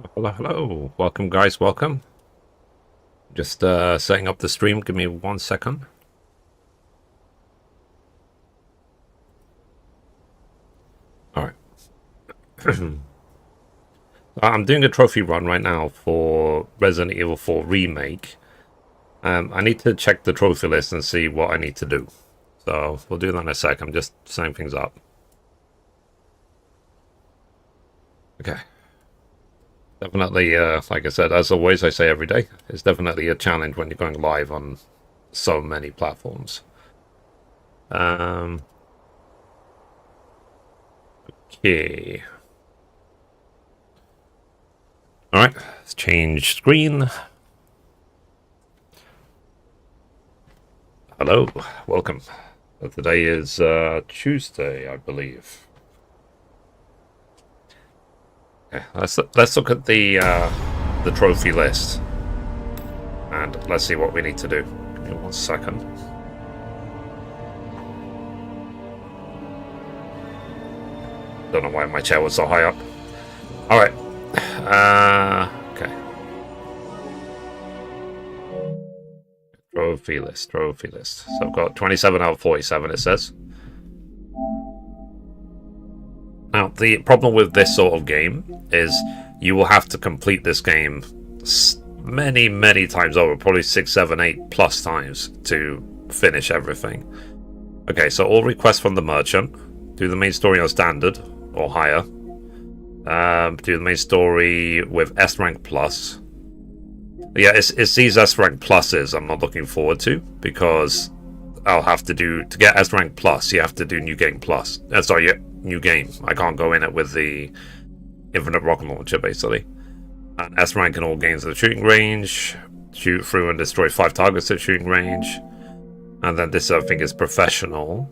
Hello, hello. Welcome, guys. Welcome. Just setting up the stream. Give me 1 second. All right. I'm doing a trophy run right now for Resident Evil 4 Remake. I need to check the trophy list and see what I need to do. So we'll do that in a sec. I'm just setting things up. Okay. Definitely, like I said, as always, I say every day, it's definitely a challenge when you're going live on so many platforms. Okay. All right, let's change screen. Hello, welcome. Today is Tuesday, I believe. Okay, let's look at the trophy list, and let's see what we need to do. Give me 1 second. Don't know why my chair was so high up. All right. Okay. Trophy list. So I've got 27 out of 47, it says. Now, the problem with this sort of game is you will have to complete this game many times over, probably 6, 7, 8 plus times to finish everything. Okay, so all requests from the merchant. Do the main story on standard or higher. Do the main story with S rank plus. Yeah, it's these S rank pluses I'm not looking forward to, because I'll have to get S rank plus, you have to do new game plus. New game. I can't go in it with the infinite rocket launcher, basically. And S rank in all games at the shooting range. Shoot through and destroy 5 targets at shooting range. And then this, I think, is professional.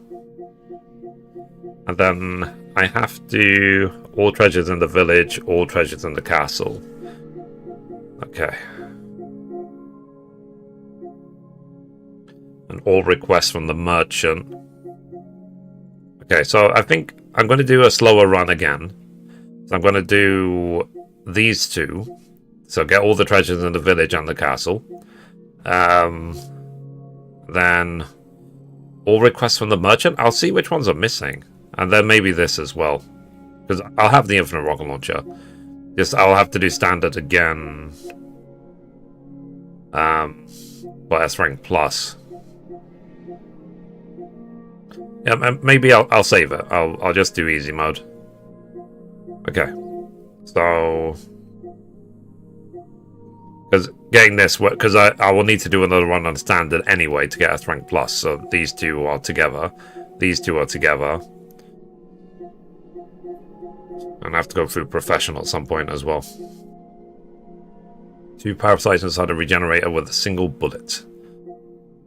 And then I have to all treasures in the village, all treasures in the castle. Okay. And all requests from the merchant. Okay, so I think I'm going to do a slower run again. So I'm going to do these two. So get all the treasures in the village and the castle. Then all requests from the merchant. I'll see which ones are missing. And then maybe this as well. Because I'll have the infinite rocket launcher. I'll have to do standard again. But S rank plus. Yeah, maybe I'll save it. I'll just do easy mode. Okay. So, because getting this, because I will need to do another run on standard anyway to get S rank plus. So these two are together. These two are together. And I have to go through professional at some point as well. 2 parasites inside a regenerator with a single bullet.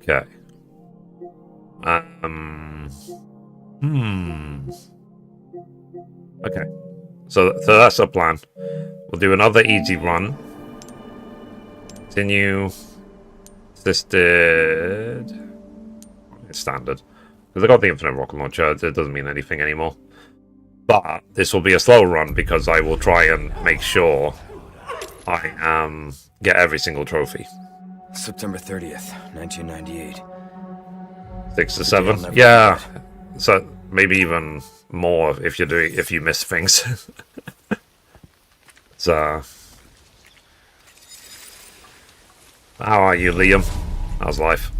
Okay. Okay. So that's our plan. We'll do another easy run. Continue. Assisted. It's standard. Because I got the infinite rocket launcher, it doesn't mean anything anymore. But this will be a slow run because I will try and make sure I get every single trophy. September 30th, 1998. 6 to 7. Yeah. So maybe even more if you miss things. So how are you, Liam? How's life?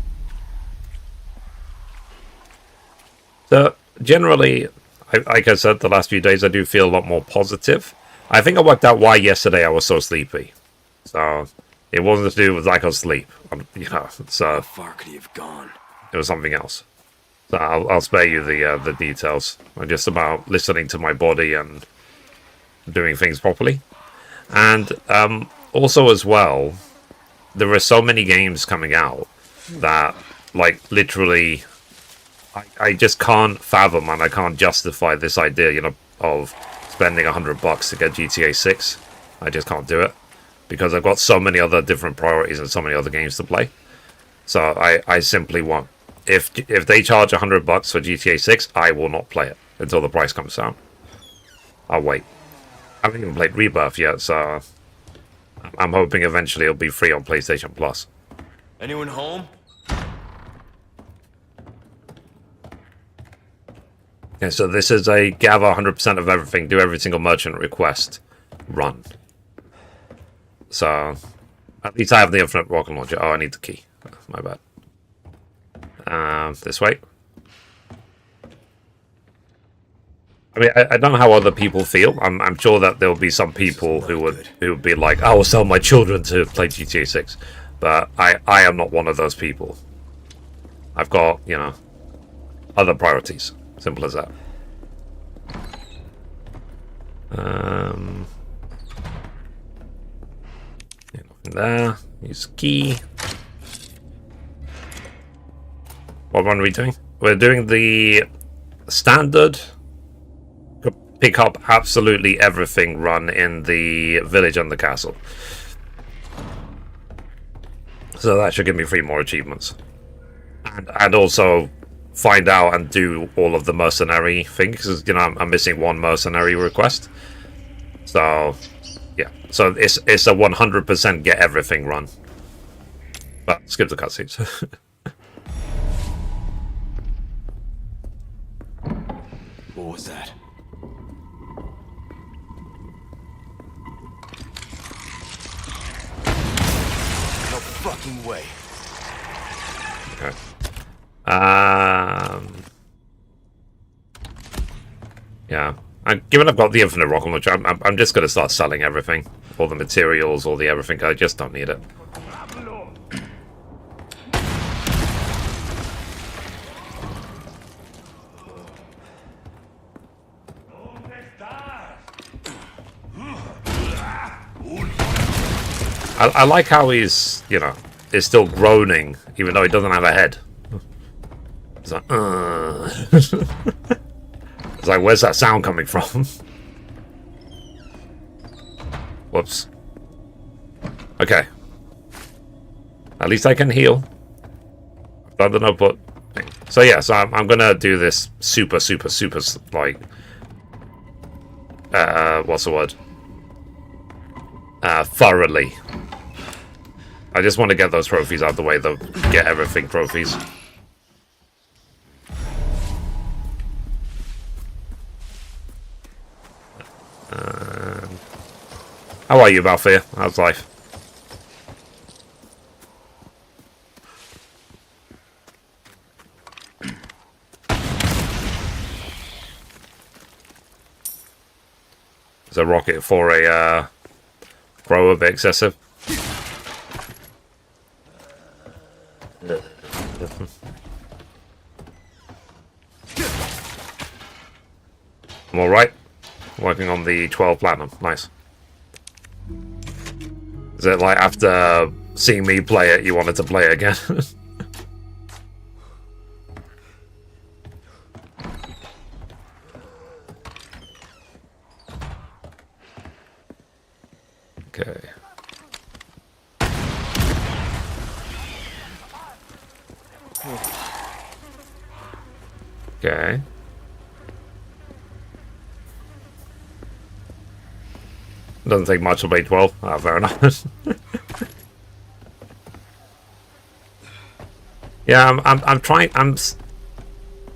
So generally, like I said, the last few days I do feel a lot more positive. I think I worked out why yesterday I was so sleepy. So it wasn't to do with lack of sleep. So How far could he have gone? it was something else. So I'll spare you the details. I'm just about listening to my body and doing things properly. And also as well, there are so many games coming out that, like, literally, I just can't fathom and I can't justify this idea, of spending $100 to get GTA 6. I just can't do it because I've got so many other different priorities and so many other games to play. So I simply won't. If they charge $100 for GTA 6, I will not play it until the price comes down. I'll wait. I haven't even played Rebirth yet, so I'm hoping eventually it'll be free on PlayStation Plus. Anyone home? Okay, so this is a gather 100% of everything, do every single merchant request, run. So, at least I have the infinite rocket launcher. Oh, I need the key. My bad. This way. I mean, I don't know how other people feel. I'm sure that there'll be some people who would be like, I will sell my children to play GTA 6. But I am not one of those people. I've got, you know, other priorities. Simple as that. Nothing there. Use key. What one are we doing? We're doing the standard pick up absolutely everything run in the village and the castle. So that should give me 3 more achievements. And also find out and do all of the mercenary things, because, you know, I'm missing 1 mercenary request. So, yeah. So it's a 100% get everything run. But skip the cutscenes. What was that? No fucking way. Okay. Yeah. Given I've got the infinite rocket launcher, I'm just going to start selling everything. All the materials, all the everything. I just don't need it. I like how he's, you know, is still groaning, even though he doesn't have a head. He's like, It's like, where's that sound coming from? Whoops. Okay. At least I can heal. I've done the notebook thing. So yeah, so I'm gonna do this super, like, what's the word? Thoroughly. I just want to get those trophies out of the way, the get everything trophies. How are you, Balfour? How's life? Is a rocket for a throw a bit excessive? I'm alright. Working on the 12 platinum. Nice. Is it like after seeing me play it, you wanted to play it again? Okay. Okay. Doesn't take much to play 12. Ah, fair enough. Yeah, I'm trying.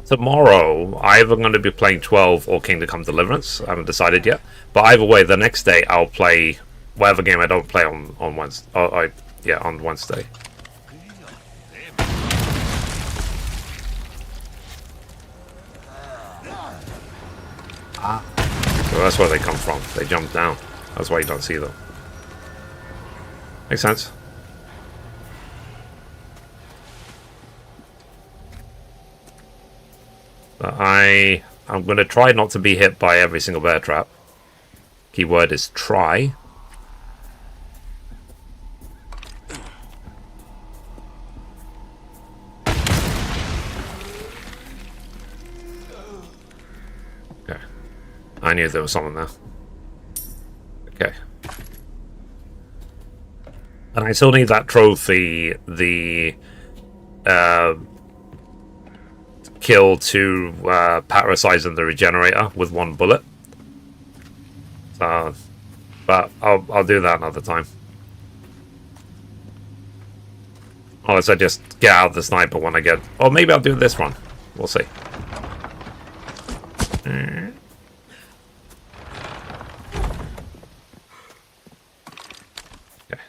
Tomorrow, either going to be playing 12 or Kingdom Come Deliverance. I haven't decided yet. But either way, the next day I'll play whatever game I don't play on Wednesday. On Wednesday. So that's where they come from. They jump down. That's why you don't see them. Makes sense. But I'm going to try not to be hit by every single bear trap. Keyword is try. Okay. I knew there was someone there. Okay. And I still need that trophy, the kill to parasite in the regenerator with 1 bullet. But I'll do that another time. Unless I just get out the sniper when I get... Or maybe I'll do this one. We'll see. Okay.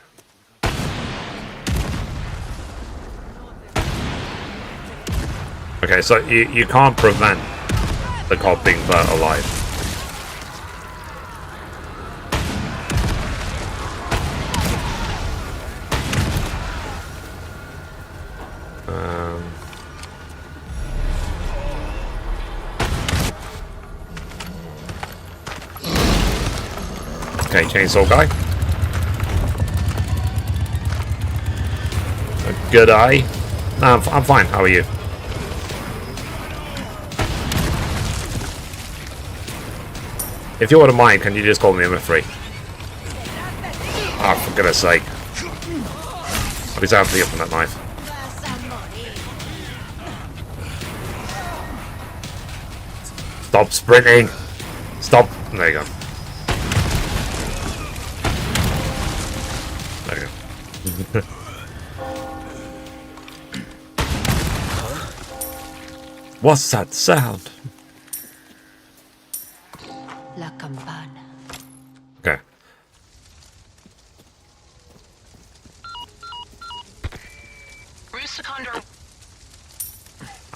Okay, so you can't prevent the cop being burnt alive. Okay, chainsaw guy. A good eye. No, I'm fine. How are you? If you wouldn't mind, can you just call me MF3? Oh, for goodness sake. At least I have the infinite knife. Stop sprinting! Stop! There you go. There you go. What's that sound? La campana. Okay.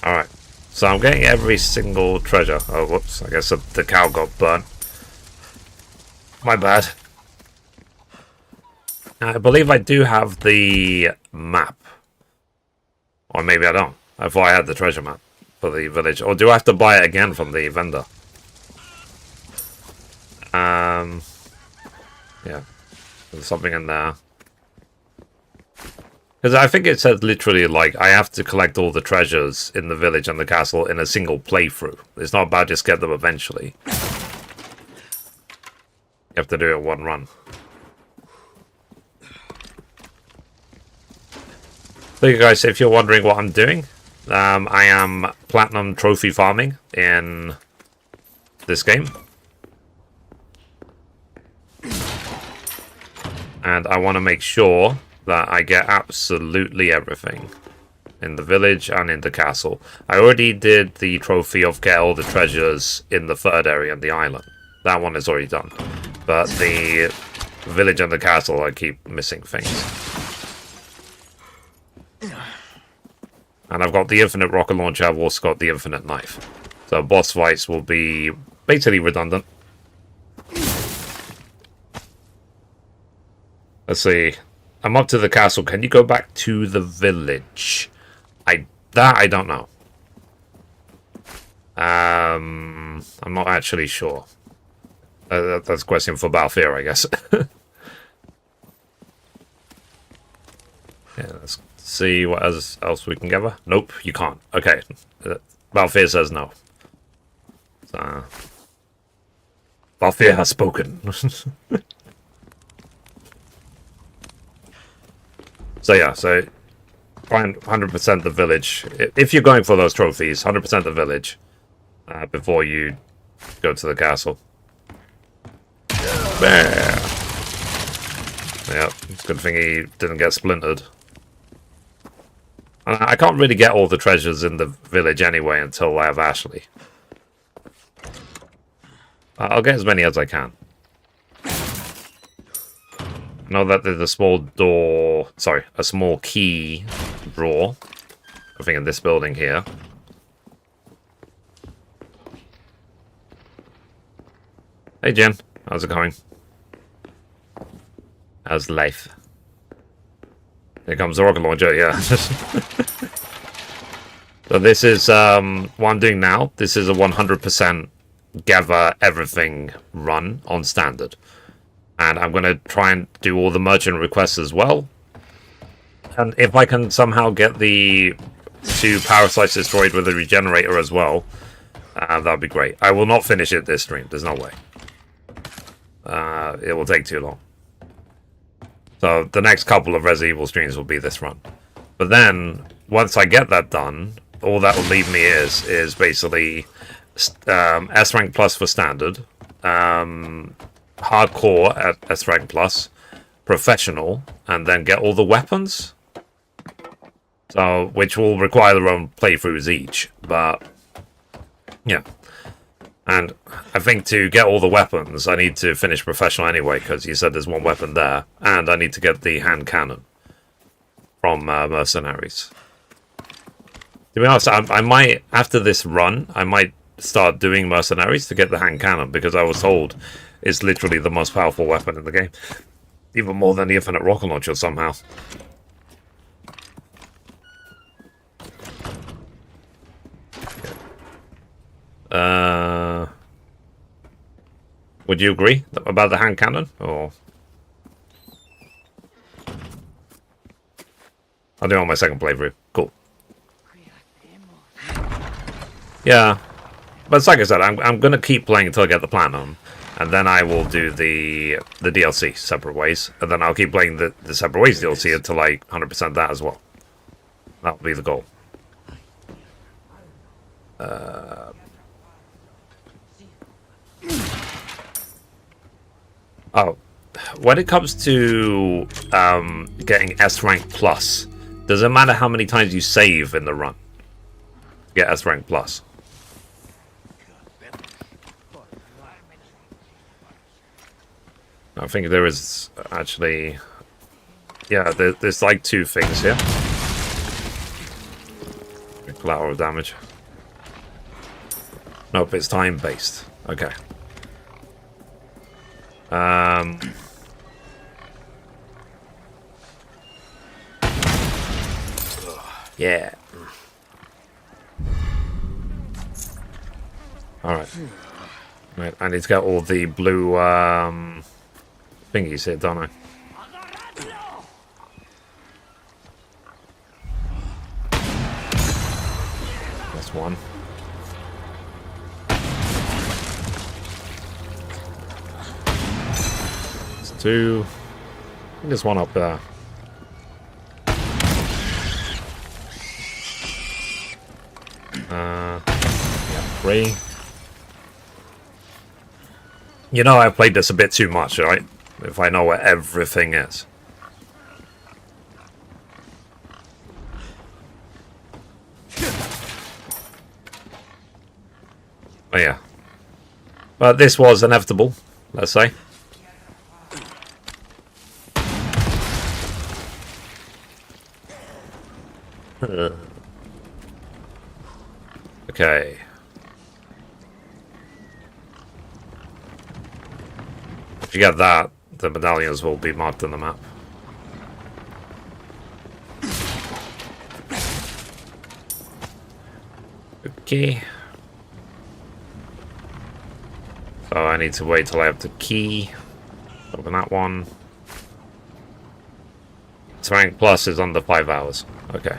Alright. So I'm getting every single treasure. Oh, whoops. I guess the cow got burnt. My bad. I believe I do have the map. Or maybe I don't. I thought I had the treasure map for the village. Or do I have to buy it again from the vendor? Yeah. There's something in there. Because I think it says literally, like, I have to collect all the treasures in the village and the castle in a single playthrough. It's not about just get them eventually. You have to do it in one run. So you guys, if you're wondering what I'm doing, I am platinum trophy farming in this game. And I want to make sure that I get absolutely everything in the village and in the castle. I already did the trophy of get all the treasures in the third area on the island. That one is already done. But the village and the castle, I keep missing things. And I've got the infinite rocket launcher, I've also got the infinite knife. So boss fights will be basically redundant. Let's see. I'm up to the castle. Can you go back to the village? I don't know. I'm not actually sure. That's a question for Balthier, I guess. Yeah, let's see what else we can gather. Nope, you can't. Okay. Balthier says no. So, Balthier has spoken. So yeah, so find 100% the village. If you're going for those trophies, 100% the village before you go to the castle. There. Yep, it's a good thing he didn't get splintered. I can't really get all the treasures in the village anyway until I have Ashley. I'll get as many as I can. I know that there's a small door, sorry, a small key drawer, I think in this building here. Hey Jen, how's it going? How's life? Here comes the rocket launcher, yeah. So this is what I'm doing now. This is a 100% gather everything run on standard. And I'm going to try and do all the merchant requests as well. And if I can somehow get the 2 parasites destroyed with a regenerator as well, that'd be great. I will not finish it this stream. There's no way. It will take too long. So the next couple of Resident Evil streams will be this run. But then, once I get that done, all that will leave me is basically S rank plus for standard. Hardcore at S rank plus, professional, and then get all the weapons. So, which will require their own playthroughs each, but yeah. And I think to get all the weapons, I need to finish Professional anyway, because you said there's one weapon there, and I need to get the hand cannon from Mercenaries. To be honest, I might, after this run, I might start doing Mercenaries to get the hand cannon, because I was told it's literally the most powerful weapon in the game. Even more than the infinite rocket launcher somehow. Would you agree about the hand cannon, or I'll do it on my second playthrough. Cool. Yeah, but it's like I said, I'm gonna keep playing until I get the platinum, and then I will do the DLC separate ways, and then I'll keep playing the separate ways DLC until I 100% that as well. That'll be the goal. Oh, when it comes to getting S rank plus, does it matter how many times you save in the run to get S rank plus? I think there is actually, yeah, there's like two things here. Collateral damage. Nope, it's time based. Okay. Yeah. Alright. Right, I need to get all the blue thingies here, don't I? That's one. That's two. I think there's one up there. Yeah, three. You know, I've played this a bit too much, right? If I know where everything is. Oh, yeah. But this was inevitable, let's say. Okay. If you get that, the medallions will be marked on the map. Okay. So I need to wait till I have the key. Open that one. Rank plus is under 5 hours. Okay.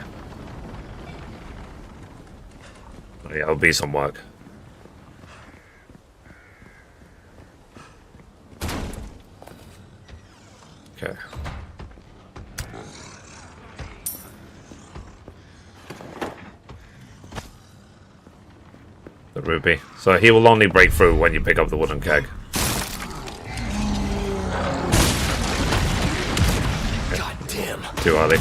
Yeah, it'll be some work. Okay. The ruby. So he will only break through when you pick up the wooden keg. God damn. Too early.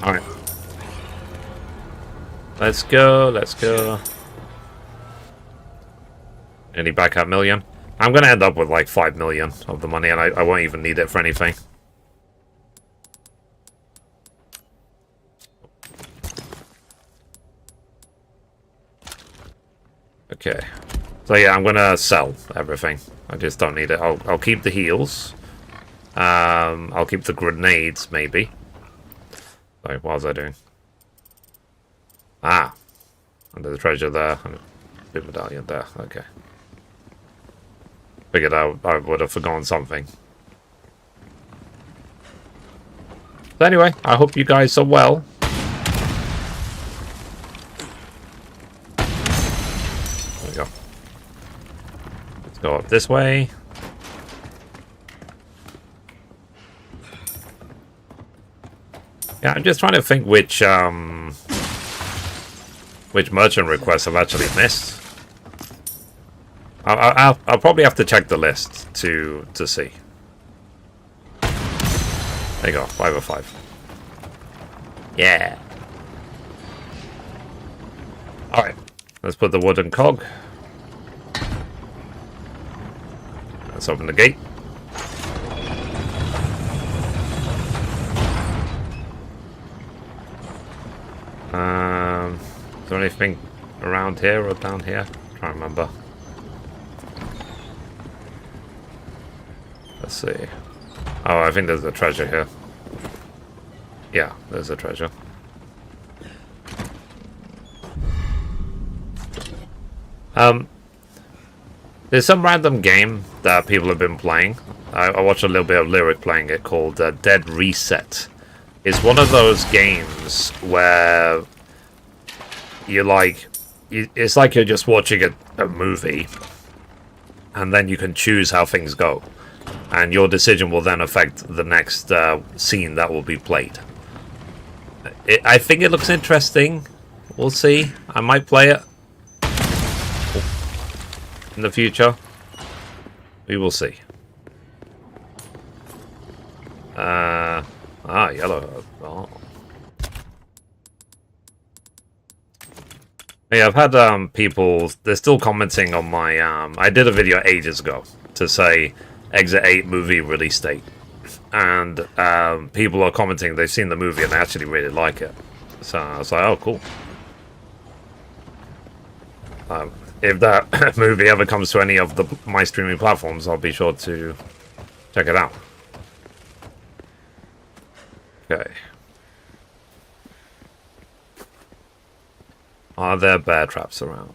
Alright. Let's go, let's go. Any back at million? I'm gonna end up with like 5 million of the money, and I won't even need it for anything. Okay. So yeah, I'm gonna sell everything. I just don't need it. I'll keep the heals. I'll keep the grenades, maybe. Sorry, what was I doing? Ah. Under the treasure there. Big medallion there. Okay. Figured I would have forgotten something. So anyway, I hope you guys are well. Go up this way. Yeah, I'm just trying to think which merchant requests I've actually missed. I'll probably have to check the list to see. There you go, 505. Yeah. Alright, let's put the wooden cog. Let's open the gate. Is there anything around here or down here? I'm trying to remember. Let's see. Oh, I think there's a treasure here. Yeah, there's a treasure. There's some random game that people have been playing. I watched a little bit of Lyric playing it called Dead Reset. It's one of those games where it's like you're just watching a movie, and then you can choose how things go, and your decision will then affect the next scene that will be played. I think it looks interesting. We'll see. I might play it in the future. We will see. Yellow. Oh. Yeah, I've had people. They're still commenting on my. I did a video ages ago to say Exit 8 movie release date, and people are commenting they've seen the movie and they actually really like it. So I was like, oh, cool. If that movie ever comes to any of my streaming platforms, I'll be sure to check it out. Okay. Are there bear traps around?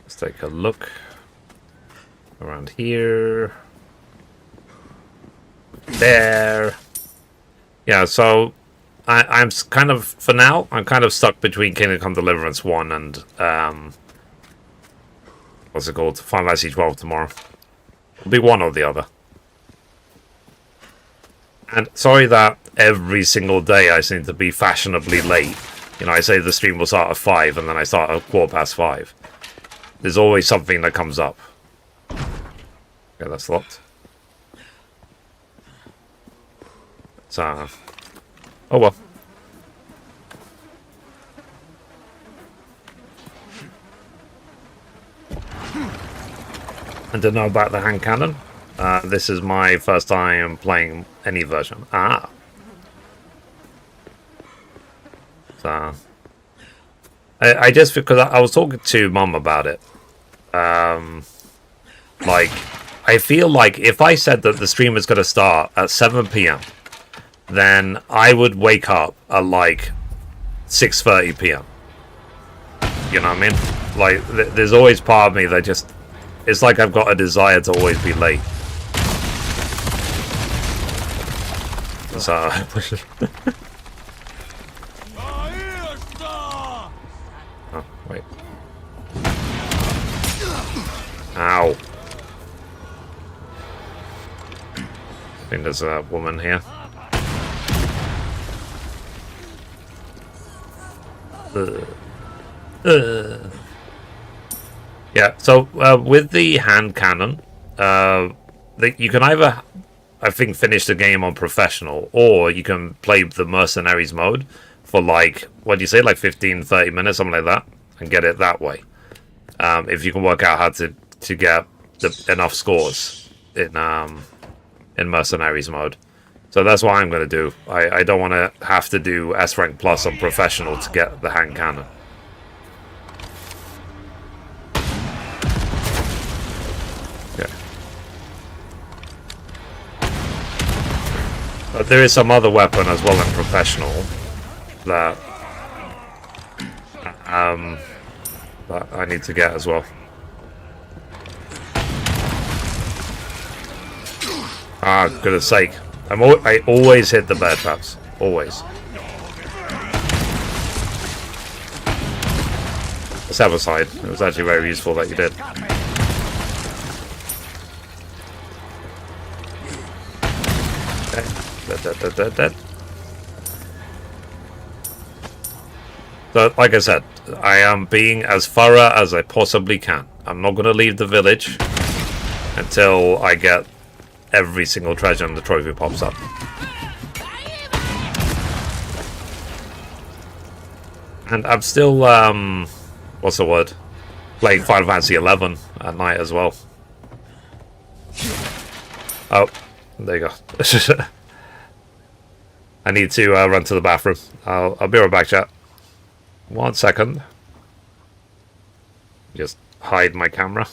Let's take a look around here. There. Yeah, so I'm kind of, for now, I'm kind of stuck between Kingdom Come Deliverance 1 and, what's it called? Final Fantasy 12 tomorrow. It'll be one or the other. And sorry that every single day I seem to be fashionably late. You know, I say the stream will start at 5 and then I start at 5:15. There's always something that comes up. Okay, that's locked. So, oh well. I don't know about the hand cannon. This is my first time playing any version. So, I just, because I was talking to Mum about it. Like, I feel like if I said that the stream is going to start at 7 PM, then I would wake up at like 6:30 PM. You know what I mean? Like, there's always part of me that just, it's like I've got a desire to always be late. So, oh, wait. Ow. I think there's a woman here. Yeah, so with the hand cannon, you can either, I think, finish the game on professional, or you can play the mercenaries mode for like, what do you say, like 15-30 minutes, something like that, and get it that way. If you can work out how to get enough scores in mercenaries mode. So that's what I'm going to do. I don't want to have to do S rank plus on professional to get the hand cannon. Okay. But there is some other weapon as well in professional that I need to get as well. Ah, goodness sake. I always hit the bear traps. Always. step aside. It was actually very useful that you did. Okay. Dead. So, like I said, I am being as thorough as I possibly can. I'm not going to leave the village until I get every single treasure and the trophy pops up. And I'm still, what's the word? Playing Final Fantasy 11 at night as well. Oh, there you go. I need to run to the bathroom. I'll be right back, chat. 1 second. Just hide my camera.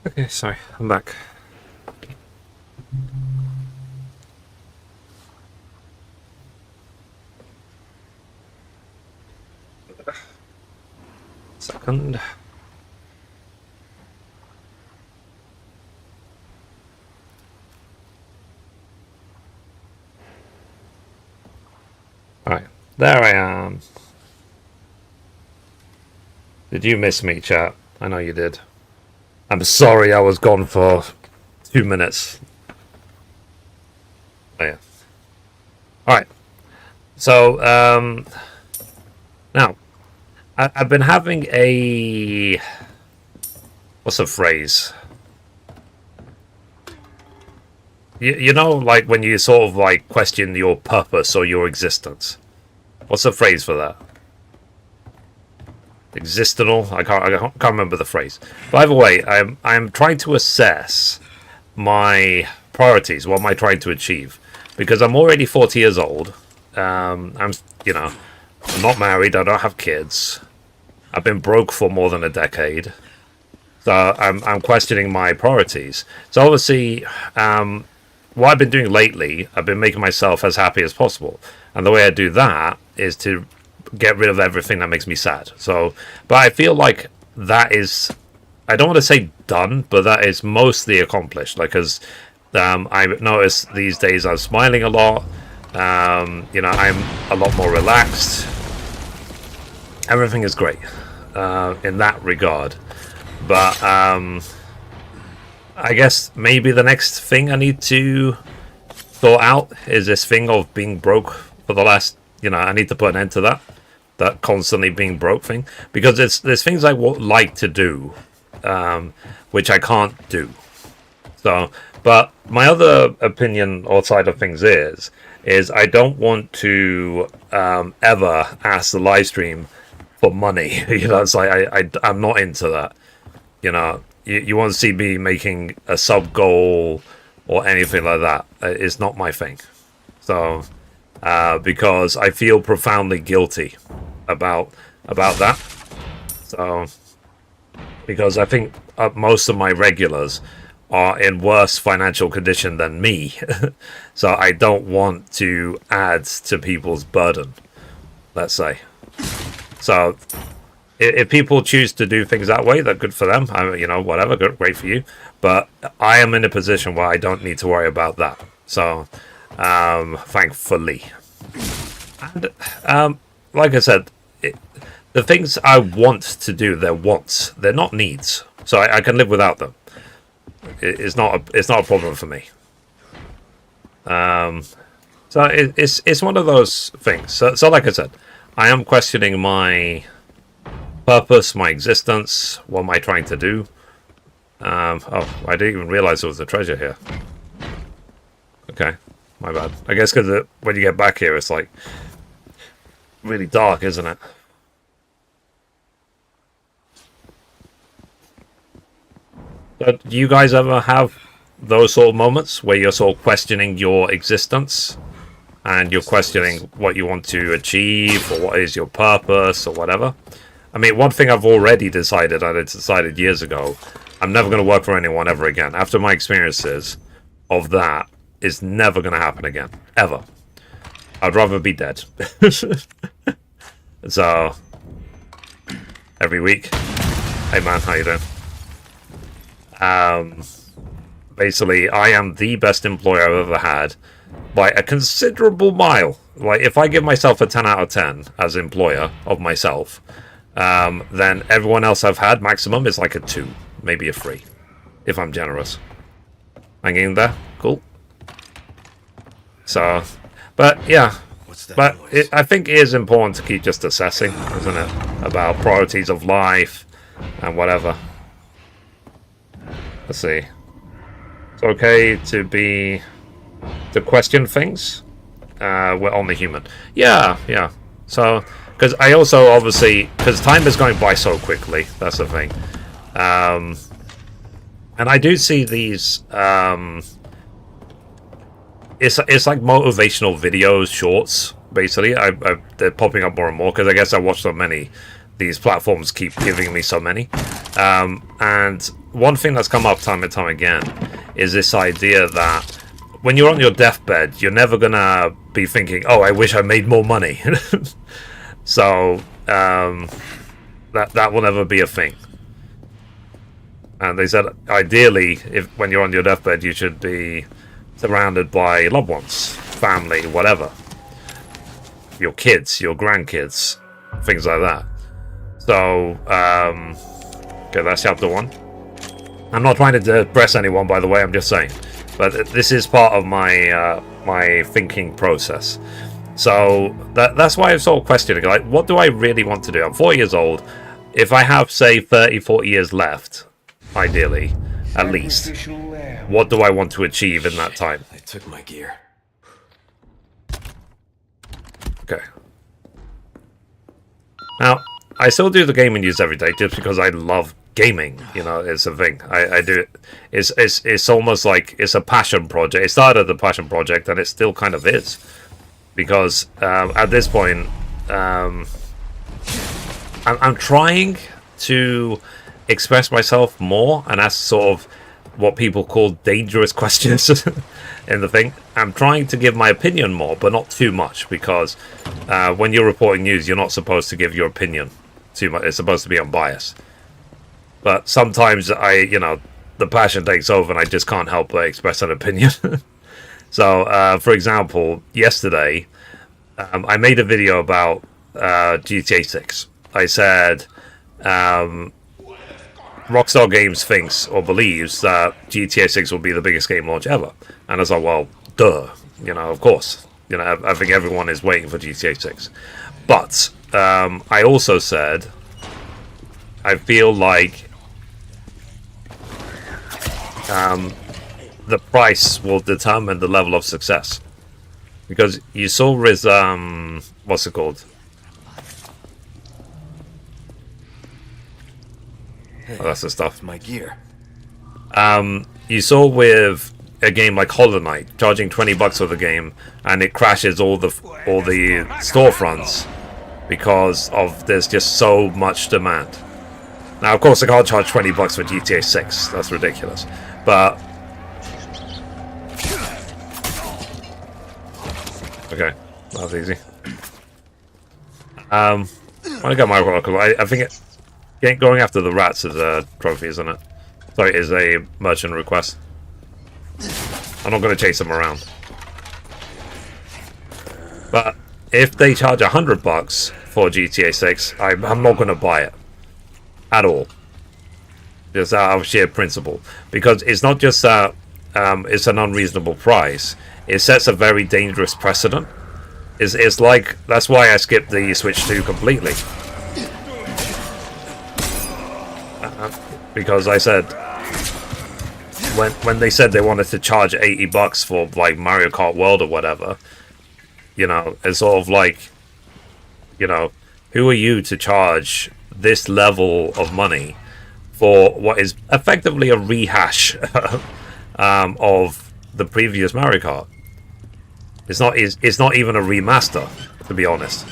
Okay, sorry, I'm back. Second. Alright, there I am. Did you miss me, chat? I know you did. I'm sorry I was gone for 2 minutes. Oh yeah. Alright. So, now, I've been having a... What's the phrase? You know, like when you sort of like question your purpose or your existence. What's the phrase for that? Existential? I can't remember the phrase. By the way, I'm trying to assess my priorities. What am I trying to achieve? Because I'm already 40 years old. I'm not married. I don't have kids. I've been broke for more than a decade. So I'm questioning my priorities. So obviously, what I've been doing lately, I've been making myself as happy as possible. And the way I do that is to get rid of everything that makes me sad. So, but I feel like that is, I don't want to say done, but that is mostly accomplished. Like, because I've noticed these days I'm smiling a lot. You know, I'm a lot more relaxed. Everything is great in that regard. But I guess maybe the next thing I need to sort out is this thing of being broke for the last, you know, I need to put an end to that constantly being broke thing, because there's things I would like to do, which I can't do. So, but my other opinion or side of things is I don't want to ever ask the live stream for money. You know, it's like I'm not into that. You know, you want to see me making a sub goal or anything like that. It's not my thing. So, because I feel profoundly guilty about that. So, because I think most of my regulars are in worse financial condition than me. So I don't want to add to people's burden, let's say. So if people choose to do things that way, that's good for them. You know, whatever, good, great for you. But I am in a position where I don't need to worry about that. So, thankfully. And, like I said, the things I want to do, they're wants. They're not needs. So I can live without them. It's not a problem for me. So it's one of those things. So like I said, I am questioning my purpose, my existence. What am I trying to do? Oh, I didn't even realize there was a treasure here. Okay, my bad. I guess because when you get back here, it's like really dark, isn't it? But do you guys ever have those sort of moments where you're sort of questioning your existence and you're questioning what you want to achieve or what is your purpose or whatever? I mean, one thing I've already decided, and I decided years ago, I'm never going to work for anyone ever again. After my experiences of that, it's never going to happen again. Ever. I'd rather be dead. So, every week, hey man, how you doing? Basically, I am the best employer I've ever had by a considerable mile. Like, if I give myself a 10 out of 10 as employer of myself, then everyone else I've had maximum is like a 2, maybe a 3, if I'm generous. Hanging there, cool. So, but yeah, but I think it is important to keep just assessing, isn't it, about priorities of life and whatever. Let's see. It's okay to question things. We're only human. Yeah. So, because I also obviously, because time is going by so quickly. That's the thing. And I do see these. It's like motivational videos, shorts. Basically, they're popping up more and more because I guess I watch so many. These platforms keep giving me so many. And one thing that's come up time and time again is this idea that when you're on your deathbed, you're never gonna be thinking, "Oh, I wish I made more money." So that will never be a thing. And they said, ideally, if when you're on your deathbed, you should be surrounded by loved ones, family, whatever, your kids, your grandkids, things like that. So, okay, that's chapter 1. I'm not trying to depress anyone, by the way, I'm just saying. But this is part of my my thinking process. So, that's why I'm sort of questioning, like, what do I really want to do? I'm 40 years old. If I have, say, 30, 40 years left, ideally, at least, what do I want to achieve in that time? I took my gear. Okay. Now, I still do the gaming news every day just because I love gaming. You know, it's a thing. I do it. It's almost like it's a passion project. It started as a passion project, and it still kind of is. Because at this point, I'm trying to express myself more and ask sort of what people call dangerous questions in the thing. I'm trying to give my opinion more, but not too much, because when you're reporting news, you're not supposed to give your opinion too much. It's supposed to be unbiased. But sometimes the passion takes over and I just can't help but express an opinion. So, for example, yesterday, I made a video about GTA 6. I said Rockstar Games thinks or believes that GTA 6 will be the biggest game launch ever. And I was like, well, duh. You know, of course. You know, I think everyone is waiting for GTA 6. But I also said I feel like the price will determine the level of success. Because you saw with, what's it called? Oh, that's the stuff. My gear. You saw with a game like Hollow Knight, charging $20 for the game, and it crashes all the storefronts because of there's just so much demand. Now, of course, I can't charge $20 for GTA 6. That's ridiculous. But okay, that was easy. I want to go my Collectible. I think going after the rats is a trophy, isn't it? Sorry, it is a merchant request. I'm not going to chase them around. But if they charge $100 for GTA 6, I'm not going to buy it at all. Just out of sheer principle, because it's not just that it's an unreasonable price. It sets a very dangerous precedent. It's like, that's why I skipped the Switch 2 completely. Because I said, when they said they wanted to charge $80 for like Mario Kart World or whatever, you know, it's sort of like, you know, who are you to charge this level of money for what is effectively a rehash of the previous Mario Kart? It's not even a remaster, to be honest.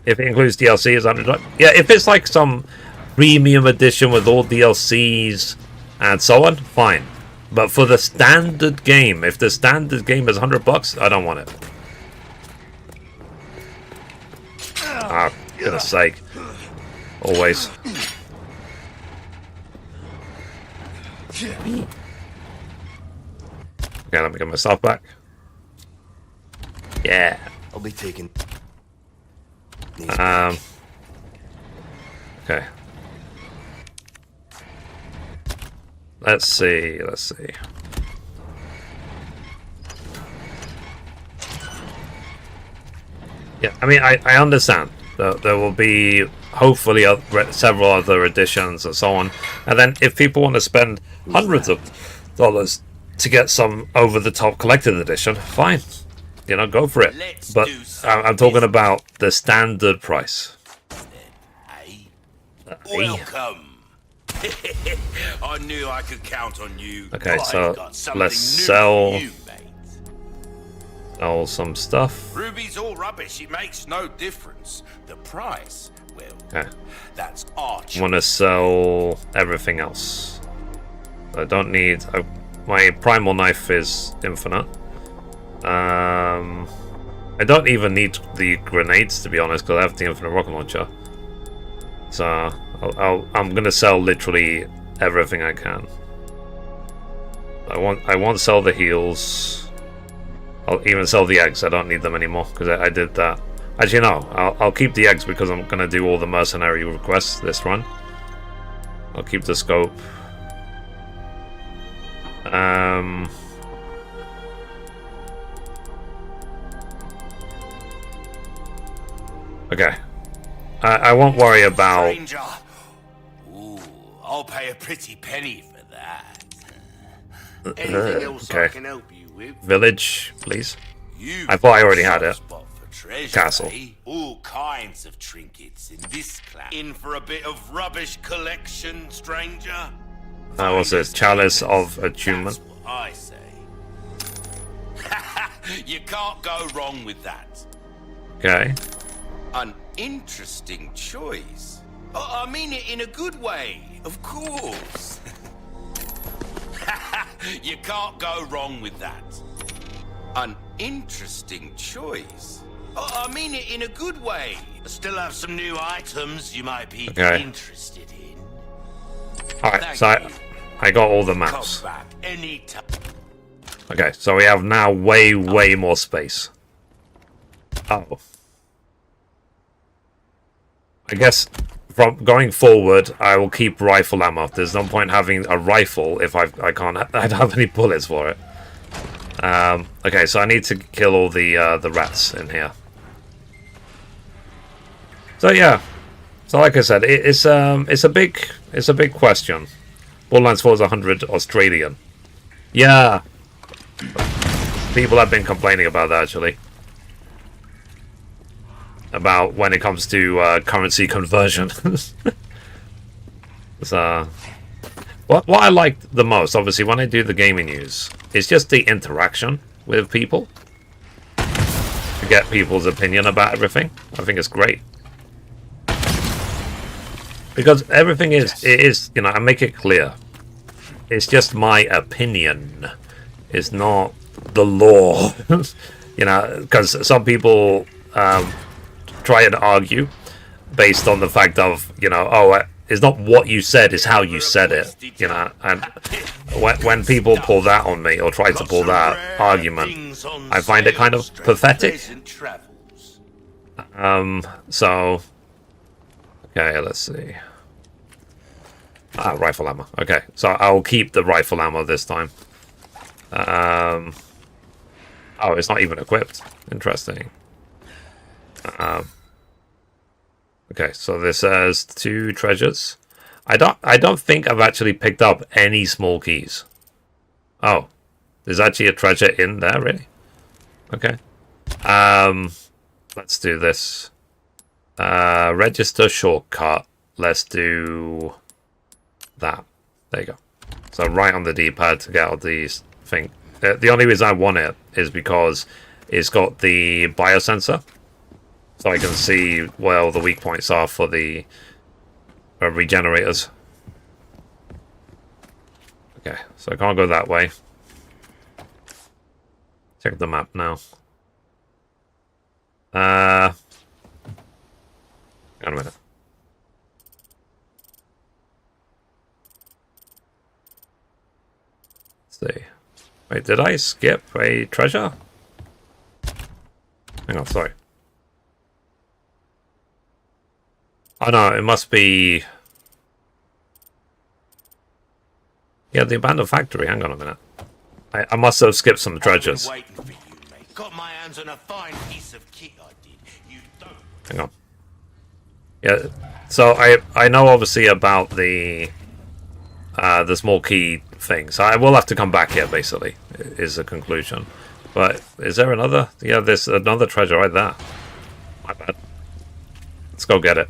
If it includes DLC, is $100? Yeah, if it's like some premium edition with all DLCs and so on, fine. But for the standard game, if the standard game is $100, I don't want it. Ah, goodness sake. Always. Okay, let me get myself back. Yeah. I'll be taking. Okay. Let's see. Yeah, I mean, I understand that there will be hopefully several other editions and so on. And then if people want to spend hundreds of dollars to get some over-the-top collector's edition, fine. You know, go for it. But I'm talking about the standard price. Welcome. I knew I could count on you. Okay, so let's sell some stuff. Ruby's all rubbish. It makes no difference. The price, well, okay. That's our choice. I want to sell everything else. I don't need... my primal knife is infinite. I don't even need the grenades, to be honest, because I have the infinite rocket launcher. So I'm gonna sell literally everything I can. I won't sell the heals. I'll even sell the eggs. I don't need them anymore because I did that. Actually, no. I'll keep the eggs because I'm gonna do all the mercenary requests this run. I'll keep the scope. Okay. I won't worry about... Stranger. Ooh, I'll pay a pretty penny for that. Anything else I can help you with? Village, please. I thought I already had it. Treasure, Castle. Eh? All kinds of trinkets in this class. In for a bit of rubbish collection, stranger? What's this? Chalice of Attunement. That's what I say. You can't go wrong with that. Okay. An interesting choice. I mean it in a good way, of course. You can't go wrong with that. An interesting choice. I mean it in a good way. I still have some new items you might be interested in. Alright, so I got all the Come maps. back anytime. Okay, so we have now way more space. Oh. I guess from going forward, I will keep rifle ammo. There's no point having a rifle if I don't have any bullets for it. Okay, so I need to kill all the rats in here. So yeah, so like I said, it's a big question. Borderlands 4 is 100 Australian. Yeah, people have been complaining about that actually. About when it comes to currency conversion. So, what I like the most, obviously, when I do the gaming news, is just the interaction with people. To get people's opinion about everything. I think it's great. Because everything is, you know, I make it clear. It's just my opinion. It's not the law. You know, because some people try and argue based on the fact of, you know, oh, it's not what you said, it's how you said it, you know. And when people pull that on me or try to pull that argument, I find it kind of pathetic. So okay, let's see. Rifle ammo. Okay, so I'll keep the rifle ammo this time. Oh, it's not even equipped. Interesting. Okay, so this says 2 treasures. I don't think I've actually picked up any small keys. Oh, there's actually a treasure in there, really? Okay. Let's do this. Register shortcut. Let's do that. There you go. So right on the D-pad to get out these thing. The only reason I want it is because it's got the biosensor. So I can see where all the weak points are for the regenerators. Okay, so I can't go that way. Check the map now. Hang on a minute. Let's see. Wait, did I skip a treasure? Hang on, sorry. Oh no, it must be... Yeah, the abandoned factory. Hang on a minute. I must have skipped some treasures. Waiting for you, mate. Got my hands on a fine piece of kit I did. You don't. Hang on. Yeah, so I know obviously about the small key thing. So I will have to come back here, basically, is the conclusion. But is there another? Yeah, there's another treasure right there. My bad. Let's go get it.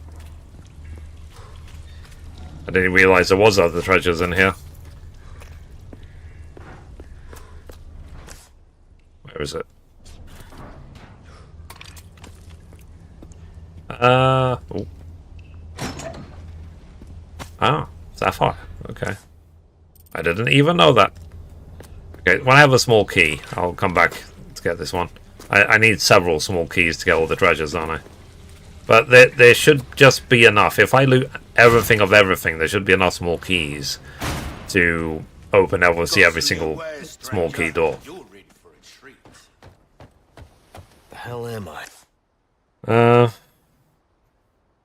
I didn't realize there was other treasures in here. Where is it? Oh. Ah, sapphire. Okay. I didn't even know that. Okay, when I have a small key, I'll come back to get this one. I need several small keys to get all the treasures, don't I? But there should just be enough. If I loot everything of everything, there should be enough small keys to open every single small key door. The hell am I?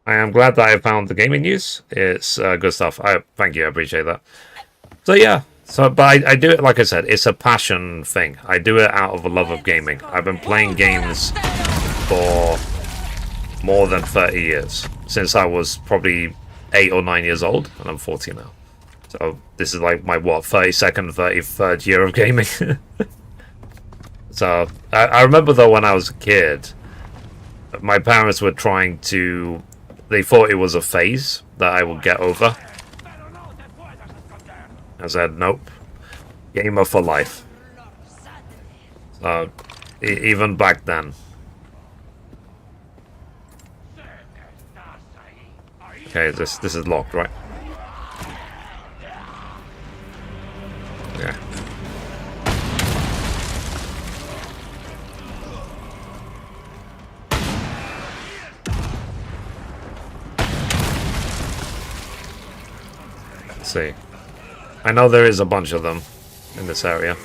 I am glad that I found the gaming news. It's good stuff. Thank you, I appreciate that. So yeah, but I do it, like I said, it's a passion thing. I do it out of a love of gaming. I've been playing games for more than 30 years, since I was probably 8 or 9 years old, and I'm 40 now. So this is like my, what, 32nd, 33rd year of gaming. So I remember though when I was a kid, my parents were trying to, they thought it was a phase that I would get over. I said, nope, gamer for life. So even back then. Okay, this is locked, right? Okay. Let's see. I know there is a bunch of them in this area.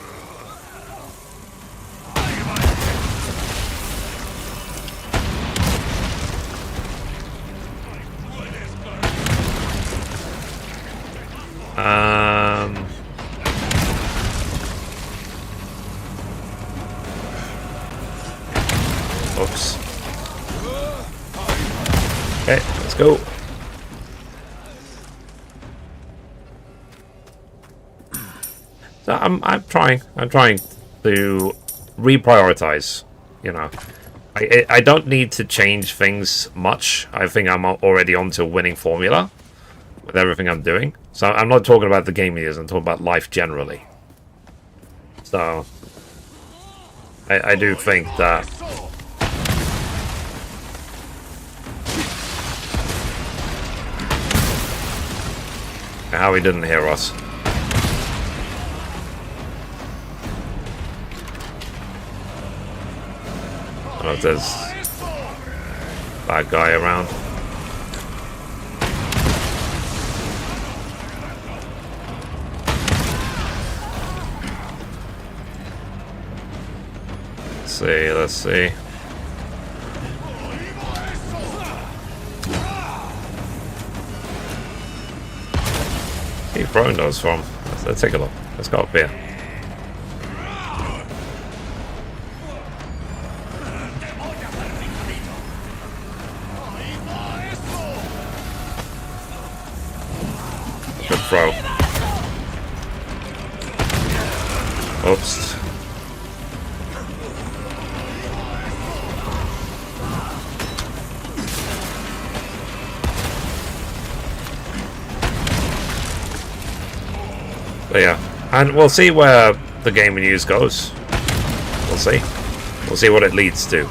Oops. Okay, let's go. So I'm trying to reprioritize, you know. I don't need to change things much. I think I'm already onto a winning formula with everything I'm doing. So I'm not talking about the game years, I'm talking about life generally. So I do think that how he didn't hear us. I don't know if there's a bad guy around. Let's see. Where are you throwing those from? Let's take a look. Let's go up here. Good throw. Oops. But yeah, and we'll see where the game news goes. We'll see. We'll see what it leads to.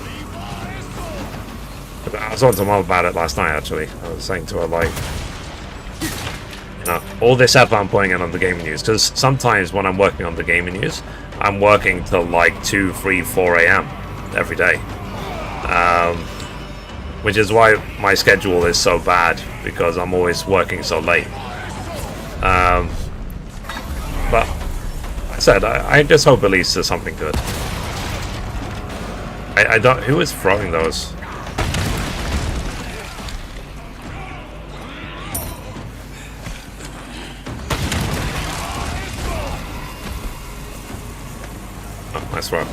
I was talking to Mom about it last night, actually. I was saying to her, like, you know, all this effort I'm putting in on the gaming news, because sometimes when I'm working on the gaming news, I'm working till like 2, 3, 4 a.m. every day. Which is why my schedule is so bad, because I'm always working so late. But like I said, I just hope at least there's something good. I don't. Who is throwing those? Oh, nice throw.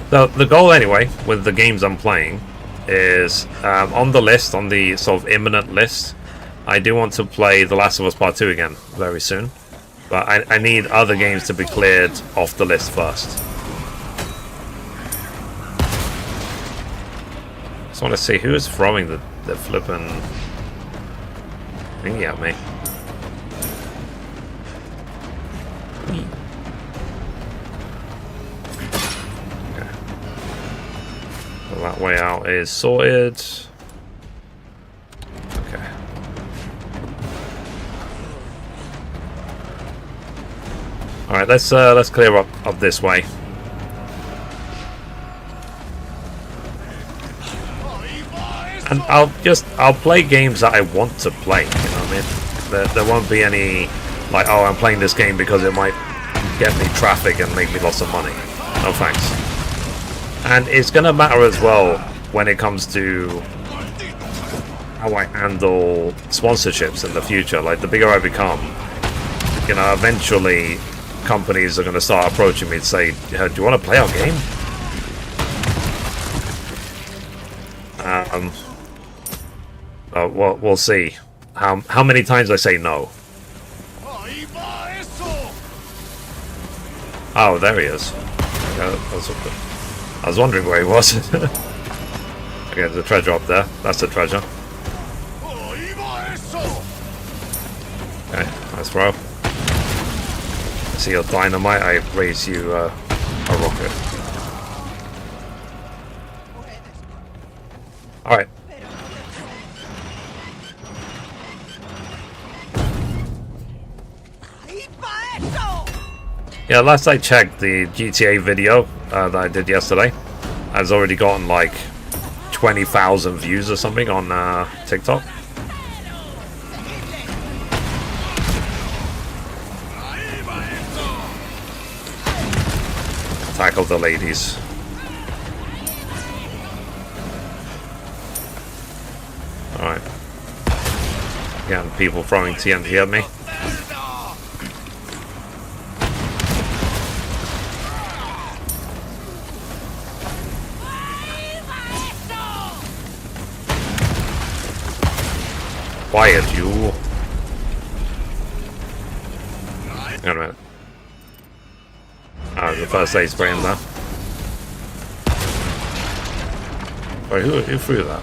So the goal, anyway, with the games I'm playing, is on the list, on the sort of imminent list. I do want to play The Last of Us Part 2 again very soon, but I need other games to be cleared off the list first. Just want to see who is throwing the flippin' thingy at me. Okay. So that way out is sorted. Okay. All right, let's clear up this way. And I'll play games that I want to play. You know what I mean? There won't be any like, oh, I'm playing this game because it might get me traffic and make me lots of money. No thanks. And it's gonna matter as well when it comes to how I handle sponsorships in the future. Like, the bigger I become, you know, eventually companies are going to start approaching me and say, do you want to play our game? Well, we'll see how many times I say no. Oh, there he is. I was wondering where he was. Okay, there's a treasure up there. That's the treasure. Okay, nice throw. I see your dynamite, I raise you a rocket. Alright. Yeah, last I checked, the GTA video that I did yesterday has already gotten like 20,000 views or something on TikTok. tackle the ladies. Alright. Again, people throwing TNT at me. Quiet, you. Wait a minute. Oh, the first aid spray in there. Wait, who threw that?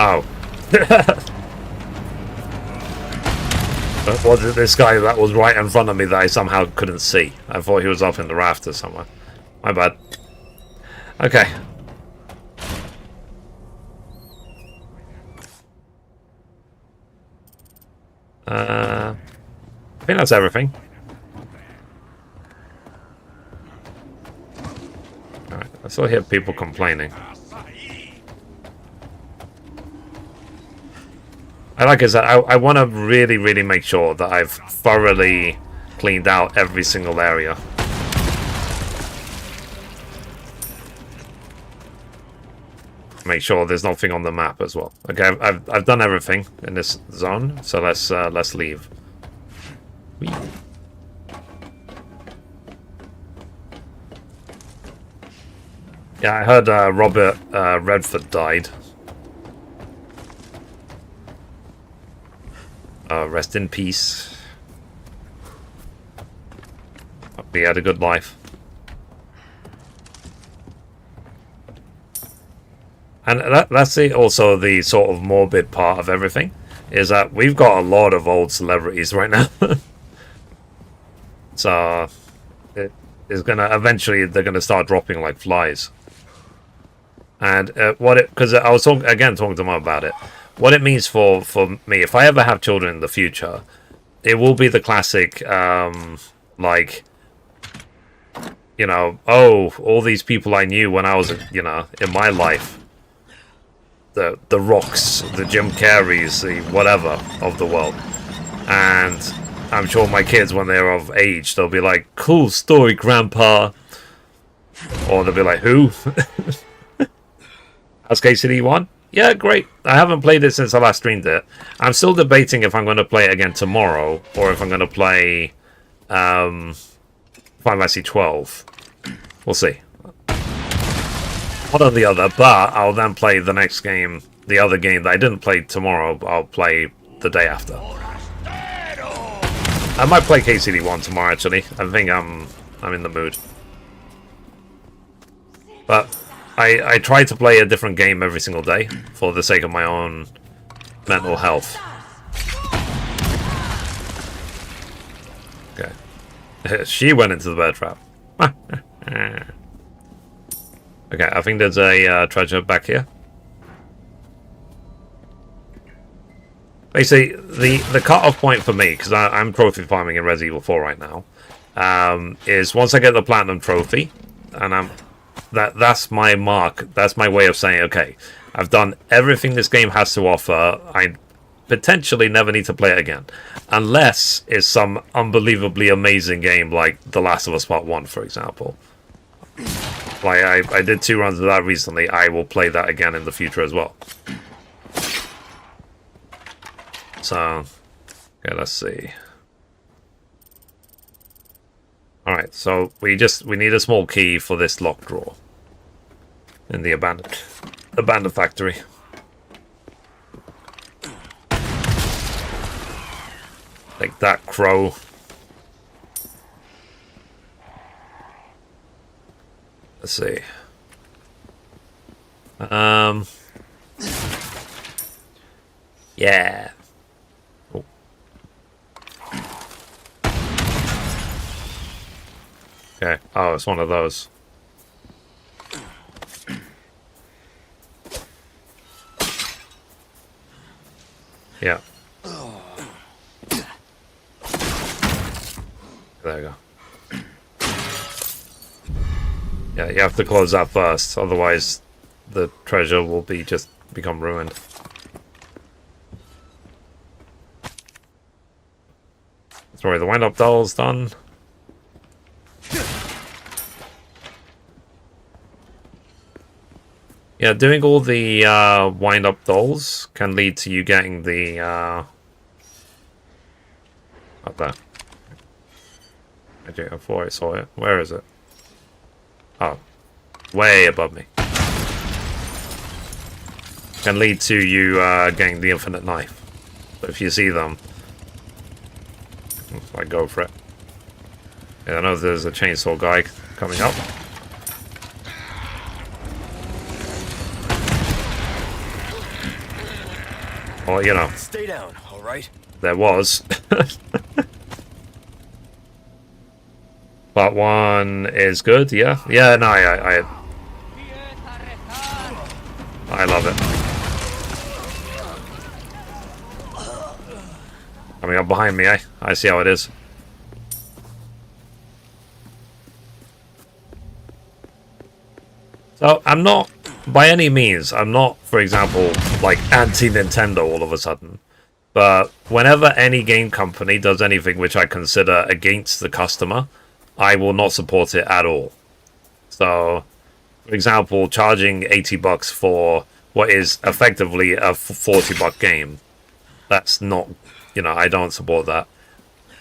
Oh. Was it this guy that was right in front of me that I somehow couldn't see? I thought he was up in the rafters somewhere. My bad. Okay. I think that's everything. Alright, I still hear people complaining. Like I said, I want to really make sure that I've thoroughly cleaned out every single area. Make sure there's nothing on the map as well. Okay, I've done everything in this zone, so let's leave. Whee. Yeah, I heard Robert Redford died. Rest in peace. Hope he had a good life. And that's also the sort of morbid part of everything, is that we've got a lot of old celebrities right now. So it is gonna eventually they're gonna start dropping like flies. And because I was talking to Mom about it. What it means for me, if I ever have children in the future, it will be the classic, like, you know, oh, all these people I knew when I was, you know, in my life. The Rocks, the Jim Carreys, the whatever of the world. And I'm sure my kids, when they're of age, they'll be like, cool story, Grandpa. Or they'll be like, who? That's KCD1? Yeah, great. I haven't played it since I last streamed it. I'm still debating if I'm going to play it again tomorrow, or if I'm going to play Final Fantasy 12. We'll see. One or the other, but I'll then play the next game, the other game that I didn't play tomorrow, I'll play the day after. I might play KCD1 tomorrow, actually. I think I'm in the mood. But I try to play a different game every single day for the sake of my own mental health. Okay. She went into the bear trap. Okay, I think there's a treasure back here. Basically, the cut-off point for me, because I'm trophy farming in Resident Evil 4 right now, is once I get the Platinum Trophy, and that's my mark, that's my way of saying, okay, I've done everything this game has to offer, I potentially never need to play it again. Unless it's some unbelievably amazing game like The Last of Us Part 1, for example. Like, I did 2 runs of that recently, I will play that again in the future as well. So, okay, let's see. Alright, so we need a small key for this lock drawer. In the abandoned factory. Take that, crow. Let's see. Yeah. Oh. Okay. Oh, it's one of those. Yeah. There we go. Yeah, you have to close that first, otherwise the treasure will become ruined. Sorry, the wind-up doll's done. Yeah, doing all the wind-up dolls can lead to you getting the up there. I thought I saw it. Where is it? Oh, way above me. Can lead to you getting the infinite knife. So if you see them, like go for it. Yeah, I know there's a chainsaw guy coming up. Well, you know. Stay down, all right? There was. Part 1 is good, yeah. Yeah, no, I love it. Coming up behind me, I see how it is. So, I'm not, by any means, I'm not, for example, like, anti-Nintendo all of a sudden. But whenever any game company does anything which I consider against the customer, I will not support it at all. So, for example, charging $80 for what is effectively a $40 game. That's not, you know, I don't support that.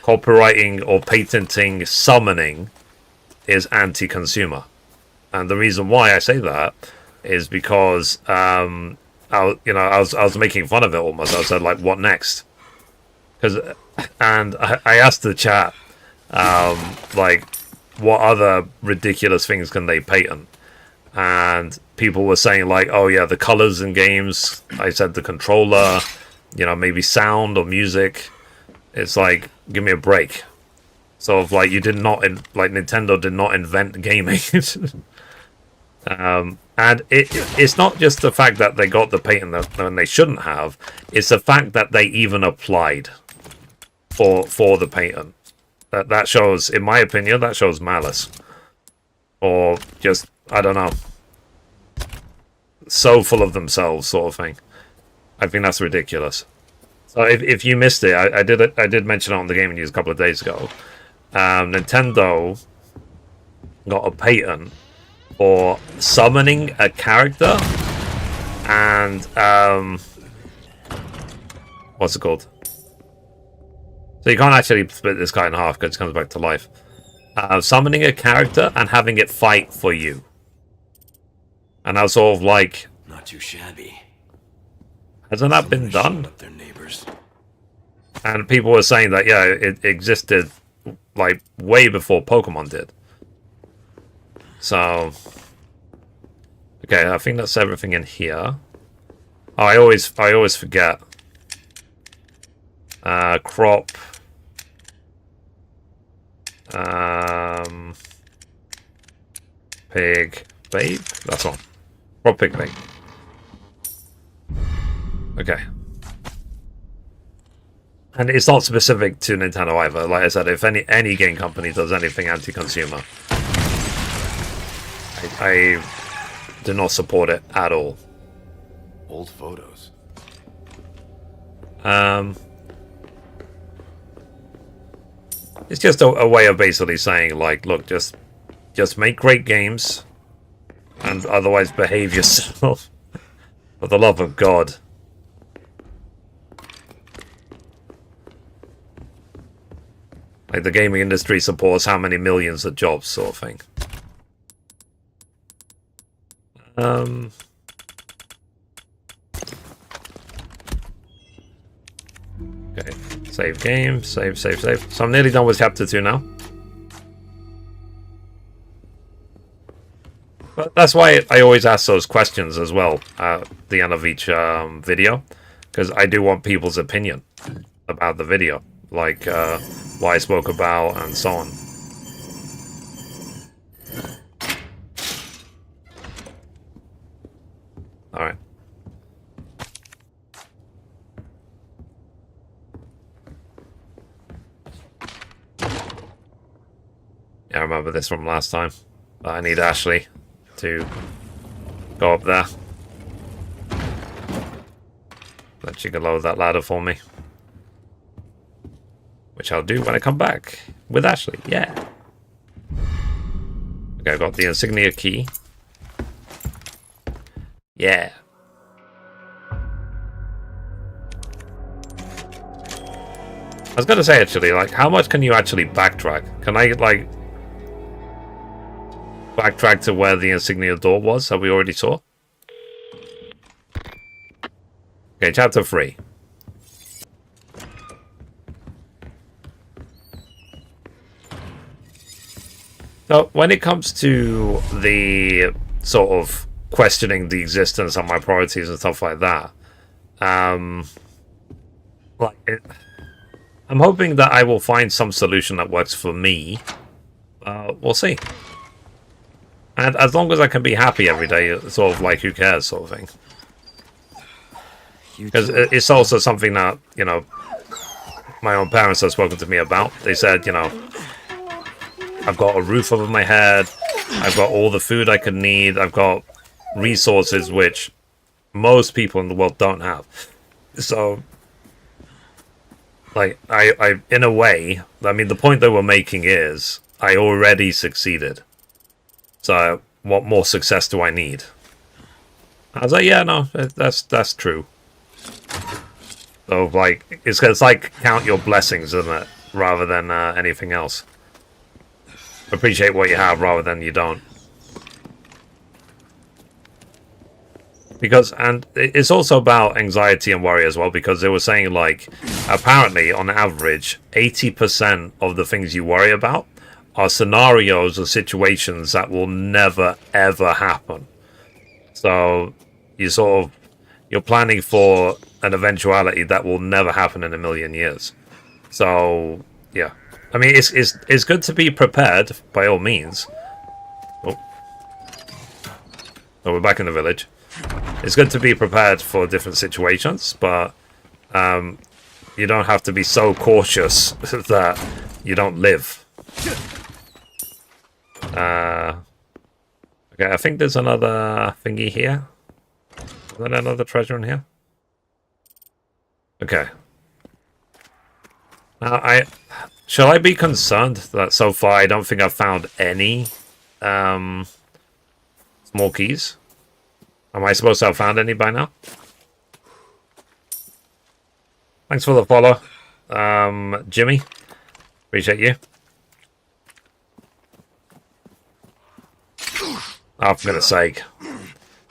Copyrighting or patenting summoning is anti-consumer. And the reason why I say that is because, I was making fun of it almost. I said, like, what next? And I asked the chat, like, what other ridiculous things can they patent? And people were saying, like, oh yeah, the colors in games. I said the controller, you know, maybe sound or music. It's like, give me a break. So, like, you did not, like, Nintendo did not invent gaming. And it's not just the fact that they got the patent that they shouldn't have. It's the fact that they even applied for the patent. That shows, in my opinion, that shows malice. Or just, I don't know, so full of themselves sort of thing. I think that's ridiculous. So if you missed it, I did mention it on the Gaming News a couple of days ago. Nintendo got a patent for summoning a character and what's it called? So you can't actually split this guy in half because it comes back to life. Summoning a character and having it fight for you. And I was sort of like, not too shabby. Hasn't that been done? Up their neighbors. And people were saying that, yeah, it existed like way before Pokemon did. So, okay, I think that's everything in here. Oh, I always forget. Crop. Pig babe. That's one. Crop pig babe. Okay. And it's not specific to Nintendo either. Like I said, if any game company does anything anti-consumer, I do not support it at all. Old photos. It's just a way of basically saying, like, look, just make great games, and otherwise behave yourself. For the love of God. Like, the gaming industry supports how many millions of jobs, sort of thing. Okay, save game, save. So I'm nearly done with chapter 2 now. But that's why I always ask those questions as well at the end of each video, because I do want people's opinion about the video, like what I spoke about and so on. Alright. Yeah, I remember this from last time. But I need Ashley to go up there. Then she can lower that ladder for me. Which I'll do when I come back with Ashley. Yeah. Okay, I've got the insignia key. Yeah. I was gonna say, actually, like, how much can you actually backtrack? Can I, like, backtrack to where the insignia door was that we already saw? Okay, chapter 3. So, when it comes to the sort of questioning the existence of my priorities and stuff like that, like, I'm hoping that I will find some solution that works for me. We'll see. And as long as I can be happy every day, it's sort of like, who cares, sort of thing. Because it's also something that, you know, my own parents have spoken to me about. They said, you know, I've got a roof over my head, I've got all the food I could need, I've got resources which most people in the world don't have. So, like, I in a way, I mean, the point they were making is, I already succeeded. So, what more success do I need? I was like, yeah, no, that's true. So, like, it's like, count your blessings, isn't it? Rather than anything else. Appreciate what you have rather than you don't. Because, and it's also about anxiety and worry as well, because they were saying, like, apparently, on average, 80% of the things you worry about are scenarios or situations that will never, ever happen. So, you're planning for an eventuality that will never happen in a million years. So, yeah. I mean, it's good to be prepared, by all means. Oh, we're back in the village. It's good to be prepared for different situations, but you don't have to be so cautious that you don't live. Okay, I think there's another thingy here. Is there another treasure in here? Okay. Now, shall I be concerned that so far I don't think I've found any small keys? Am I supposed to have found any by now? Thanks for the follow, Jimmy. Appreciate you. Oh, for goodness sake.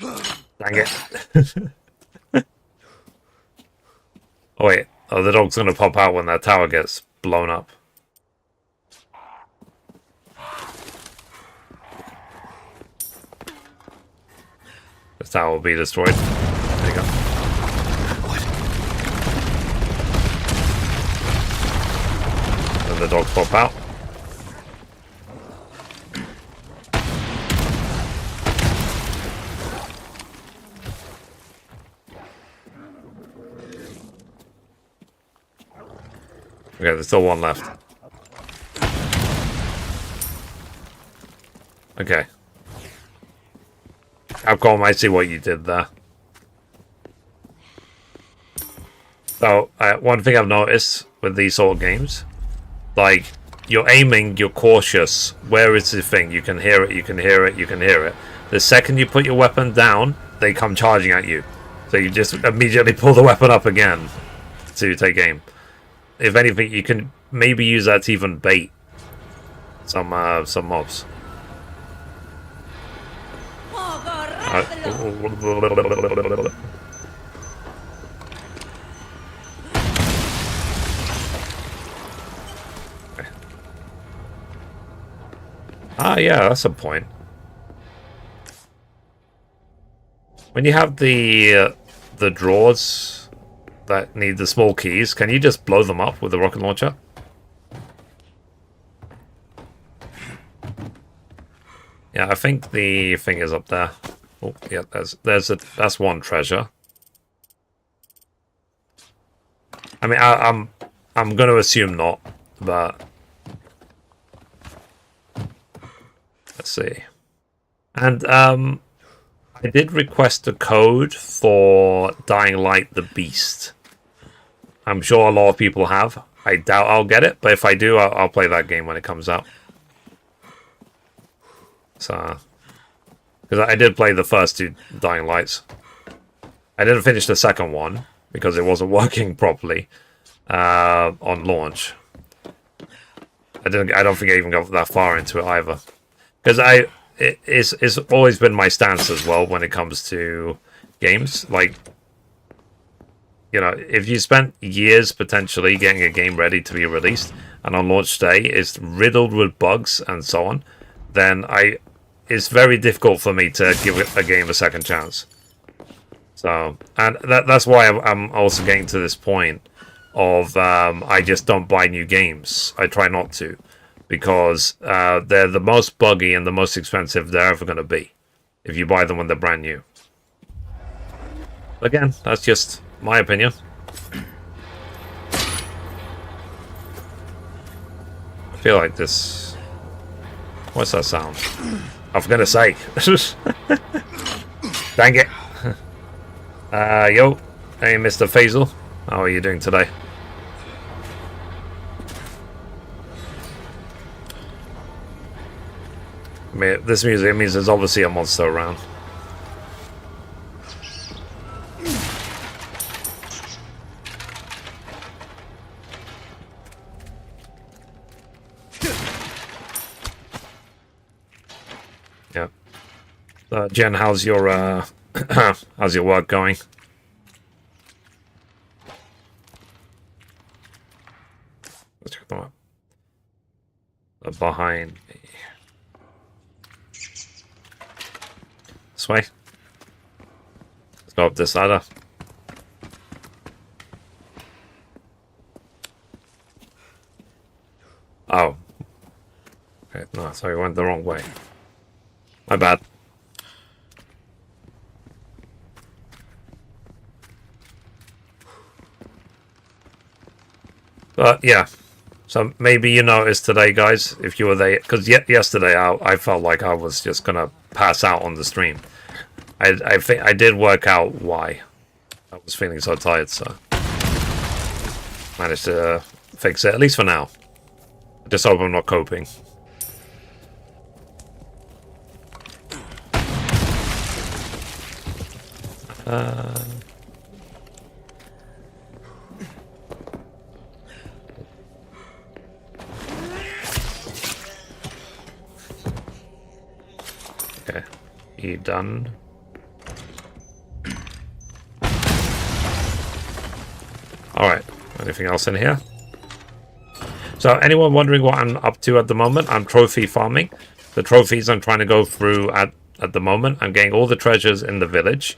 Dang it. Oh, wait. Oh, the dog's going to pop out when that tower gets blown up. This tower will be destroyed. There you go. What? And the dogs pop out. Okay, there's still one left. Okay. Capcom, I see what you did there. So, one thing I've noticed with these sort of games, like, you're aiming, you're cautious. Where is the thing? You can hear it, you can hear it, you can hear it. The second you put your weapon down, they come charging at you. So you just immediately pull the weapon up again to take aim. If anything, you can maybe use that to even bait some mobs. Yeah, that's a point. When you have the drawers that need the small keys, can you just blow them up with a rocket launcher? Yeah, I think the thing is up there. Oh, yeah, that's one treasure. I mean, I'm going to assume not, but let's see. And I did request a code for Dying Light the Beast. I'm sure a lot of people have. I doubt I'll get it, but if I do, I'll play that game when it comes out. So, because I did play the first two Dying Lights. I didn't finish the second one because it wasn't working properly on launch. I don't think I even got that far into it either, because it's always been my stance as well when it comes to games. Like, you know, if you spent years potentially getting a game ready to be released, and on launch day it's riddled with bugs and so on, then it's very difficult for me to give a game a second chance. So, and that's why I'm also getting to this point of I just don't buy new games. I try not to, because they're the most buggy and the most expensive they're ever going to be if you buy them when they're brand new. Again, that's just my opinion. I feel like this... What's that sound? Oh, for goodness sake. Dang it. Yo. Hey, Mr. Faisal. How are you doing today? I mean, this music means there's obviously a monster around. Yeah. Jen, how's your how's your work going? Let's check them out. They're behind me. This way. Let's go up this ladder. Oh. Okay, no, sorry, we went the wrong way. My bad. But yeah, so maybe you noticed today, guys, if you were there, because yesterday I felt like I was just gonna pass out on the stream. I think I did work out why I was feeling so tired, so managed to fix it, at least for now. I just hope I'm not coping. Okay, you done? Alright, anything else in here? So, anyone wondering what I'm up to at the moment? I'm trophy farming. The trophies I'm trying to go through at the moment. I'm getting all the treasures in the village.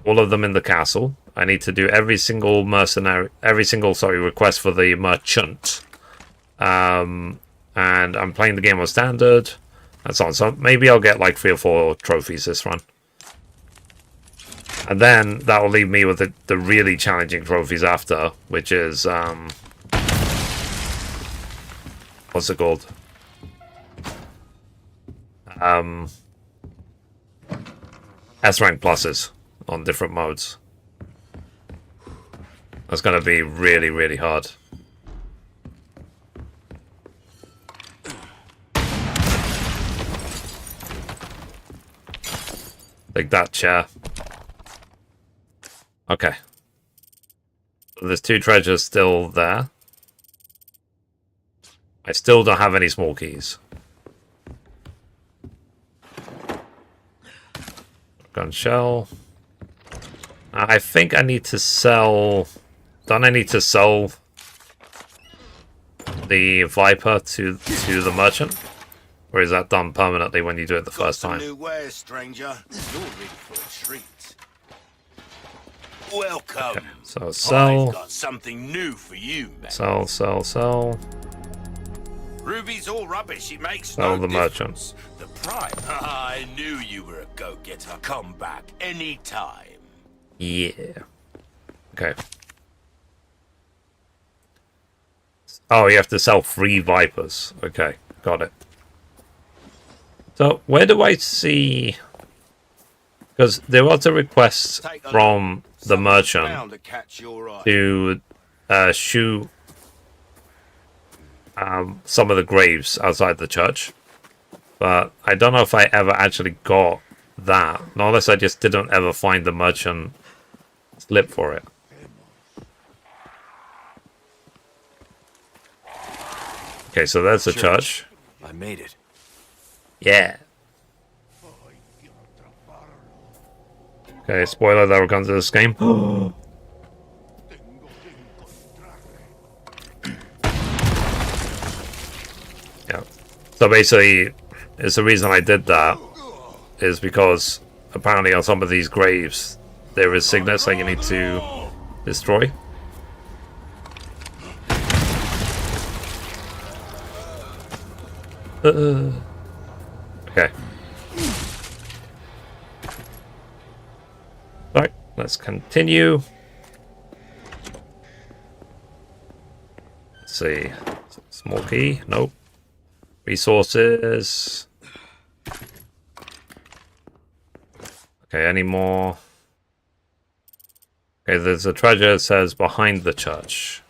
All of them in the castle. I need to do every single request for the merchant. And I'm playing the game on standard. And so on. So maybe I'll get like 3 or 4 trophies this run. And then that will leave me with the really challenging trophies after, which is what's it called? S rank pluses on different modes. That's going to be really, really hard. Take that, chair. Okay. There's 2 treasures still there. I still don't have any small keys. Gun shell. I think I need to sell... Don't I need to sell the Viper to the merchant? Or is that done permanently when you do it the first time? New wares, stranger. You're in for a treat. Welcome. Okay, so sell. I've got something new for you, man. Sell. Ruby's all rubbish. It makes Sell no the difference. merchant. The price. I knew you were a go-getter. Come back anytime. Yeah. Okay. Oh, you have to sell 3 Vipers. Okay, got it. So, where do I see... Because there was a request from the merchant to shoot some of the graves outside the church. But I don't know if I ever actually got that. Not unless I just didn't ever find the merchant lip for it. Okay, so that's the church. I made it. Yeah. Okay, spoiler, that will come to this game. Yeah. So basically, it's the reason I did that is because apparently on some of these graves there is sickness that you need to destroy. Okay. Right, let's continue. Let's see. Small key? Nope. Resources. Okay, any more? Okay, there's a treasure that says behind the church.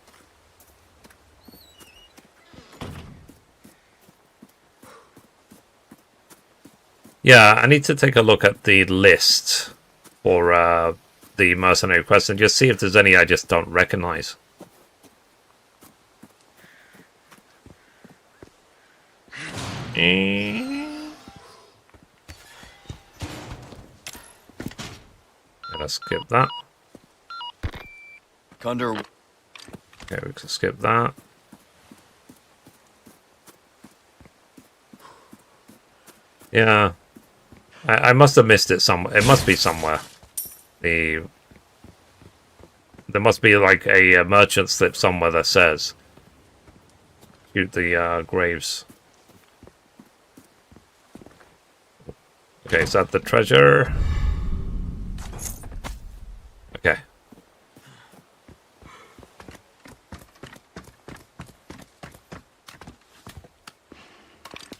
Yeah, I need to take a look at the list for the mercenary quests and just see if there's any I just don't recognize. Let's skip that. Condor. Okay, we can skip that. Yeah. I must have missed it somewhere. It must be somewhere. There must be like a merchant slip somewhere that says shoot the graves. Okay, is that the treasure? Okay.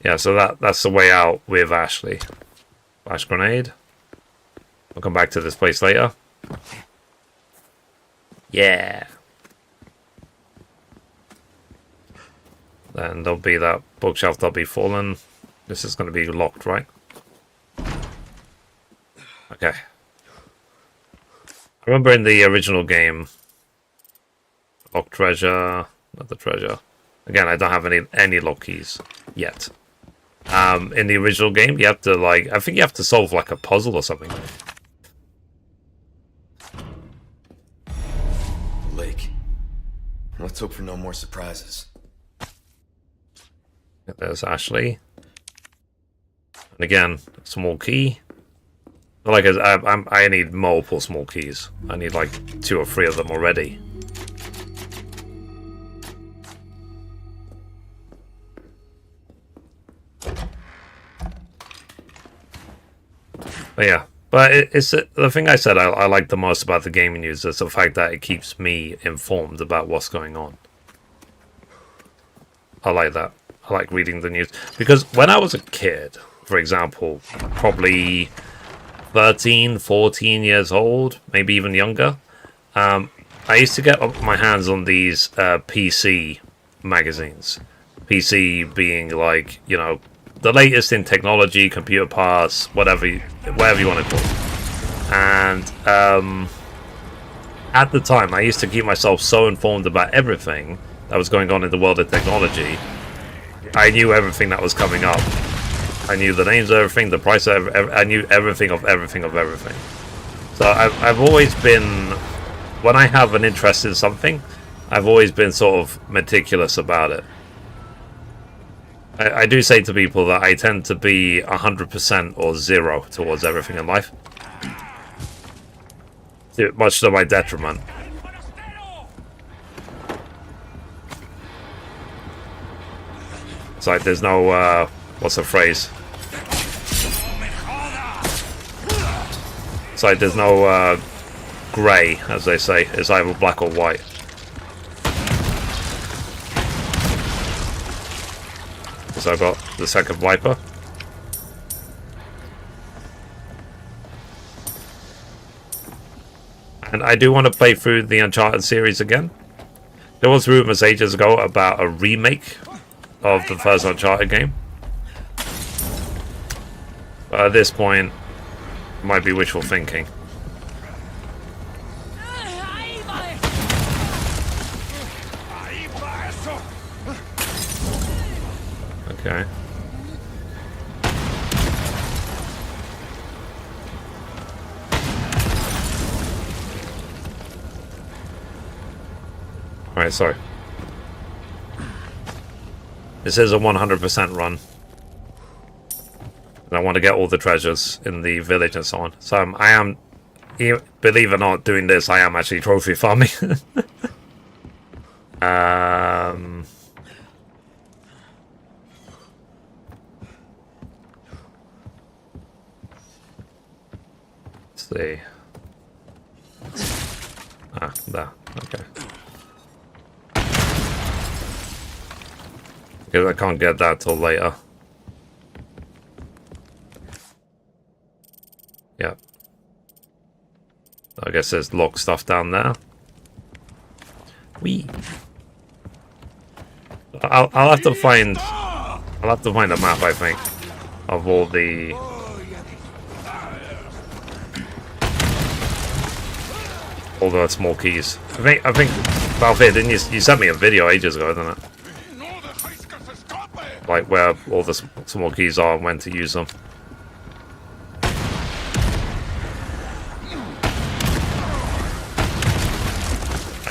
Yeah, so that's the way out with Ashley. Flash grenade. I'll come back to this place later. Yeah. Then there'll be that bookshelf that'll be fallen. This is going to be locked, right? Okay. I remember in the original game, lock treasure, not the treasure. Again, I don't have any lock keys yet. In the original game, you have to I think you have to solve like a puzzle or something. Lake. Let's hope for no more surprises. There's Ashley. And again, small key. Like I need multiple small keys. I need like 2 or 3 of them already. But yeah, but it's the thing I said I like the most about the gaming news is the fact that it keeps me informed about what's going on. I like that. I like reading the news because when I was a kid, for example, probably 13, 14 years old, maybe even younger, I used to get my hands on these PC magazines. PC being like, you know, the latest in technology, computer parts, whatever you want to call it. And at the time, I used to keep myself so informed about everything that was going on in the world of technology. I knew everything that was coming up. I knew the names of everything, the price of everything. I knew everything of everything of everything. So I've always been, when I have an interest in something, I've always been sort of meticulous about it. I do say to people that I tend to be 100% or 0 towards everything in life. Much to my detriment. It's like there's no, what's the phrase? It's like there's no grey, as they say. It's either black or white. So I've got the second Viper. And I do want to play through the Uncharted series again. There was rumors ages ago about a remake of the first Uncharted game. But at this point, it might be wishful thinking. Okay. Alright, sorry. This is a 100% run. And I want to get all the treasures in the village and so on. So I am, believe it or not, doing this, I am actually trophy farming. Let's see. Ah, there. Okay. Because I can't get that till later. Yeah. I guess there's locked stuff down there. Wee. I'll have to find a map, I think, of all the small keys. I think Valve, didn't you sent me a video ages ago, didn't it? Like where all the small keys are and when to use them.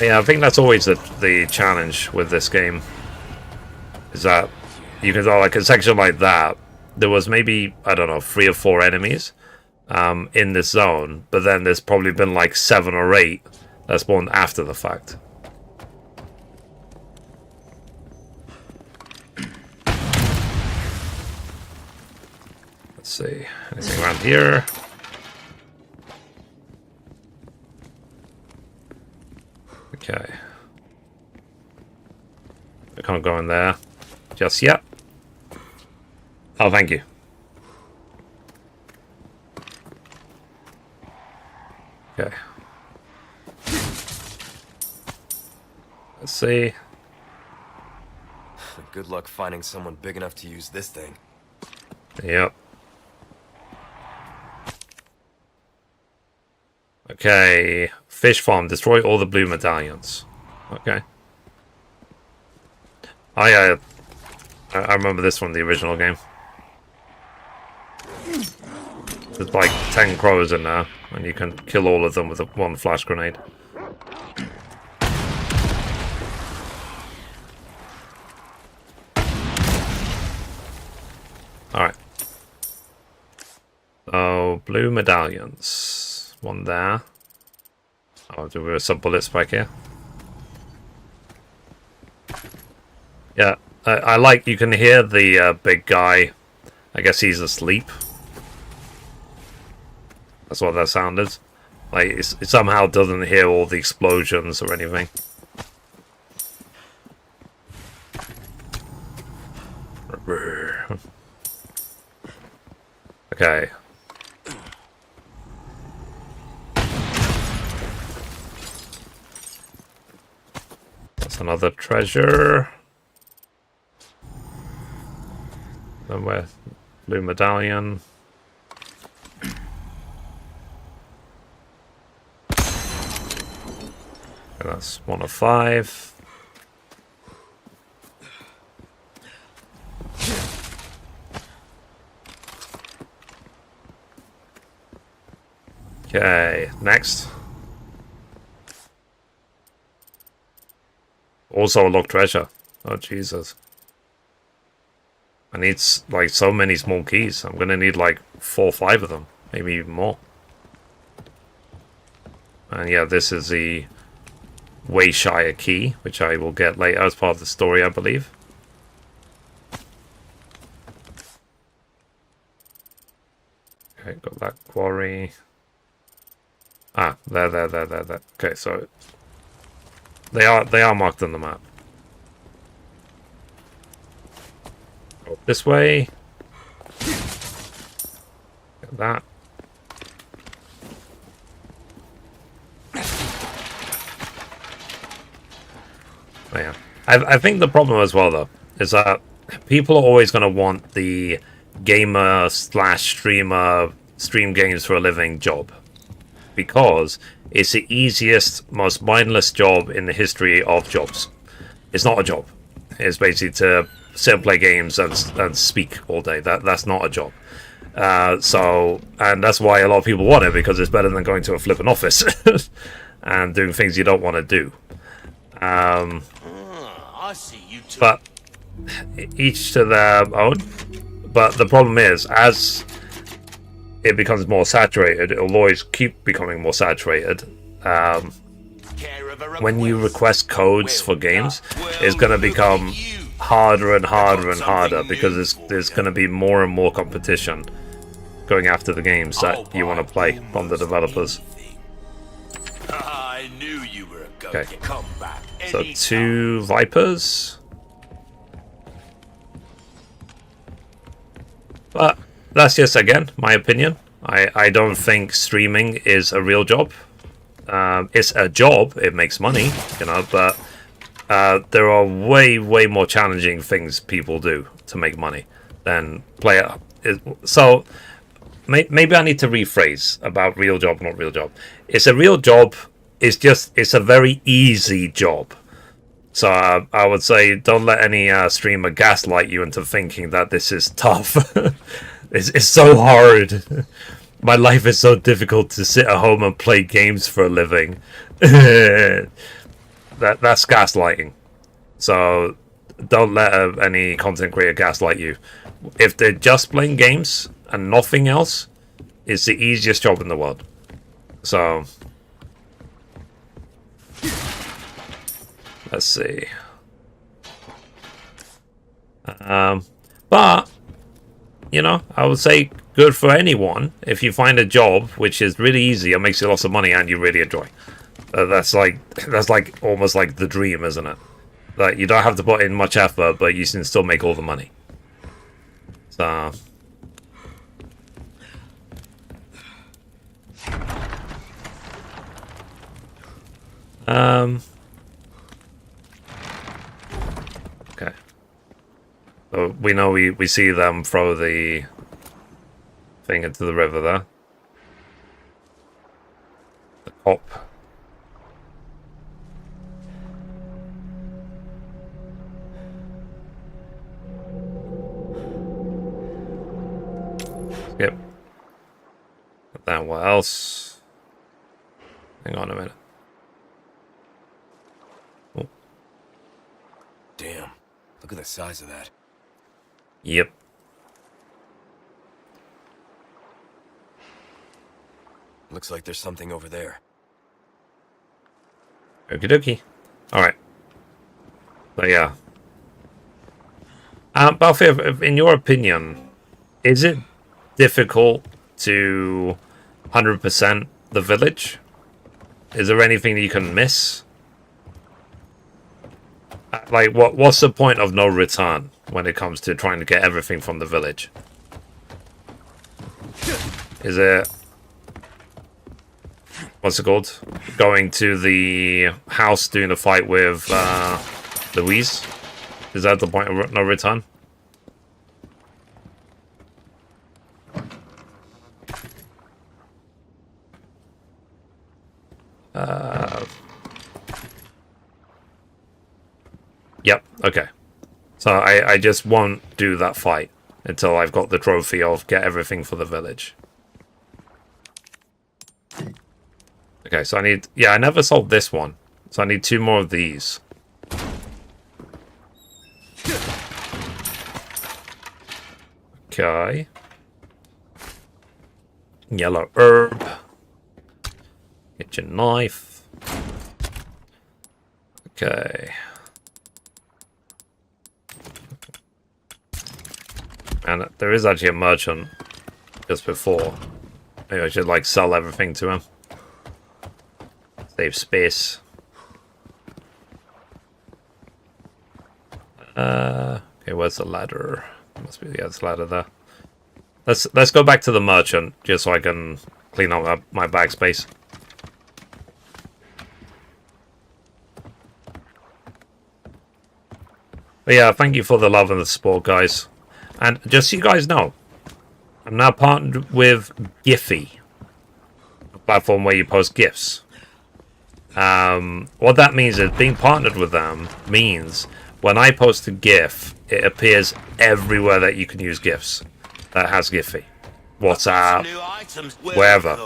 Yeah, I think that's always the challenge with this game. Is that you can, like, a section like that, there was maybe, I don't know, 3 or 4 enemies in this zone, but then there's probably been like 7 or 8 that spawned after the fact. Let's see, anything around here? Okay. I can't go in there just yet. Oh, thank you. Okay. Let's see. Good luck finding someone big enough to use this thing. Yep. Okay. Fish farm. Destroy all the blue medallions. Okay. I remember this from the original game. There's like 10 crows in there, and you can kill all of them with one flash grenade. Alright. Oh, blue medallions. One there. Oh, do we have some bullets back here? Yeah, I like, you can hear the big guy. I guess he's asleep. That's what that sound is. Like, it somehow doesn't hear all the explosions or anything. Okay. That's another treasure. Somewhere. Blue medallion. Okay, that's 1 of 5. Okay, next. Also a locked treasure. Oh, Jesus. I need, like, so many small keys. I'm gonna need, like, 4 or 5 of them. Maybe even more. And yeah, this is the Wayshire key, which I will get later as part of the story, I believe. Okay, got that quarry. Ah, there. Okay, so they are marked on the map. Go this way. Get that. Yeah. I think the problem as well, though, is that people are always going to want the gamer / streamer stream games for a living job. Because it's the easiest, most mindless job in the history of jobs. It's not a job. is basically to sit and play games and speak all day. That's not a job. And that's why a lot of people want it, because it's better than going to a flipping office and doing things you don't want to do. I see you two. But each to their own. But the problem is, as it becomes more saturated, it'll always keep becoming more saturated. When you request codes for games, it's going to become harder and harder and harder, because there's going to be more and more competition going after the games that you want to play from the developers. I knew you were going Okay. to come back. So 2 Vipers. But that's just, again, my opinion. I don't think streaming is a real job. It's a job, it makes money, you know, but there are way more challenging things people do to make money than play it. So maybe I need to rephrase about real job, not real job. It's a real job, it's a very easy job. So I would say don't let any streamer gaslight you into thinking that this is tough. It's so hard. My life is so difficult to sit at home and play games for a living. That's gaslighting. So don't let any content creator gaslight you. If they're just playing games and nothing else, it's the easiest job in the world. So let's see. But you know, I would say good for anyone if you find a job which is really easy and makes you lots of money and you really enjoy. That's like almost like the dream, isn't it? Like, you don't have to put in much effort, but you can still make all the money. So okay. So we know we see them throw the thing into the river there. The cop. Skip. Then what else? Hang on a minute. Oh. Damn. Look at the size of that. Yep. Looks like there's something over there. Okie dokie. Alright. So yeah. Balfour, in your opinion, is it difficult to 100% the village? Is there anything that you can miss? Like, what's the point of no return when it comes to trying to get everything from the village? Is it... what's it called? Going to the house, doing a fight with Louise? Is that the point of no return? Yep, okay. So I just won't do that fight until I've got the trophy of get everything for the village. Okay, so I need... yeah, I never solved this one. So I need 2 more of these. Okay. Yellow herb. Get your knife. Okay. And there is actually a merchant just before. Maybe I should, like, sell everything to him. Save space. Okay, where's the ladder? Must be, yeah, this ladder there. Let's go back to the merchant just so I can clean up my bag space. But yeah, thank you for the love and the support, guys. And just so you guys know, I'm now partnered with Giphy, a platform where you post GIFs. What that means is being partnered with them means when I post a GIF, it appears everywhere that you can use GIFs that has Giphy. WhatsApp, wherever.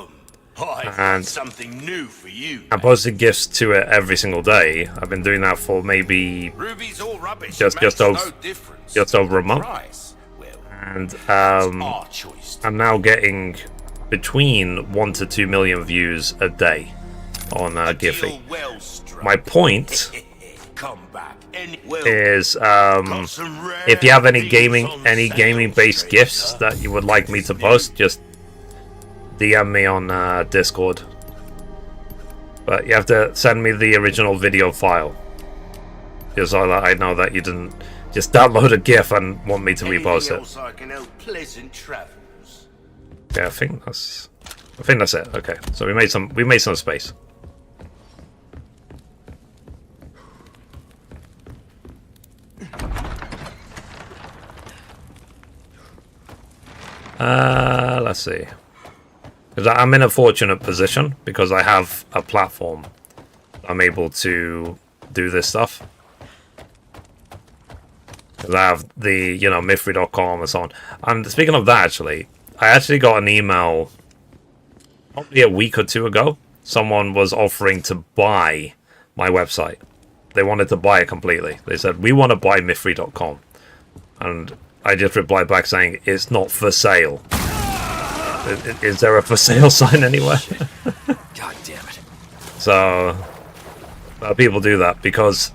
And something new for you. I'm posting GIFs to it every single day. I've been doing that for maybe just over a month. And I'm now getting between 1 to 2 million views a day on Giphy. My point is, if you have any gaming based GIFs that you would like me to post, just DM me on Discord. But you have to send me the original video file, just so that I know that you didn't just download a GIF and want me to repost it. Yeah, I think that's it. Okay, so we made some space. Let's see. Because I'm in a fortunate position because I have a platform. I'm able to do this stuff. Because I have the, Mythry.com and so on. And speaking of that, actually, I actually got an email probably a week or two ago. Someone was offering to buy my website. They wanted to buy it completely. They said, we want to buy Mythry.com. And I just replied back saying, it's not for sale. Is there a for sale sign anywhere? God damn it. So people do that because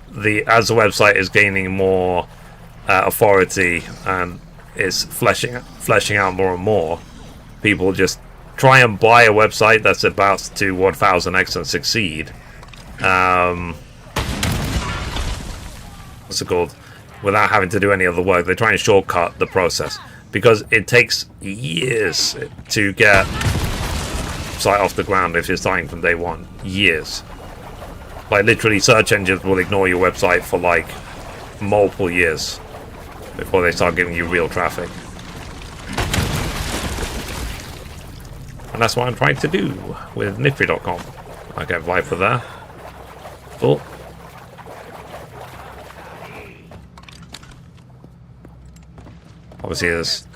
as the website is gaining more authority and is fleshing out more and more, people just try and buy a website that's about to 1000x and succeed. What's it called? Without having to do any other work. They try and shortcut the process because it takes years to get site off the ground if you're starting from day one. Years. Like literally search engines will ignore your website for like multiple years before they start giving you real traffic. And that's what I'm trying to do with Mythry.com. I get Viper there. Cool. Obviously there's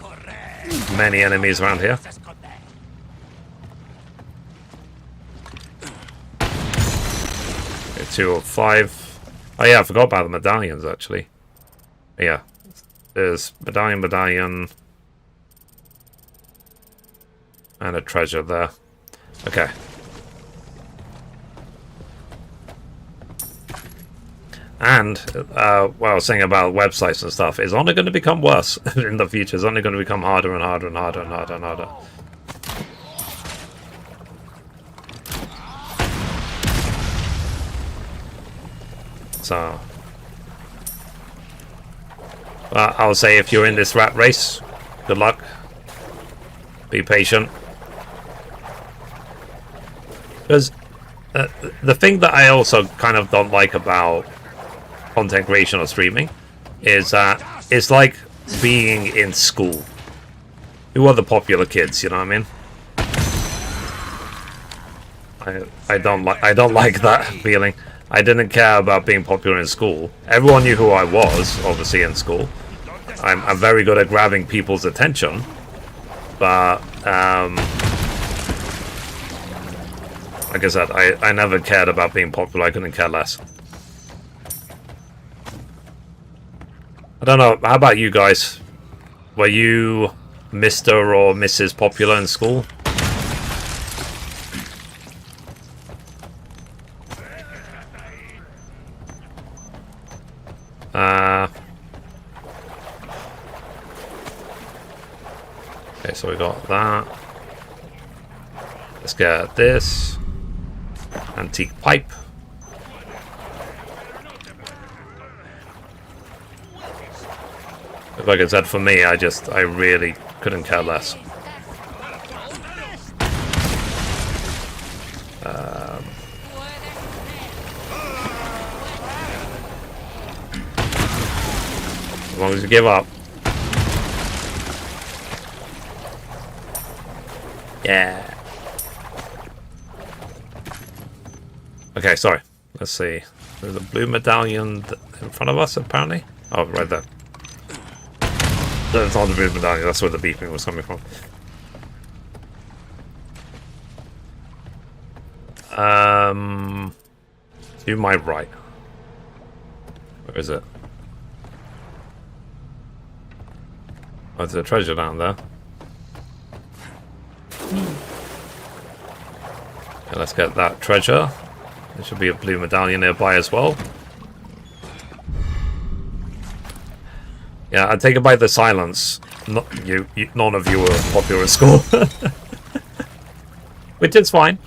many enemies around here. Okay, 2 of 5. Oh yeah, I forgot about the medallions actually. Yeah. There's medallion, and a treasure there. Okay. And what I was saying about websites and stuff is only going to become worse in the future. It's only going to become harder and harder and harder and harder and harder. So, I would say if you're in this rat race, good luck. Be patient. Because the thing that I also kind of don't like about content creation or streaming is that it's like being in school. Who are the popular kids, you know what I mean? I don't like that feeling. I didn't care about being popular in school. Everyone knew who I was, obviously, in school. I'm very good at grabbing people's attention, but like I said, I never cared about being popular. I couldn't care less. I don't know, how about you guys? Were you Mr. or Mrs. Popular in school? Okay, so we got that. Let's get this. Antique pipe. Like I said, for me, I really couldn't care less. As long as you give up. Yeah. Okay, sorry. Let's see. There's a blue medallion in front of us, apparently. Oh, right there. That's not the blue medallion. That's where the beeping was coming from. To my right. Where is it? Oh, there's a treasure down there. Okay, let's get that treasure. There should be a blue medallion nearby as well. Yeah, I take it by the silence. None of you were popular at school. Which is fine.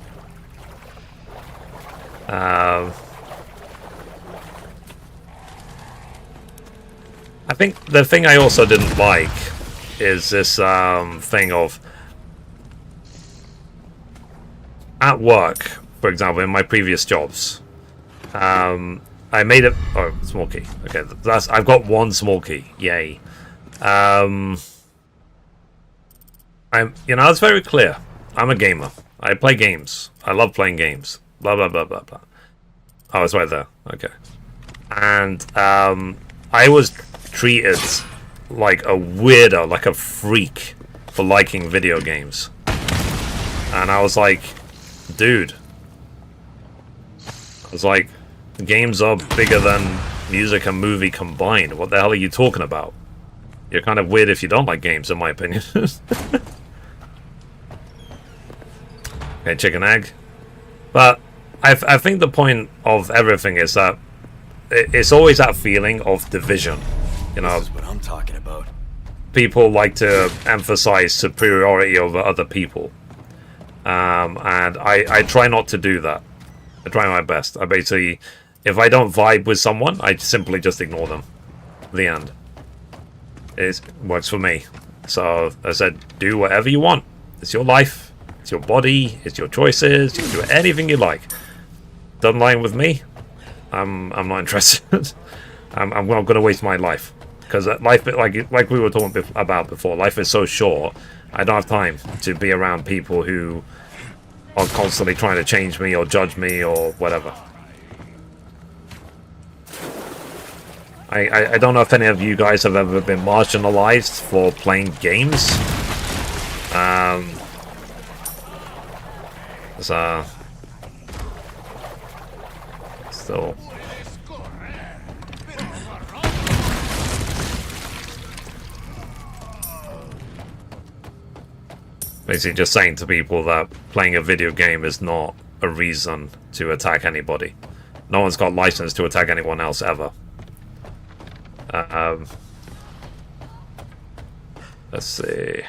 I think the thing I also didn't like is this thing of at work, for example, in my previous jobs, I made it. Oh, small key. Okay, I've got one small key. Yay. It's very clear. I'm a gamer. I play games. I love playing games. Blah blah blah blah blah. Oh, it's right there. Okay. And I was treated like a weirdo, like a freak for liking video games. And I was like, dude. I was like, games are bigger than music and movie combined. What the hell are you talking about? You're kind of weird if you don't like games, in my opinion. Okay, chicken egg. But I think the point of everything is that it's always that feeling of division. You know, This is what I'm talking about. people like to emphasize superiority over other people. And I try not to do that. I try my best. I basically, if I don't vibe with someone, I simply just ignore them. The end. It works for me. So I said, do whatever you want. It's your life. It's your body. It's your choices. You can do anything you like. Doesn't line with me. I'm not interested. I'm not going to waste my life, because life, like we were talking about before, life is so short. I don't have time to be around people who are constantly trying to change me or judge me or whatever. I don't know if any of you guys have ever been marginalized for playing games. Still. Basically just saying to people that playing a video game is not a reason to attack anybody. No one's got license to attack anyone else ever. Let's see.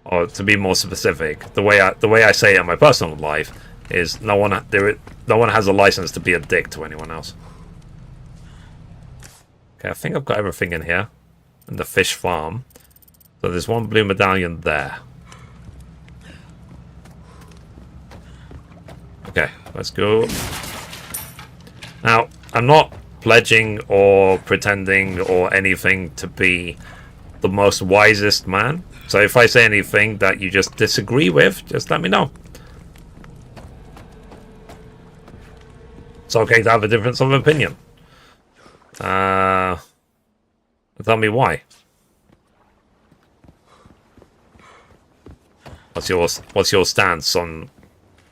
Or to be more specific, the way I say it in my personal life is no one has a license to be a dick to anyone else. Okay, I think I've got everything in here. In the fish farm. So there's one blue medallion there. Okay, let's go. Now, I'm not pledging or pretending or anything to be the most wisest man. So if I say anything that you just disagree with, just let me know. It's okay to have a difference of opinion. Tell me why. What's your stance on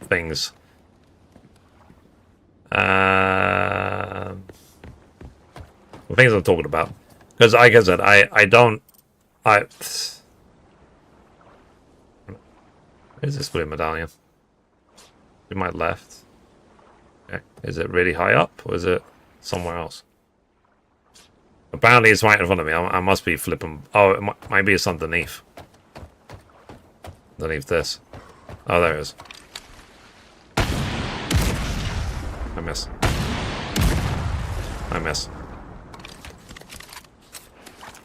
things? The things I'm talking about, because like I said, where's this blue medallion? To my left. Okay. Is it really high up, or is it somewhere else? Apparently it's right in front of me. I must be flipping. Oh, maybe it's underneath. Underneath this. Oh, there it is. I miss. I miss.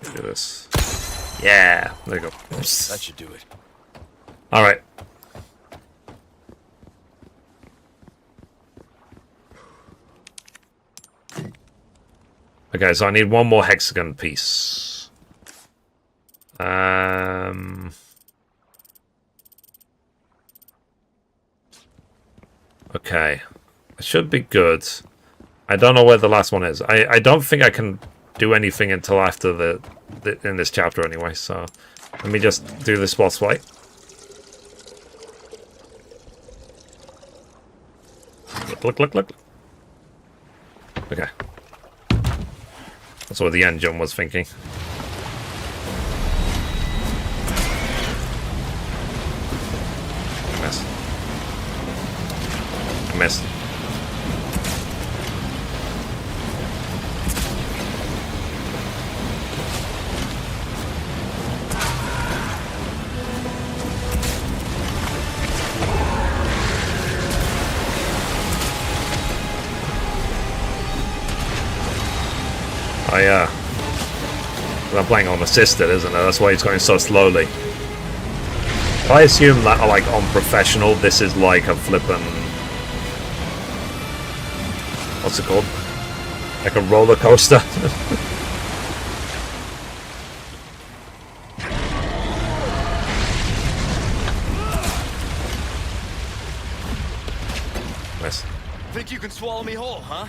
Look at this. Yeah, there you go. That should do it. Alright. Okay, so I need one more hexagon piece. Okay. It should be good. I don't know where the last one is. I don't think I can do anything until after the in this chapter anyway, so let me just do this boss fight. Look. Okay. That's what the engine was thinking. I missed. I'm playing on assisted, isn't it? That's why it's going so slowly. I assume that, like, on professional, this is like a flippin'... what's it called? Like a roller coaster. Nice. Think you can swallow me whole, huh?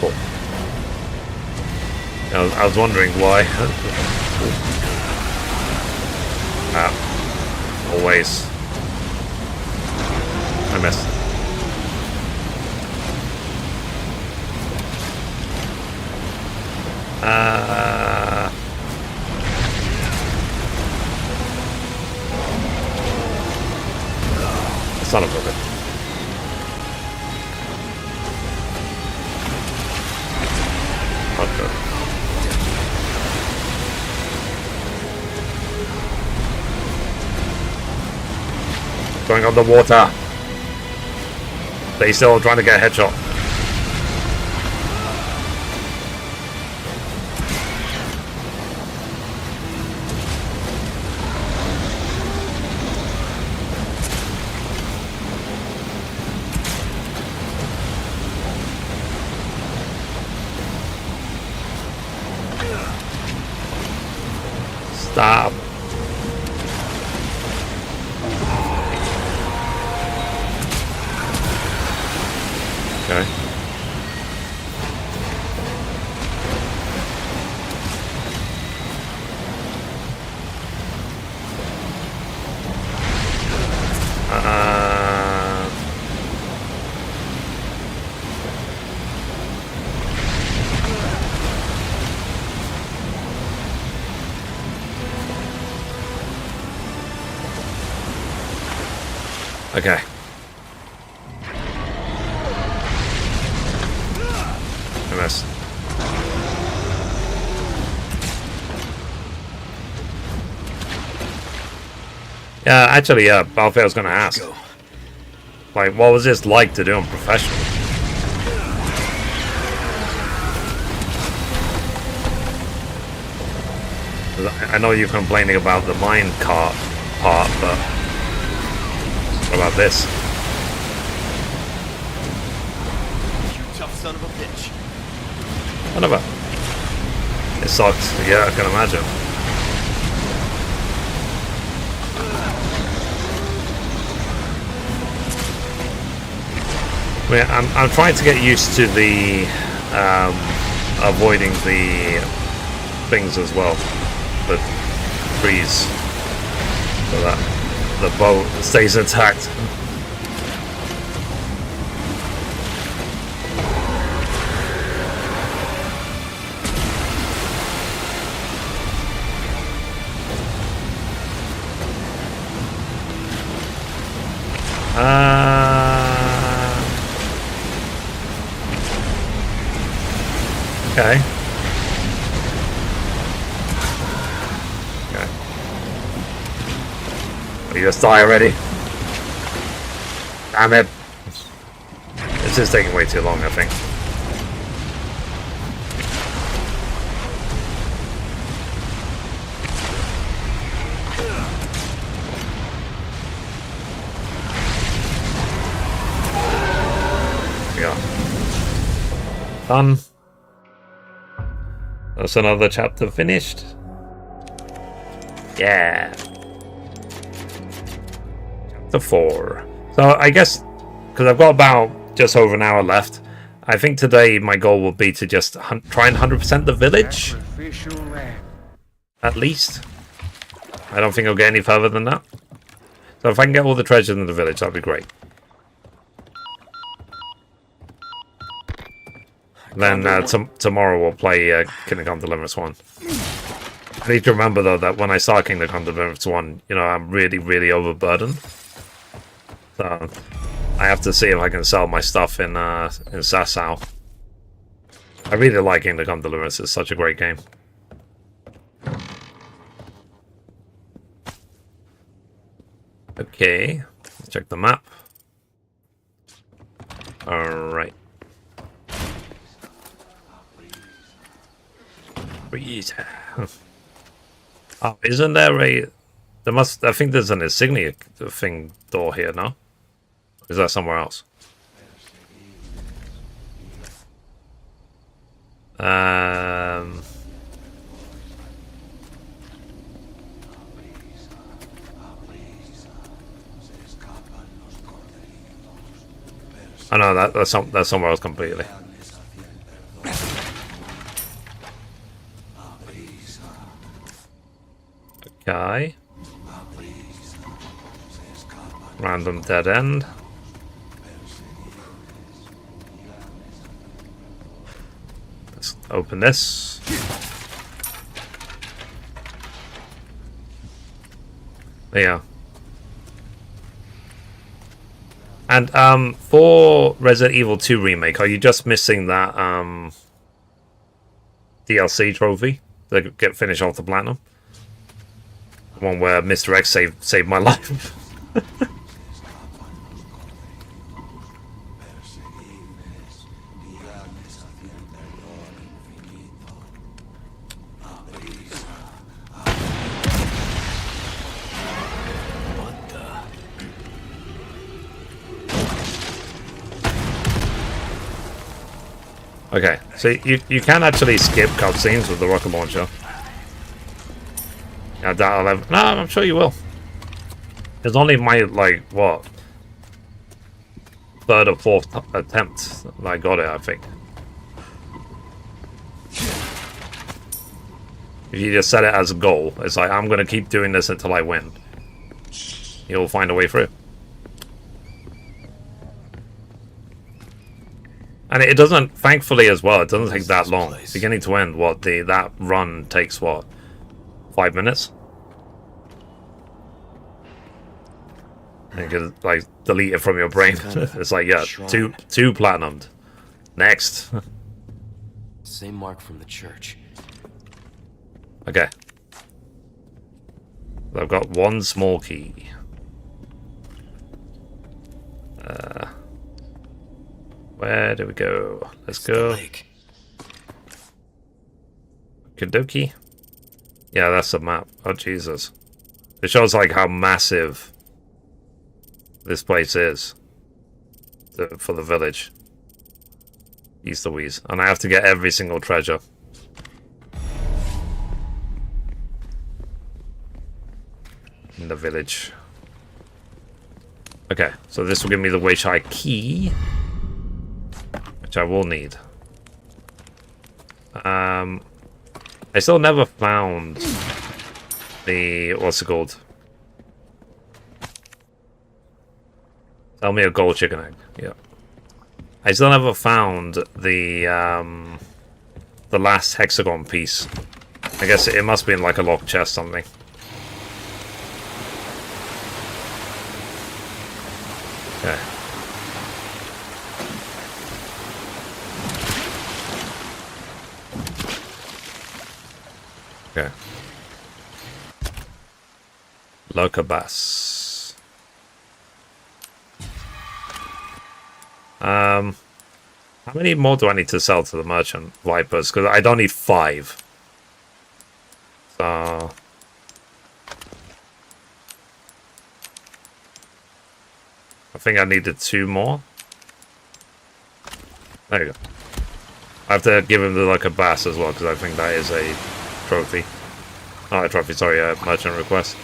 Cool. I was wondering why. Always. I missed. Son of a bitch. Okay. Going on the water. They still trying to get a headshot. Stop. Okay. Okay. I missed. Yeah, actually, Balfour, I was going to ask. Like, what was this like to do on professional? I know you're complaining about the mine cart part, but what about this? You tough son of a bitch. Whatever. It sucks. Yeah, I can imagine. I mean, I'm trying to get used to the avoiding the things as well, the trees, so that the boat stays intact. Okay. Okay. Are you just die already? Damn it. This is taking way too long, I think. Yeah. Done. That's another chapter finished. Yeah. Chapter 4. So I guess, because I've got about just over an hour left, I think today my goal will be to just try and 100% the village. At least. I don't think I'll get any further than that. So if I can get all the treasures in the village, that'd be great. Then tomorrow we'll play Kingdom Come Deliverance 1. I need to remember, though, that when I start Kingdom Come Deliverance 1, you know, I'm really, really overburdened. So I have to see if I can sell my stuff in Sasau. I really like Kingdom Come Deliverance. It's such a great game. Okay, let's check the map. Alright. Breeze. Oh, isn't there a... I think there's an insignia thing door here, no? Is that somewhere else? Oh no, that's somewhere else completely. Okay. Random dead end. Let's open this. Yeah. And for Resident Evil 2 Remake, are you just missing that DLC trophy to get finished off the platinum? The one where Mr. X saved my life. Okay, so you can actually skip cutscenes with the rocket launcher. Yeah, that 11. No, I'm sure you will. It's only my, like, what? Third or fourth attempt that I got it, I think. If you just set it as a goal, it's like, I'm going to keep doing this until I win. You'll find a way through. And it doesn't, thankfully as well, it doesn't take that long. Beginning to end, what, that run takes, what, 5 minutes? You can, like, delete it from your brain. It's like, yeah, two platinumed. Next. Same mark from the church. Okay. I've got one small key. Where do we go? Let's go. Kadoki? Yeah, that's the map. Oh, Jesus. It shows, like, how massive this place is for the village. East Louise. And I have to get every single treasure. In the village. Okay, so this will give me the Weishai key. Which I will need. I still never found the... what's it called? Tell me a gold chicken egg. Yeah. I still never found the last hexagon piece. I guess it must be in like a locked chest something. Okay. Okay. Locabas. How many more do I need to sell to the merchant Vipers? Because I don't need 5. So I think I needed 2 more. There you go. I have to give him the Locabas as well, because I think that is a trophy. Not a trophy, sorry, a merchant request.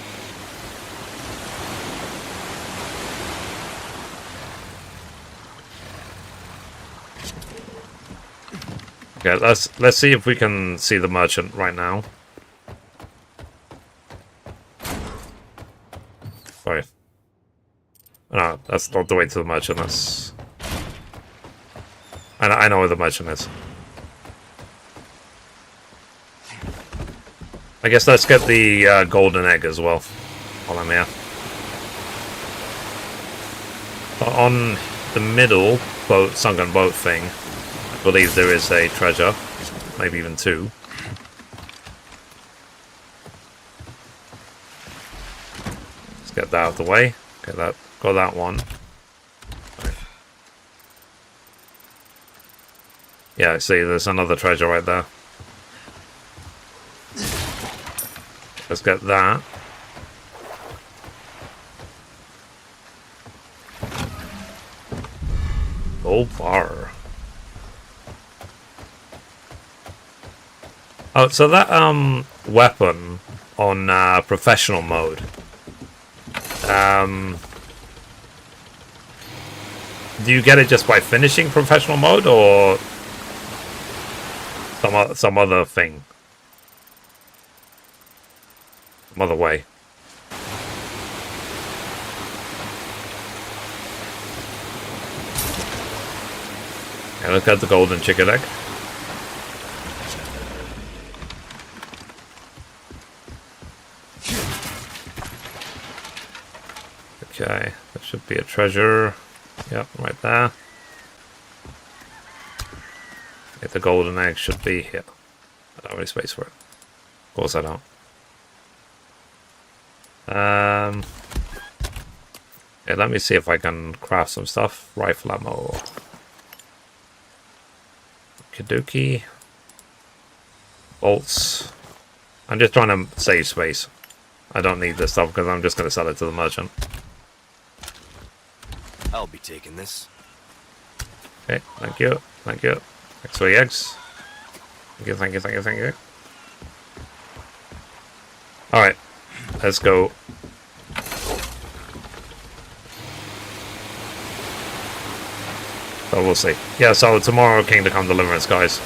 Okay, let's see if we can see the merchant right now. Sorry. No, that's not the way to the merchant. That's. I know where the merchant is. I guess let's get the golden egg as well while I'm here. On the middle boat, sunken boat thing, I believe there is a treasure, maybe even two. Let's get that out of the way. Okay, got that one. Right. Yeah, I see. There's another treasure right there. Let's get that. Gold bar. Oh, so that weapon on professional mode. Do you get it just by finishing professional mode, or some other thing? Some other way? Okay, let's get the golden chicken egg. Okay, that should be a treasure. Yep, right there. Okay, the golden egg should be here. I don't have any space for it. Of course I don't. Okay, let me see if I can craft some stuff. Rifle ammo. Kaduki. Bolts. I'm just trying to save space. I don't need this stuff because I'm just going to sell it to the merchant. I'll be taking this. Okay, thank you. Thank you. Thanks for the eggs. Thank you, thank you, thank you, thank you. Alright, let's go. So we'll see. Yeah, so tomorrow Kingdom Come Deliverance, guys.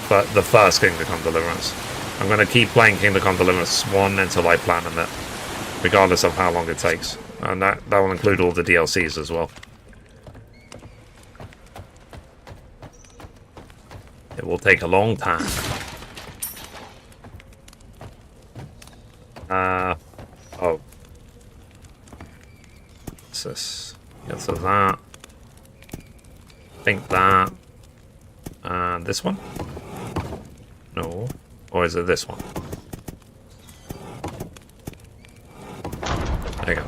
But the first Kingdom Come Deliverance. I'm going to keep playing Kingdom Come Deliverance 1 until I platinum it. Regardless of how long it takes. And that will include all the DLCs as well. It will take a long time. Oh. What's this? Yes, so that. I think that. And this one? No. Or is it this one? There you go.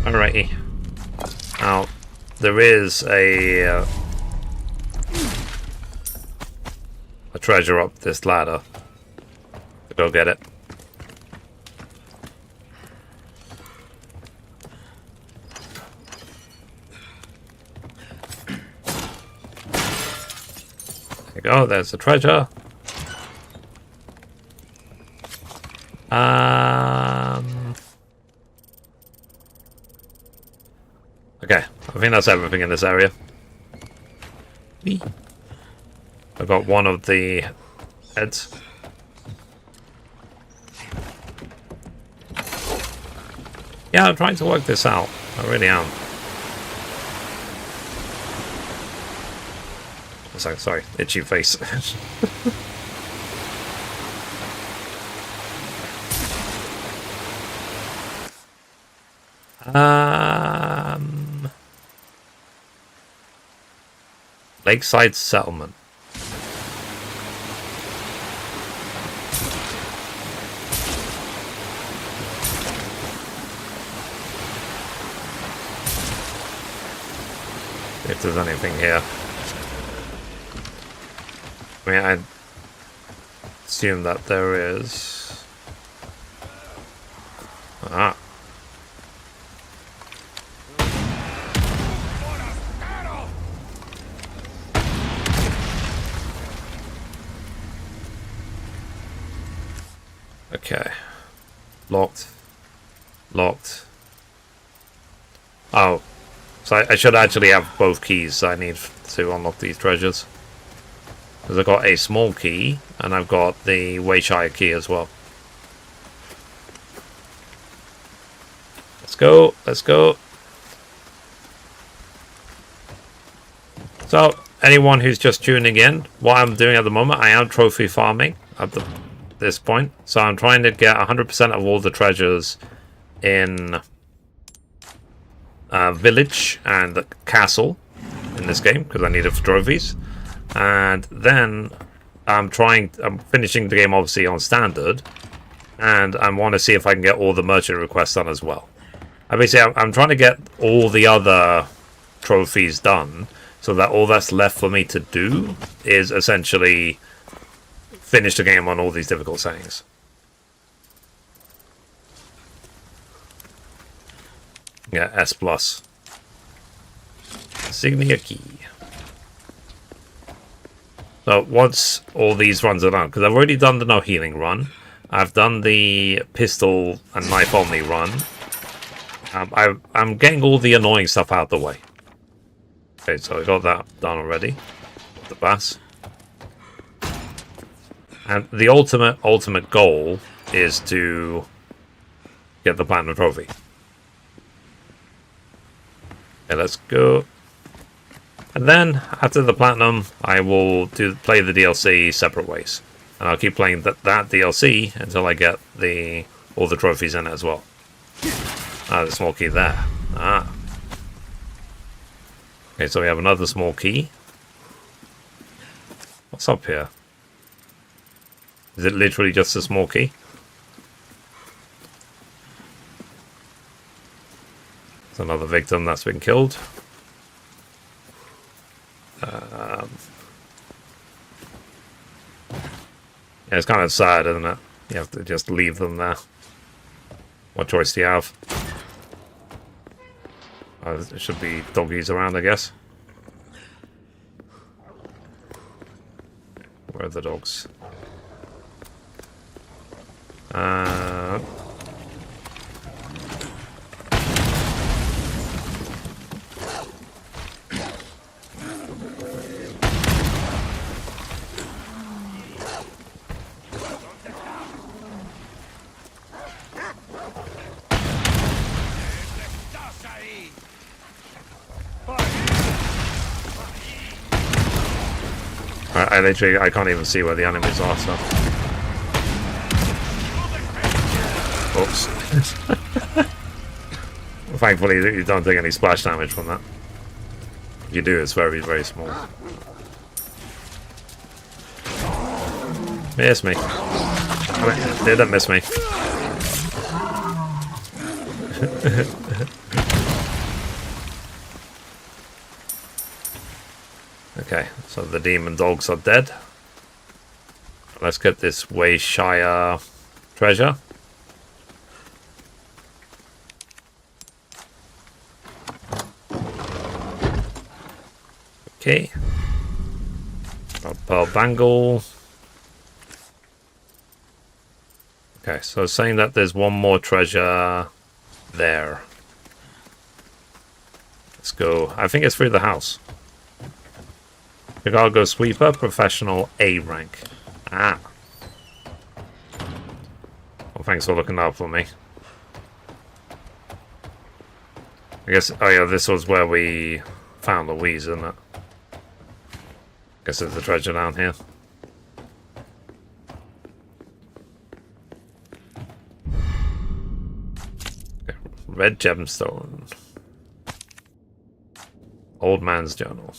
Alrighty. Now, there is a treasure up this ladder. Go get it. There you go, there's the treasure. Okay, I think that's everything in this area. Whee. I got one of the heads. Yeah, I'm trying to work this out. I really am. Sorry, itchy face. Lakeside Settlement. If there's anything here. I mean, I assume that there is. Ah. Okay. Locked. Locked. Oh. So I should actually have both keys I need to unlock these treasures. Because I've got a small key, and I've got the Wayshire key as well. Let's go, let's go. So, anyone who's just tuning in, what I'm doing at the moment, I am trophy farming at this point. So I'm trying to get 100% of all the treasures in village and the castle in this game, because I need it for trophies. And then I'm finishing the game obviously on standard, and I want to see if I can get all the merchant requests done as well. Basically, I'm trying to get all the other trophies done, so that all that's left for me to do is essentially finish the game on all these difficult settings. Yeah, S+. Insignia key. So once all these runs are done, because I've already done the no healing run, I've done the pistol and knife only run. I'm getting all the annoying stuff out of the way. Okay, so I got that done already. The bass. And the ultimate goal is to get the platinum trophy. Okay, let's go. And then, after the platinum, I will play the DLC separate ways. And I'll keep playing that DLC until I get all the trophies in it as well. Ah, the small key there. Ah. Okay, so we have another small key. What's up here? Is it literally just a small key? It's another victim that's been killed. Yeah, it's kind of sad, isn't it? You have to just leave them there. What choice do you have? There should be doggies around, I guess. Where are the dogs? I can't even see where the enemies are, so... Oops. Thankfully, you don't take any splash damage from that. If you do, it's very, very small. Miss me. They didn't miss me. Okay, so the demon dogs are dead. Let's get this Wayshire treasure. Okay. Pearl bangle. Okay, so it's saying that there's one more treasure there. Let's go. I think it's through the house. Chicago Sweeper, Professional A rank. Ah. Well, thanks for looking out for me. I guess, oh yeah, this was where we found Louise, isn't it? Guess there's a treasure down here. Okay. Red gemstone. Old man's journal.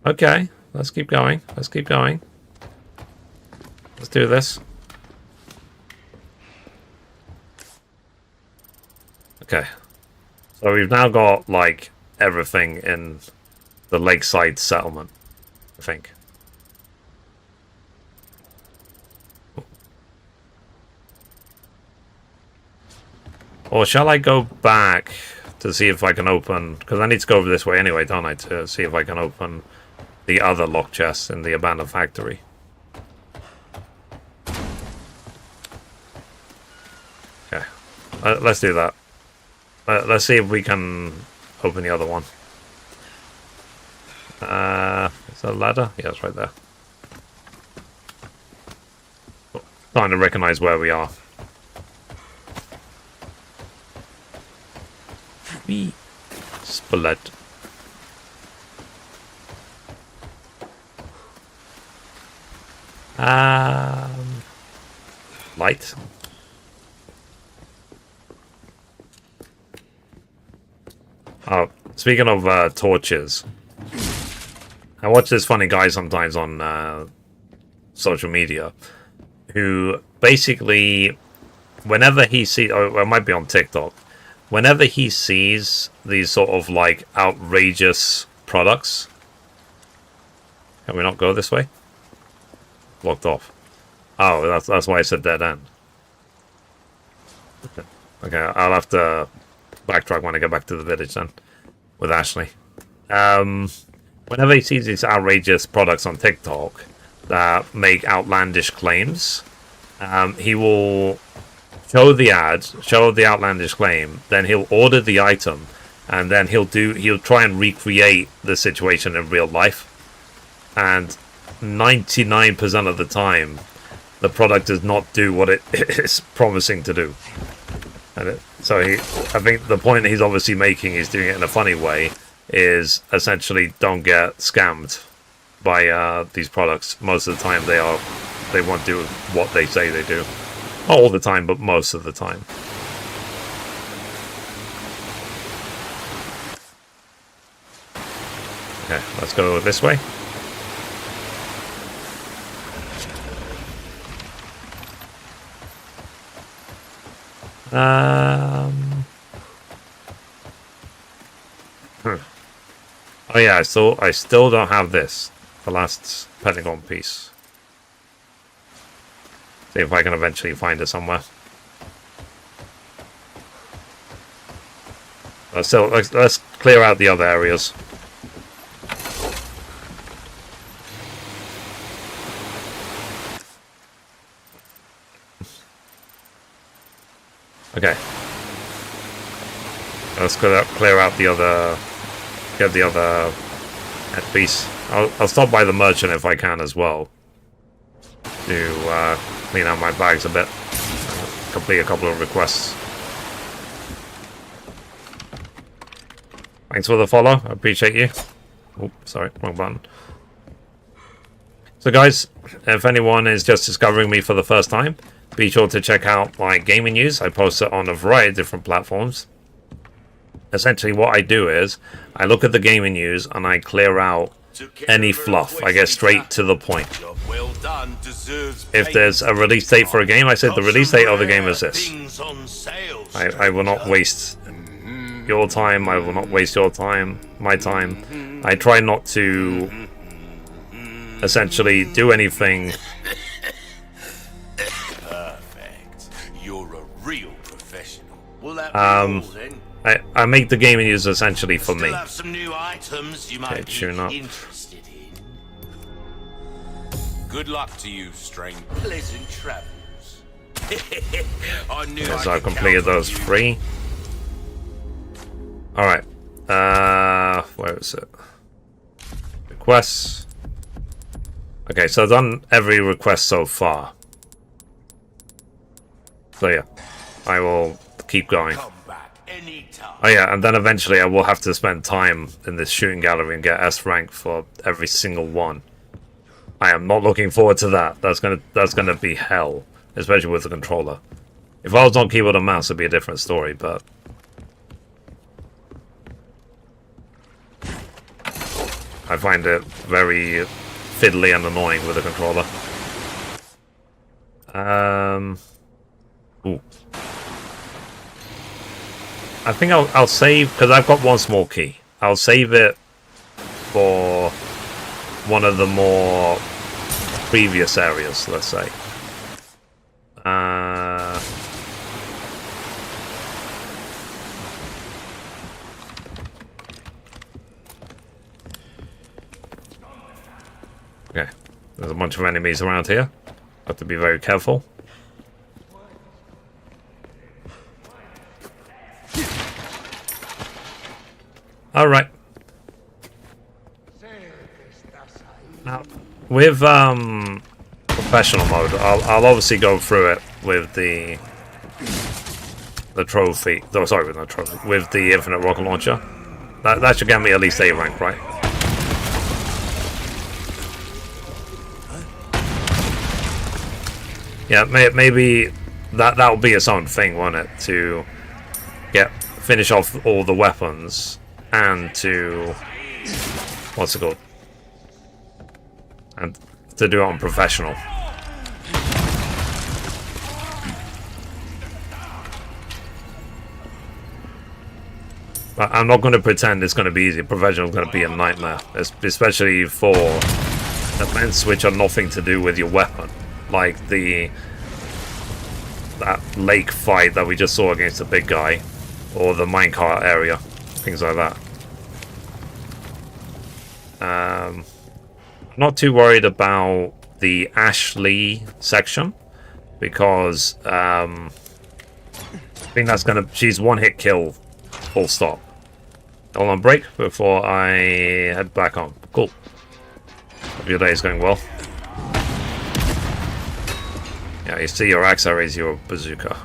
Okay, let's keep going. Let's keep going. Let's do this. Okay. So we've now got, like, everything in the lakeside settlement, I think. Or shall I go back to see if I can open... Because I need to go over this way anyway, don't I? To see if I can open the other lock chest in the abandoned factory. let's do that. Let's see if we can open the other one. Is that a ladder? Yeah, it's right there. Trying to recognize where we are. Split. Light. Oh, speaking of torches, I watch this funny guy sometimes on social media who basically, whenever he sees, or it might be on TikTok, whenever he sees these sort of like outrageous products. Can we not go this way? Blocked off. Oh, that's why I said dead end. Okay, I'll have to backtrack when I get back to the village then with Ashley. Whenever he sees these outrageous products on TikTok that make outlandish claims, he will show the ad, show the outlandish claim, then he'll order the item, and then he'll try and recreate the situation in real life. And 99% of the time, the product does not do what it is promising to do. So I think the point he's obviously making, he's doing it in a funny way, is essentially don't get scammed by these products. Most of the time they won't do what they say they do. Not all the time, but most of the time. Okay, let's go this way. Oh yeah, I still don't have this. The last Pentagon piece. See if I can eventually find it somewhere. Let's clear out the other areas. Okay. Let's clear out the other. Get the other headpiece. I'll stop by the merchant if I can as well. To clean out my bags a bit. Complete a couple of requests. Thanks for the follow. I appreciate you. Oh, sorry, wrong button. So guys, if anyone is just discovering me for the first time, be sure to check out my gaming news. I post it on a variety of different platforms. Essentially what I do is, I look at the gaming news and I clear out any fluff. I get straight to the point. If there's a release date for a game, I said the release date of the game is this. I will not waste your time, I will not waste your time, my time. I try not to essentially do anything. Perfect. You're a real professional. I make the gaming news essentially for me. Have some new items you might be interested in. Good luck to you, stranger. Pleasant travels. I knew so I've completed those 3. Alright. Where is it? Requests. Okay, so I've done every request so far. So yeah, I will keep going. Oh yeah, and then eventually I will have to spend time in this shooting gallery and get S rank for every single one. I am not looking forward to that. That's gonna be hell, especially with the controller. If I was on keyboard and mouse, it'd be a different story, but I find it very fiddly and annoying with a controller. Ooh. I think I'll save, because I've got one small key. I'll save it for one of the more previous areas, let's say. Okay, there's a bunch of enemies around here. Have to be very careful. Alright. Now, with professional mode, I'll obviously go through it with the trophy. Oh, sorry, with the trophy. With the infinite rocket launcher. That should get me at least A rank, right? Yeah, maybe that'll be its own thing, won't it? To finish off all the weapons and to what's it called? And to do it on professional. But I'm not going to pretend it's going to be easy. Professional is going to be a nightmare, especially for events which are nothing to do with your weapon, like that lake fight that we just saw against the big guy, or the minecart area, things like that. I'm not too worried about the Ashley section because I think that's gonna. She's one hit kill, full stop. Hold on, break before I head back on. Cool. Hope your day is going well. Yeah, you see your axe, I raise your bazooka.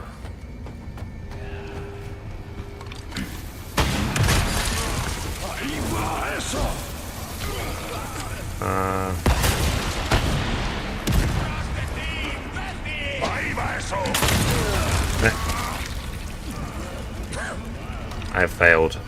I failed.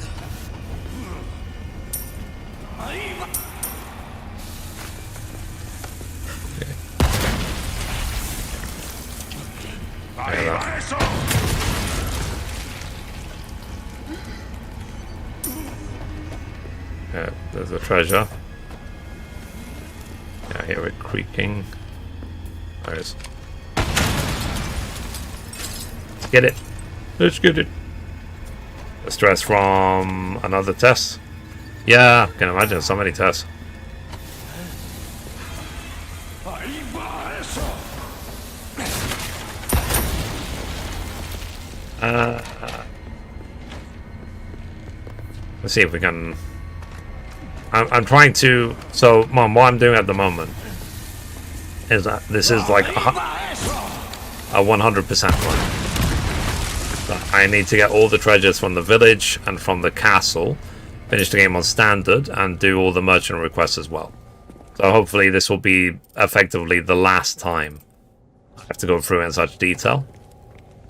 Yeah, there's a treasure. Yeah, I hear it creaking. There it is. Let's get it. Let's get it. The stress from another test. Yeah, I can imagine so many tests. Let's see if we can. I'm trying to. So, Mom, what I'm doing at the moment is that this is like a 100% run. I need to get all the treasures from the village and from the castle, finish the game on standard, and do all the merchant requests as well. So hopefully this will be effectively the last time I have to go through in such detail.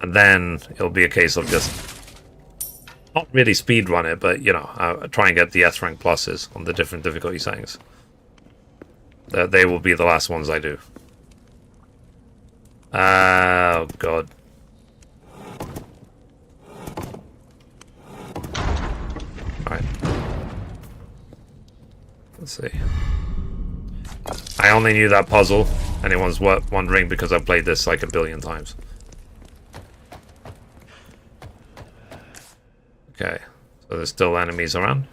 And then it'll be a case of just not really speedrun it, but, you know, try and get the S rank pluses on the different difficulty settings. They will be the last ones I do. Oh, God. Alright. Let's see. I only knew that puzzle. Anyone's wondering because I've played this like a billion times. Okay. So there's still enemies around.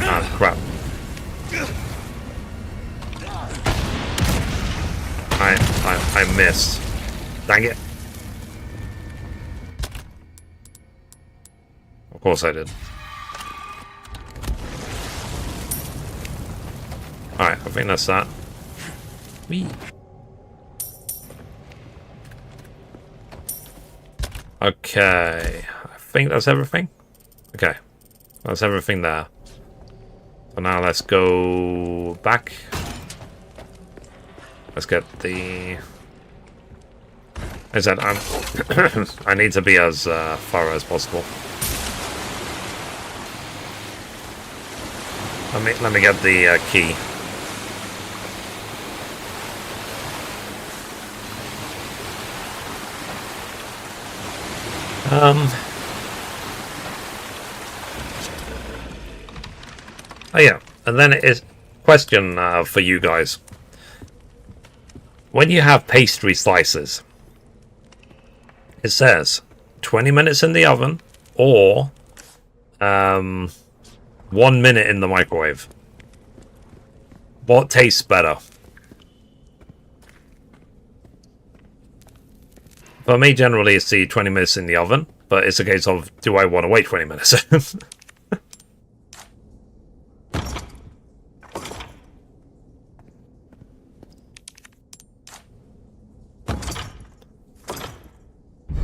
Ah, crap. I missed. Dang it. Of course I did. Alright, I think that's that. Whee. Okay. I think that's everything. Okay. That's everything there. So now let's go back. Let's get the... I said, I need to be as thorough as possible. Let me get the key. Oh yeah, and then it is question for you guys. When you have pastry slices, it says 20 minutes in the oven or 1 minute in the microwave. What tastes better? For me, generally, it's the 20 minutes in the oven, but it's a case of, do I want to wait 20 minutes?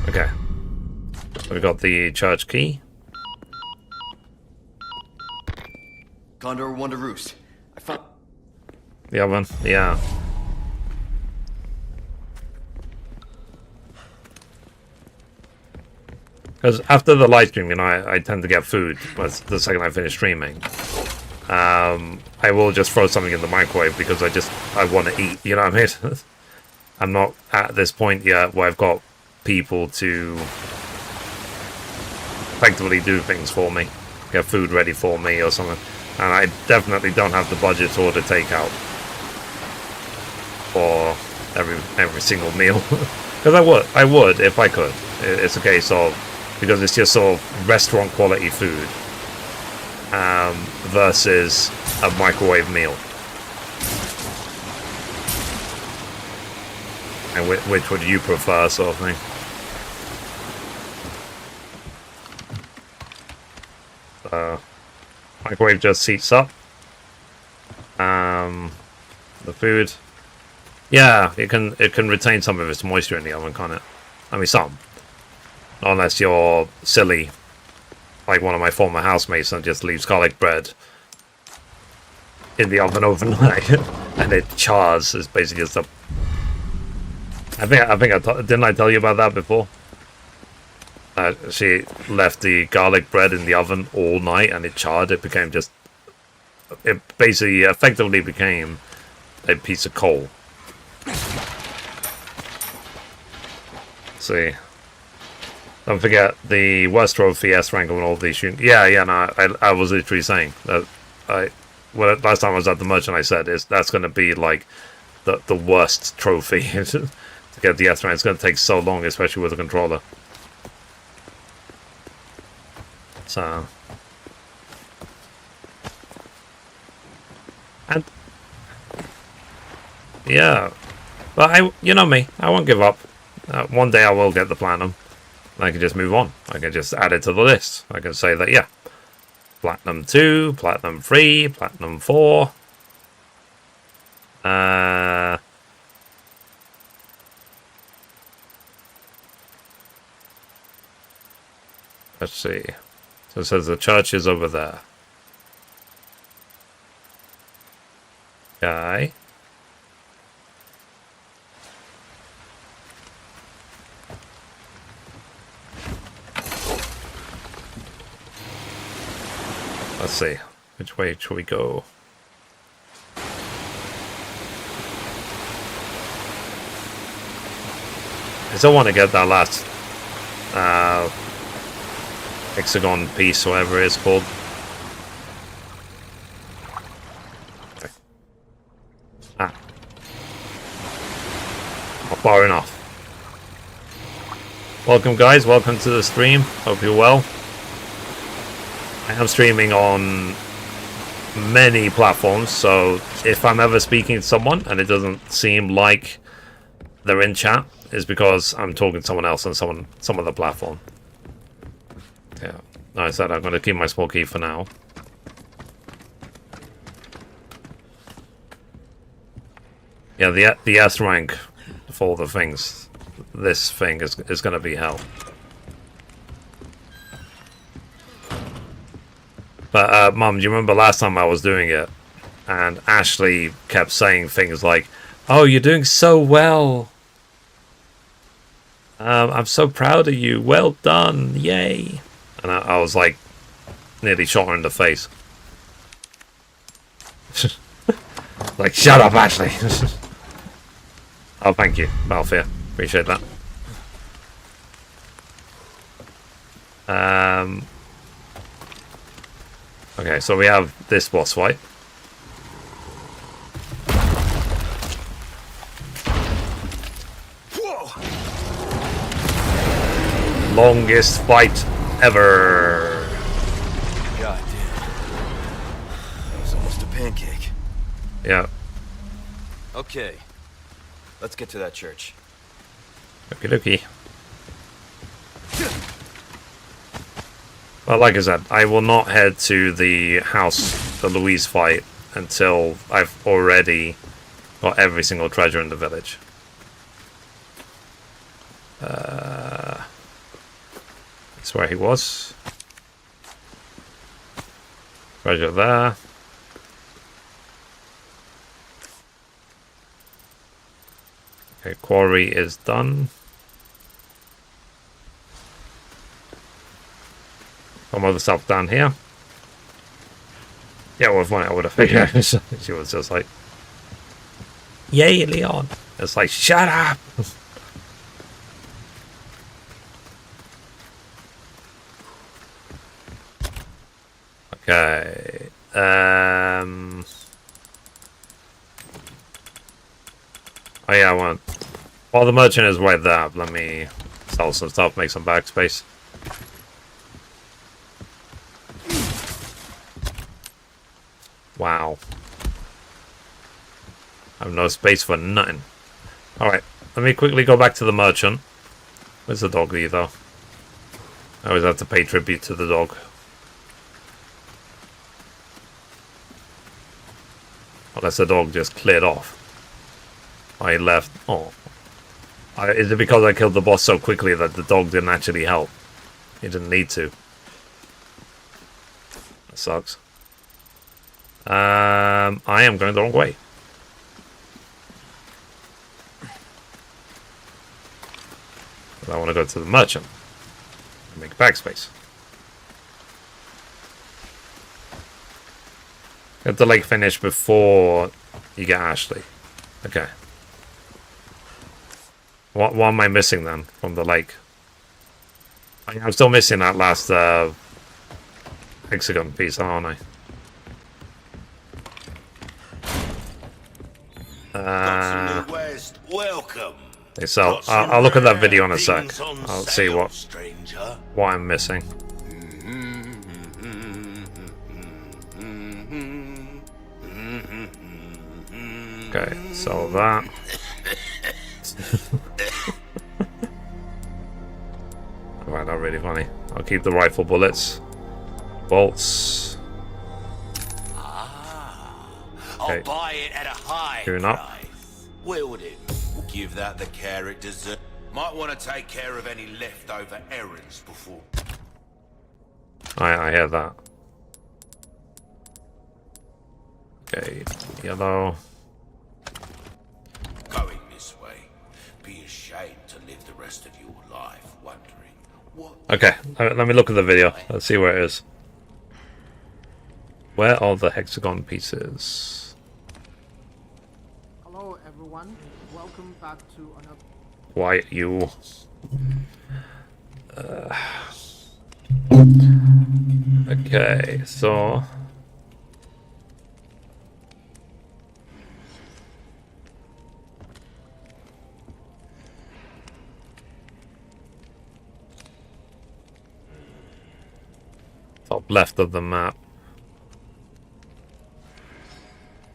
Okay. We got the church key. Condor one to roost. I found... The oven, yeah. Because after the live stream, you know, I tend to get food the second I finish streaming. I will just throw something in the microwave because I want to eat, you know what I mean? I'm not at this point yet where I've got people to effectively do things for me, get food ready for me or something. And I definitely don't have the budget to order takeout for every single meal. Because I would if I could. It's a case of, because it's just sort of restaurant quality food versus a microwave meal. And which would you prefer, sort of thing? Microwave just heats up. The food, yeah, it can retain some of its moisture in the oven, can't it? I mean, some. Unless you're silly, like one of my former housemates, and just leaves garlic bread in the oven overnight, and it chars. It's basically just a. I think didn't I tell you about that before? She left the garlic bread in the oven all night, and it charred. It became just. It basically effectively became a piece of coal. See. Don't forget the worst trophy S rank on all these shooting. Yeah, no, I was literally saying that last time I was at the merchant, I said that's going to be like the worst trophy to get the S rank. It's going to take so long, especially with a controller. So, and yeah, but you know me, I won't give up. One day I will get the platinum. I can just move on. I can just add it to the list. I can say that, yeah, Platinum 2, Platinum 3, Platinum 4. Let's see. So it says the church is over there. Okay. Let's see. Which way should we go? I still want to get that last hexagon piece, whatever it's called. Okay. Not far enough. Welcome, guys. Welcome to the stream. Hope you're well. I am streaming on many platforms, so if I'm ever speaking to someone and it doesn't seem like they're in chat, it's because I'm talking to someone else on some other platform. Yeah, like I said, I'm going to keep my small key for now. Yeah, the S rank for all the things, this thing is going to be hell. But, Mum, do you remember last time I was doing it? And Ashley kept saying things like, "Oh, you're doing so well. I'm so proud of you. Well done. Yay." And I was like, nearly shot her in the face. Like, shut up, Ashley. Oh, thank you, Balfour. Appreciate that. Okay, so we have this boss fight. Longest fight ever. God damn. It's almost a pancake. Yeah. Okay. Let's get to that church. Okie dokie. Well, like I said, I will not head to the house, the Louise fight, until I've already got every single treasure in the village. That's where he was. Treasure there. Okay, quarry is done. Some other stuff down here. Yeah, well, I would have figured. She was just like, "Yay, Leon!" It's like, "Shut up!" Okay. Oh yeah, I want. Well, the merchant is right there. Let me sell some stuff, make some backspace. Wow. I have no space for nothing. Alright, let me quickly go back to the merchant. Where's the doggy, though? I always have to pay tribute to the dog. Unless the dog just cleared off. I left. Oh. Is it because I killed the boss so quickly that the dog didn't actually help? He didn't need to. That sucks. I am going the wrong way. I want to go to the merchant. Make backspace. Get the lake finished before you get Ashley. Okay. What am I missing then from the lake? I'm still missing that last hexagon piece, aren't I? Welcome. Okay, so I'll look at that video in a sec. I'll see what I'm missing. Okay, so that. Alright, not really funny. I'll keep the rifle bullets. Bolts. I'll buy it at a high Doing up. price. Wield it. Give that the care it deserves. Might want to take care of any leftover errands before. I hear that. Okay, yellow. Going this way. Be ashamed to live the rest of your life wondering what. Okay, let me look at the video. Let's see where it is. Where are the hexagon pieces? Hello everyone, welcome back to another. Why you? Okay, so. Top left of the map.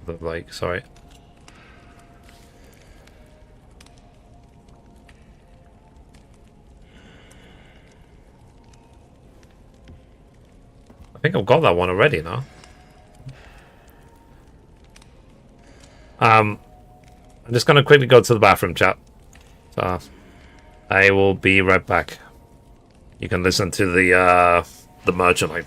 The lake, sorry. I think I've got that one already now. I'm just gonna quickly go to the bathroom, chat. So I will be right back. You can listen to the merchant like.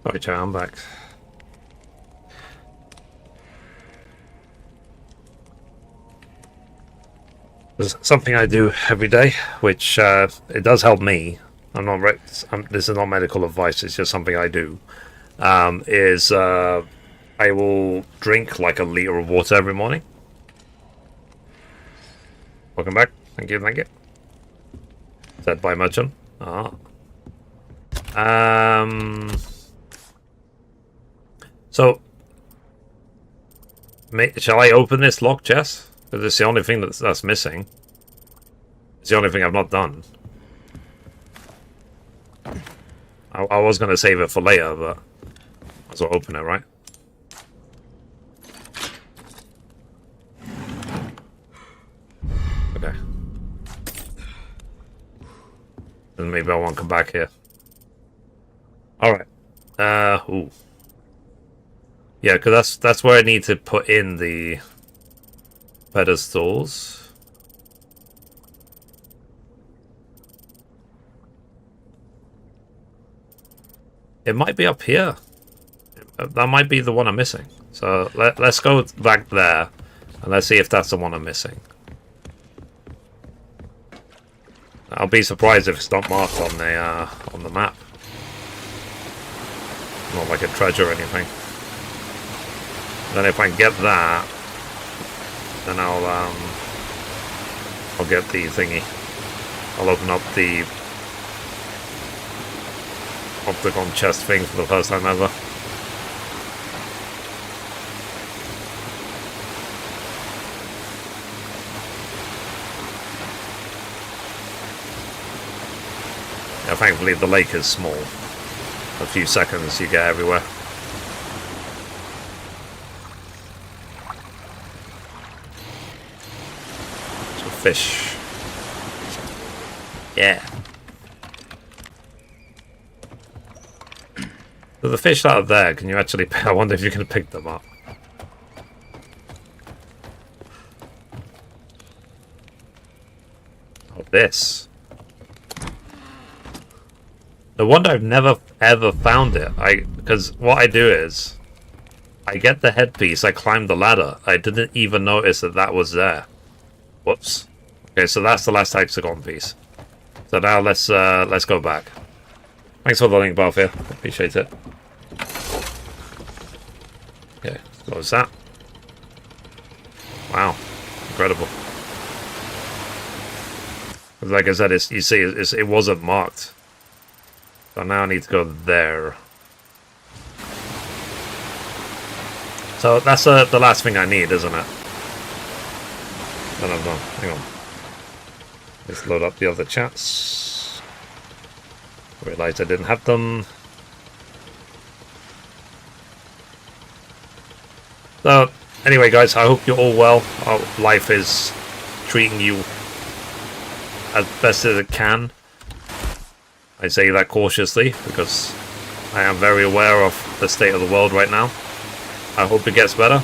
Alright, Joe, I'm back. There's something I do every day, which it does help me. I'm not. This is not medical advice. It's just something I do. I will drink like a liter of water every morning. Welcome back. Thank you. Thank you. Said by Merchant. So, shall I open this lock chest? Because it's the only thing that's missing. It's the only thing I've not done. I was going to save it for later, but I as well open it, right? Okay. Then maybe I won't come back here. Alright. Ooh. Yeah, because that's where I need to put in the pedestals. It might be up here. That might be the one I'm missing. So let's go back there and let's see if that's the one I'm missing. I'll be surprised if it's not marked on the map. Not like a treasure or anything. Then if I can get that, then I'll get the thingy. I'll open up the octagon chest thing for the first time ever. Yeah, thankfully the lake is small. A few seconds you get everywhere. So fish. Yeah. So the fish that are there, can you actually... I wonder if you can pick them up. Oh, this. No wonder I've never ever found it. Because what I do is, I get the headpiece, I climb the ladder. I didn't even notice that that was there. Whoops. Okay, so that's the last hexagon piece. So now let's go back. Thanks for the link, Barfield. Appreciate it. Okay, close that. Wow, incredible. Like I said, you see, it wasn't marked. So now I need to go there. So that's the last thing I need, isn't it? Then I'm done. Hang on. Let's load up the other chats. Realised I didn't have them. So, anyway guys, I hope you're all well. Life is treating you as best as it can. I say that cautiously because I am very aware of the state of the world right now. I hope it gets better,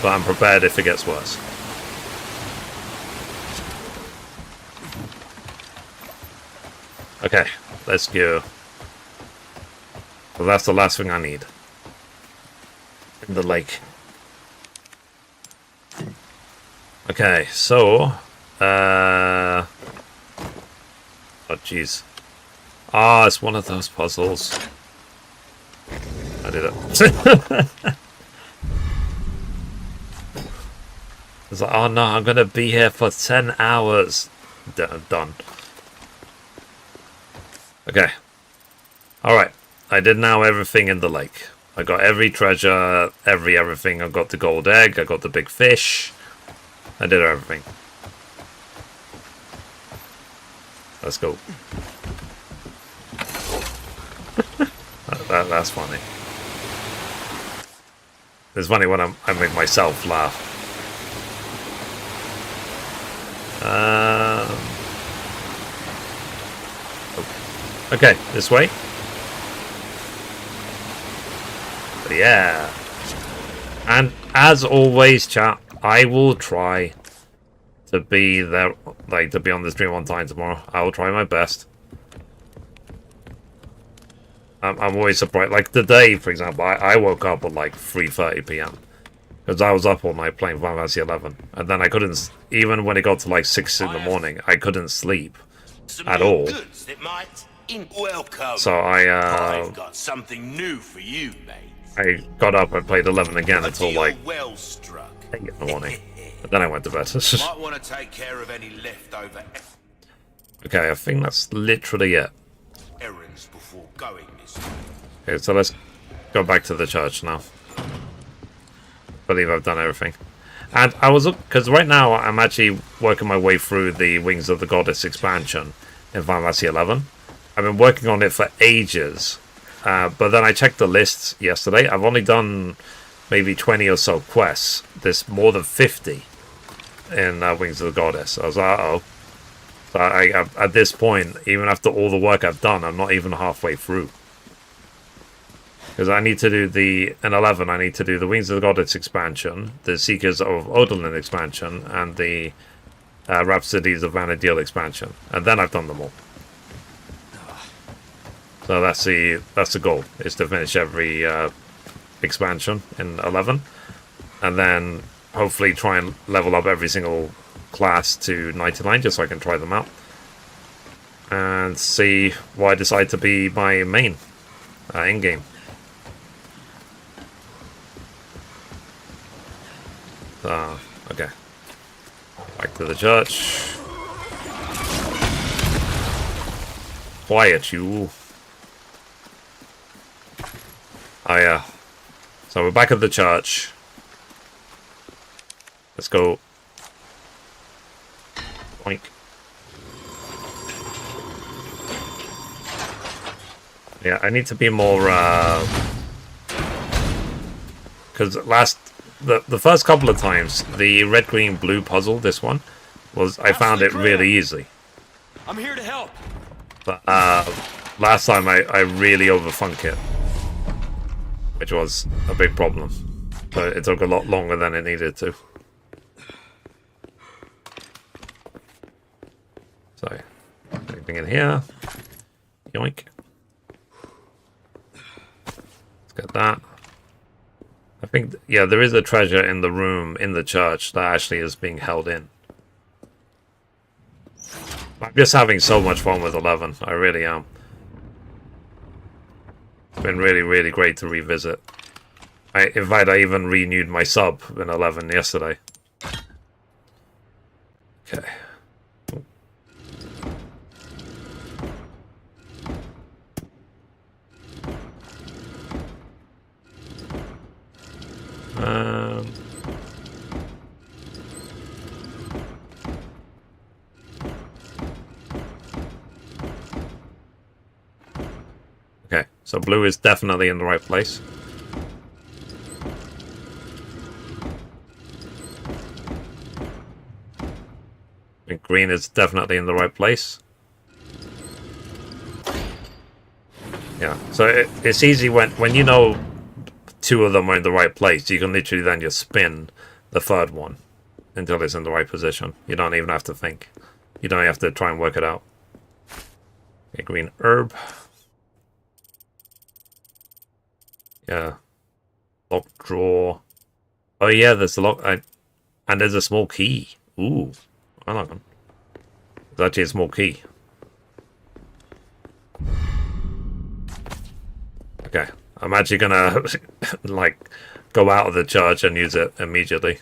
but I'm prepared if it gets worse. Okay, let's go. So that's the last thing I need. In the lake. Okay, so... oh jeez. Ah, it's one of those puzzles. I did it. It's like, oh no, I'm gonna be here for 10 hours. Done. Okay. Alright. I did now everything in the lake. I got every treasure, everything. I got the gold egg, I got the big fish. I did everything. Let's go. That's funny. It's funny when I make myself laugh. Okay, this way. But yeah. And as always, chat, I will try to be there, like to be on the stream on time tomorrow. I will try my best. I'm always surprised. Like today, for example, I woke up at like 3:30 p.m. because I was up all night playing Final Fantasy 11, and then I couldn't. Even when it got to like 6 in the morning, I couldn't sleep Some at new all. goods that might welcome. So I've got something new for you, mate. I got up and played 11 again But until you're like well struck. 8 in the morning. But then I went to bed. Might want to take care of any leftover Okay, I think that's literally it. errands before going this way. Okay, so let's go back to the church now. Believe I've done everything. And I was, because right now I'm actually working my way through the Wings of the Goddess expansion in Final Fantasy 11. I've been working on it for ages, but then I checked the lists yesterday. I've only done maybe 20 or so quests. There's more than 50 in Wings of the Goddess. I was like, uh-oh. So at this point, even after all the work I've done, I'm not even halfway through. Because I need to do in 11, I need to do the Wings of the Goddess expansion, the Seekers of Odolin expansion, and the Rhapsodies of Vana'diel expansion. And then I've done them all. So that's the goal, is to finish every expansion in 11. And then hopefully try and level up every single class to 99, just so I can try them out. And see what I decide to be my main in-game. Okay. Back to the church. Quiet, you. Oh, yeah. So we're back at the church. Let's go. Boink. Yeah, I need to be more, because the first couple of times, the red, green, blue puzzle, this one, I found it really easy. I'm here to help. But last time I really overthunk it, which was a big problem. So it took a lot longer than it needed to. So, anything in here? Yoink. Let's get that. I think, yeah, there is a treasure in the room in the church that actually is being held in. I'm just having so much fun with 11. I really am. It's been really, really great to revisit. In fact, I even renewed my sub in 11 yesterday. Okay. Okay, so blue is definitely in the right place. And green is definitely in the right place. Yeah, so it's easy when you know two of them are in the right place. You can literally then just spin the third one until it's in the right position. You don't even have to think. You don't have to try and work it out. Okay, green herb. Yeah. Lock drawer. Oh yeah, there's a lock. And there's a small key. Ooh. I like them. There's actually a small key. Okay. I'm actually gonna, like, go out of the church and use it immediately.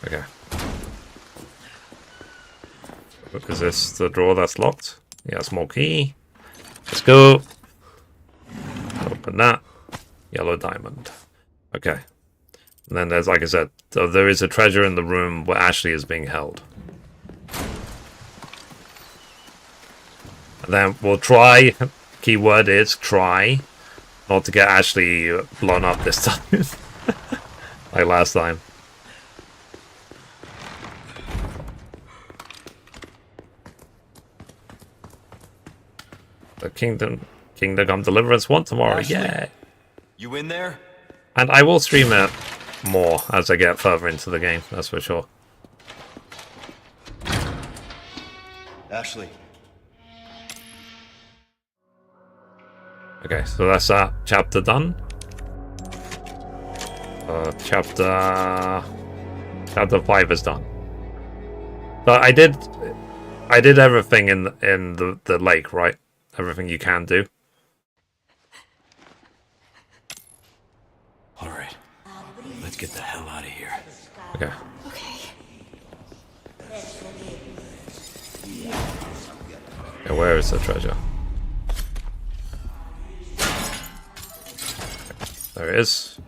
Okay. Is this the drawer that's locked? Yeah, small key. Let's go. Open that. Yellow diamond. Okay. And then there's, like I said, so there is a treasure in the room where Ashley is being held. And then we'll try, keyword is try, not to get Ashley blown up this time. Like last time. The Kingdom Come Deliverance 1 tomorrow, Ashley, yeah. You in there? And I will stream it more as I get further into the game, that's for sure. Ashley. Okay, so that's that chapter done. Chapter 5 is done. So I did everything in the lake, right? Everything you can do. All right, let's get the hell out of here. Okay. Okay, where is the treasure? There it is.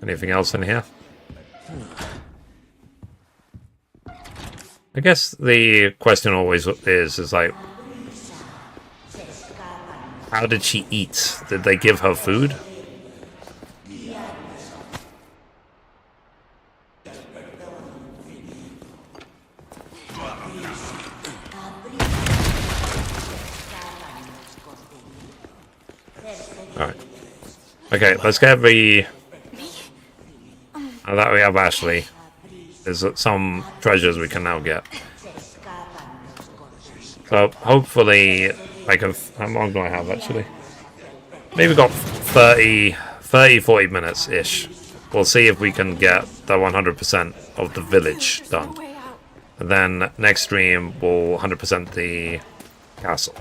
Anything else in here? I guess the question always is like, how did she eat? Did they give her food? Alright. Okay, let's get the... Now that we have Ashley, there's some treasures we can now get. So hopefully, like, how long do I have actually? Maybe got 40 minutes-ish. We'll see if we can get the 100% of the village done. And then next stream, we'll 100% the castle.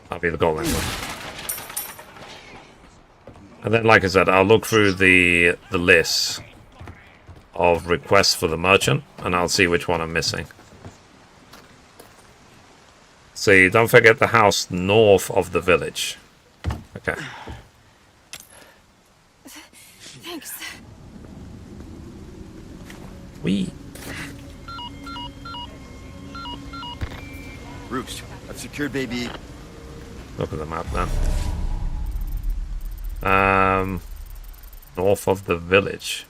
That'll be the goal anyway. And then, like I said, I'll look through the list of requests for the merchant, and I'll see which one I'm missing. See, don't forget the house north of the village. Okay. Thanks. Wee. Roost, I've secured baby. Look at the map now. North of the village.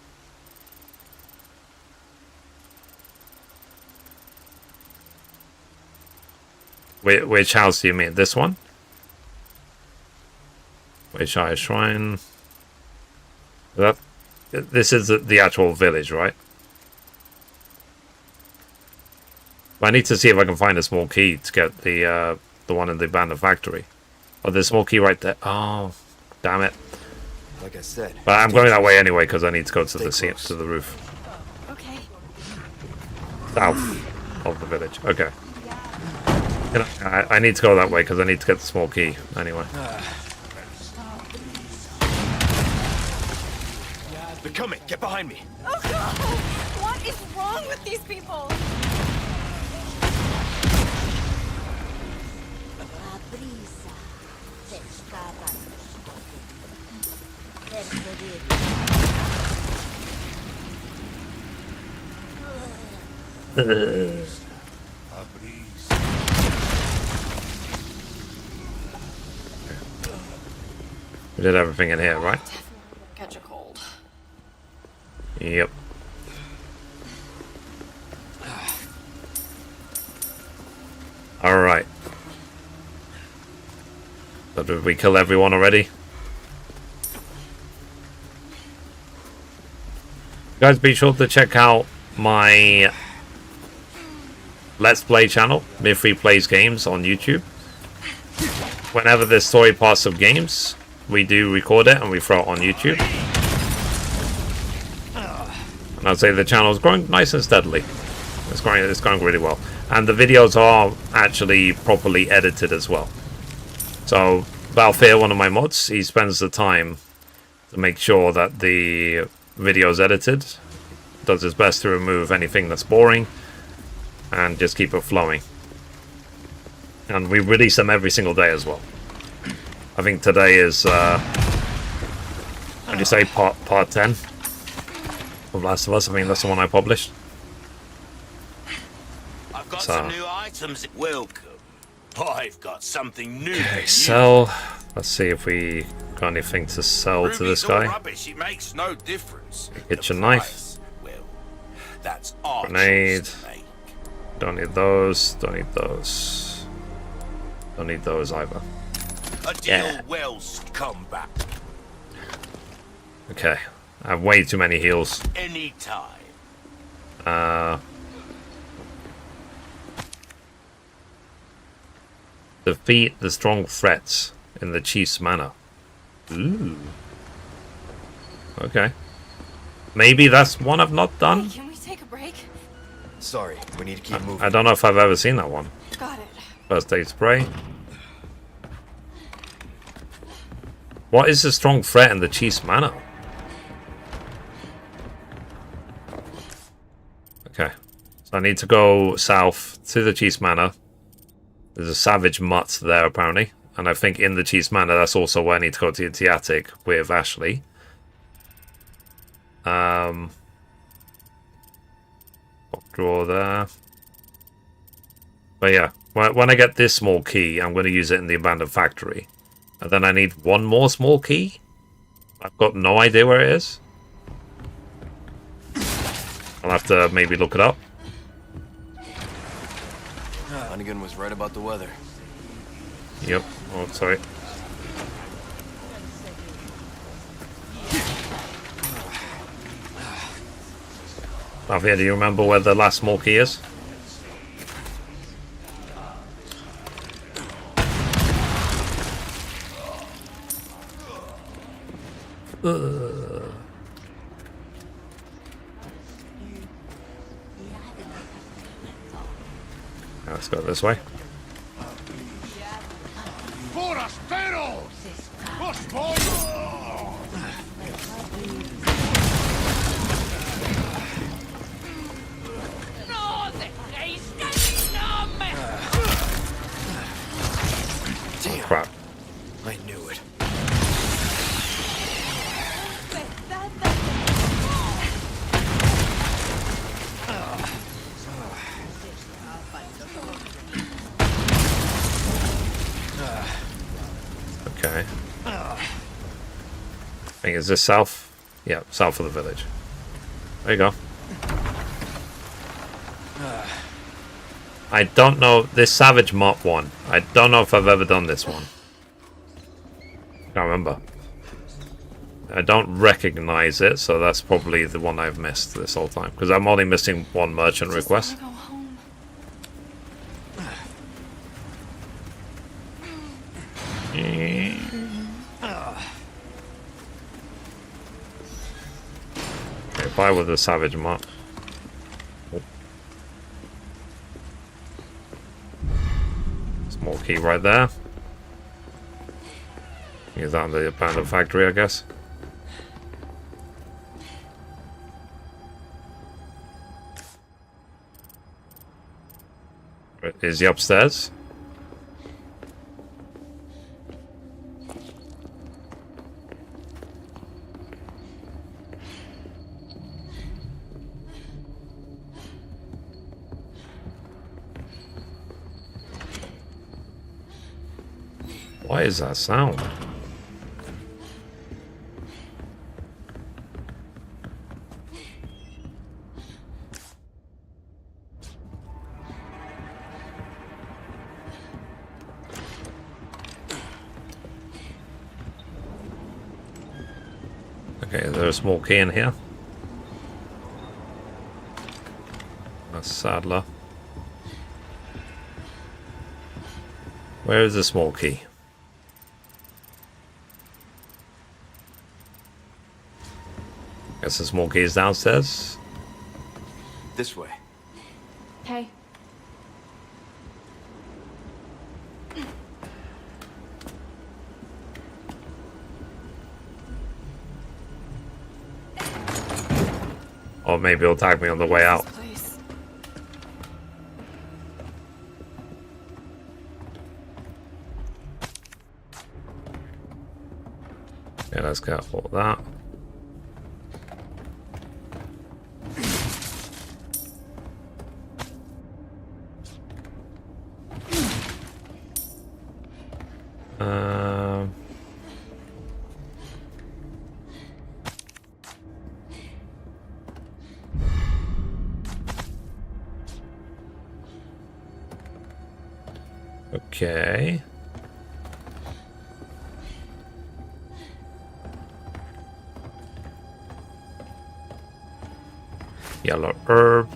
Which house do you mean? This one? Which Eye Shrine? This is the actual village, right? I need to see if I can find a small key to get the one in the abandoned factory. Oh, there's a small key right there. Oh, damn it! Like I said. But I'm going that way anyway because I need to go to the roof. Okay. South of the village. Okay. You know, I need to go that way because I need to get the small key anyway. They're coming. Get behind me. Oh God! What is wrong with these people? We did everything in here, right? Catch a cold. Yep. Alright. So did we kill everyone already? Guys, be sure to check out my Let's Play channel, Mythry Plays Games on YouTube. Whenever there's story parts of games, we do record it and we throw it on YouTube. And I'd say the channel is growing nice and steadily. It's going really well. And the videos are actually properly edited as well. So, Valfear, one of my mods, he spends the time to make sure that the video is edited. Does his best to remove anything that's boring. And just keep it flowing. And we release them every single day as well. I think today is, what do you say, part 10 of Last of Us. I mean, that's the one I published. I've got some new items. Welcome. I've got something new. Okay, sell. Let's see if we got anything to sell to this guy. Rubbish. It makes no difference. Kitchen knife. Well, that's our Grenade. choice to make. Don't need those. Don't need those. Don't need those either. A deal well come back Okay. I have way too many heals. anytime. Defeat the strong threats in the chief's manor. Ooh. Okay. Maybe that's one I've not done. Can we take a break? Sorry, we need to keep moving. I don't know if I've ever seen that one. Got it. First aid spray. What is the strong threat in the chief's manor? Okay. So I need to go south to the chief's manor. There's a savage mutt there apparently. And I think in the chief's manor that's also where I need to go to the attic with Ashley. Box drawer there. But yeah, when I get this small key, I'm going to use it in the abandoned factory. And then I need one more small key. I've got no idea where it is. I'll have to maybe look it up. Hunnigan was right about the weather. Yep. Oh, sorry. Javier, do you remember where the last small key is? Let's go this way. Crap. I knew it. Okay. I think is this south? Yeah, south of the village. There you go. I don't know this Savage Mop one. I don't know if I've ever done this one. Can't remember. I don't recognize it, so that's probably the one I've missed this whole time. Because I'm only missing one merchant request. Go home. Okay, buy with the Savage Mop. Small key right there. Use that in the abandoned factory, I guess. Is he upstairs? What is that sound? Okay, is there a small key in here? That's Sadler. Where is the small key? Guess the small key is downstairs. This way. Hey. Or maybe it'll tag me on the way out. Place. Yeah, let's get all of that. Okay. Yellow herb.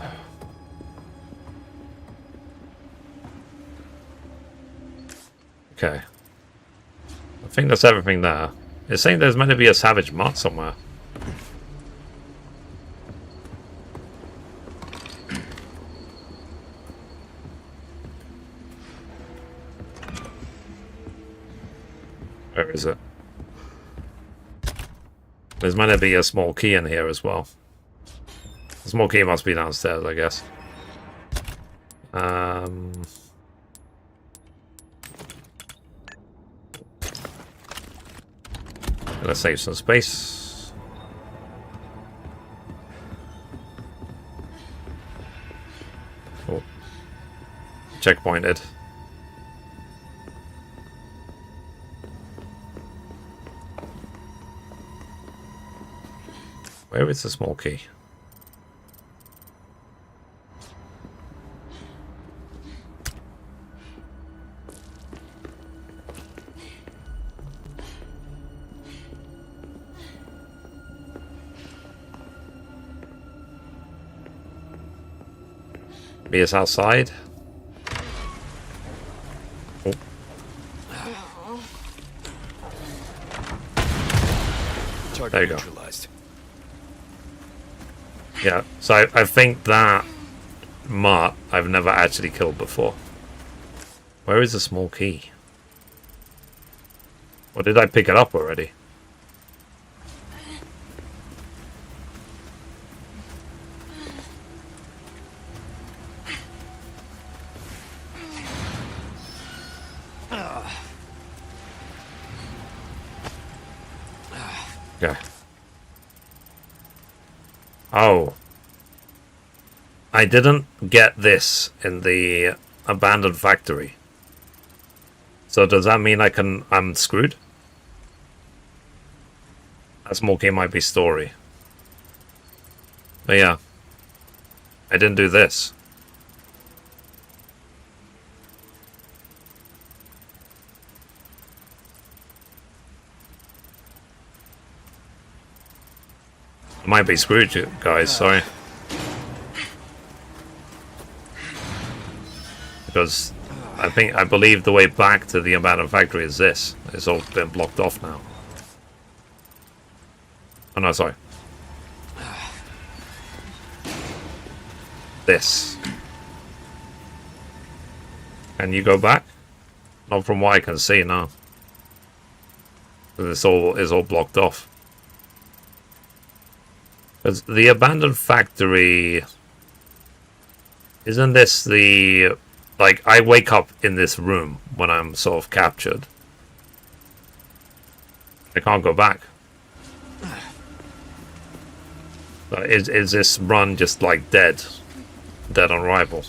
Okay. I think that's everything there. It's saying there's meant to be a savage mutt somewhere. Where is it? There's meant to be a small key in here as well. The small key must be downstairs, I guess. Let's save some space. Oh. Checkpointed. Where is the small key? Maybe it's outside. Oh. There you go. Yeah, so I think that mutt I've never actually killed before. Where is the small key? Or did I pick it up already? Okay. Oh. I didn't get this in the abandoned factory. So does that mean I'm screwed? That small key might be story. But yeah. I didn't do this. Might be screwed, guys, sorry. Because I believe the way back to the abandoned factory is this. It's all been blocked off now. Oh no, sorry. This. Can you go back? Not from what I can see, no. This all is all blocked off. Because the abandoned factory... Isn't this the... Like, I wake up in this room when I'm sort of captured. I can't go back. Is this run just, like, dead? Dead on arrival?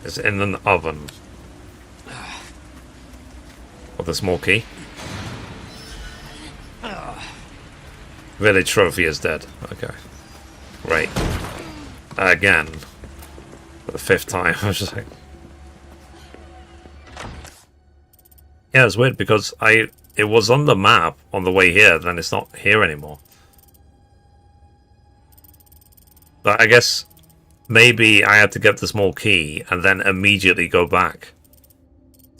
It's in an oven. With a small key. Village trophy is dead. Okay. Right. Again. For the 5th time. I was just like... Yeah, it's weird because it was on the map on the way here, then it's not here anymore. But I guess maybe I had to get the small key and then immediately go back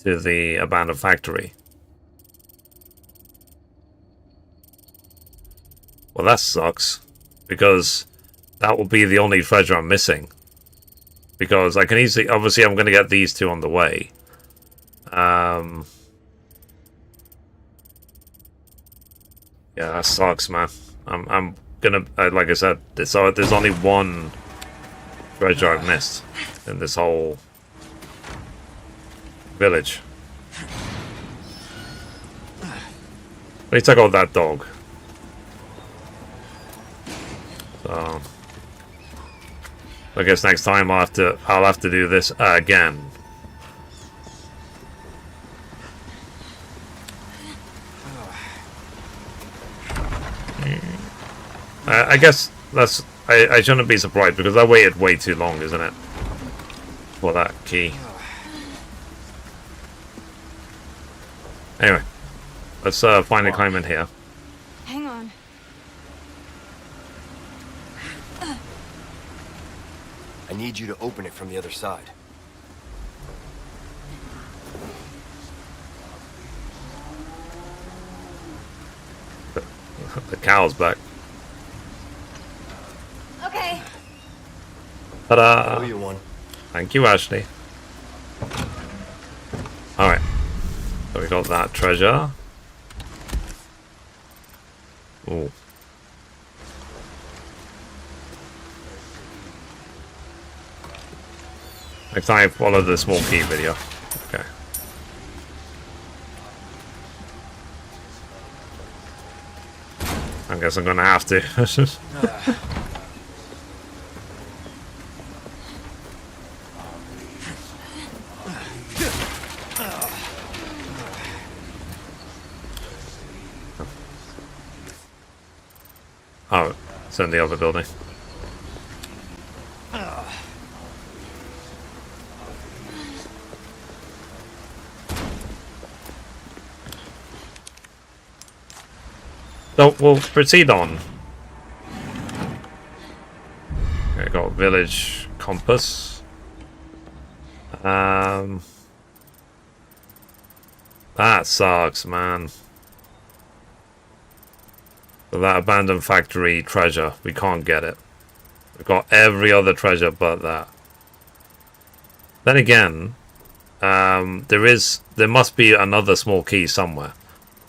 to the abandoned factory. Well, that sucks, because that will be the only treasure I'm missing. Because I can easily... Obviously, I'm going to get these two on the way. Yeah, that sucks, man. I'm gonna... like I said, there's only one treasure I've missed in this whole village. At least I got that dog. So I guess next time I'll have to do this again. I guess that's... I shouldn't be surprised because I waited way too long, isn't it? For that key. Anyway, let's finally climb in here. Hang on. I need you to open it from the other side. The cow's back. Okay. Ta-da! Oh, you one. Thank you, Ashley. Alright. So we got that treasure. Ooh. Next time, follow the small key video. Okay. I guess I'm gonna have to. Oh, it's in the other building. So we'll proceed on. Okay, got village compass. That sucks, man. So that abandoned factory treasure, we can't get it. We've got every other treasure but that. Then again, there must be another small key somewhere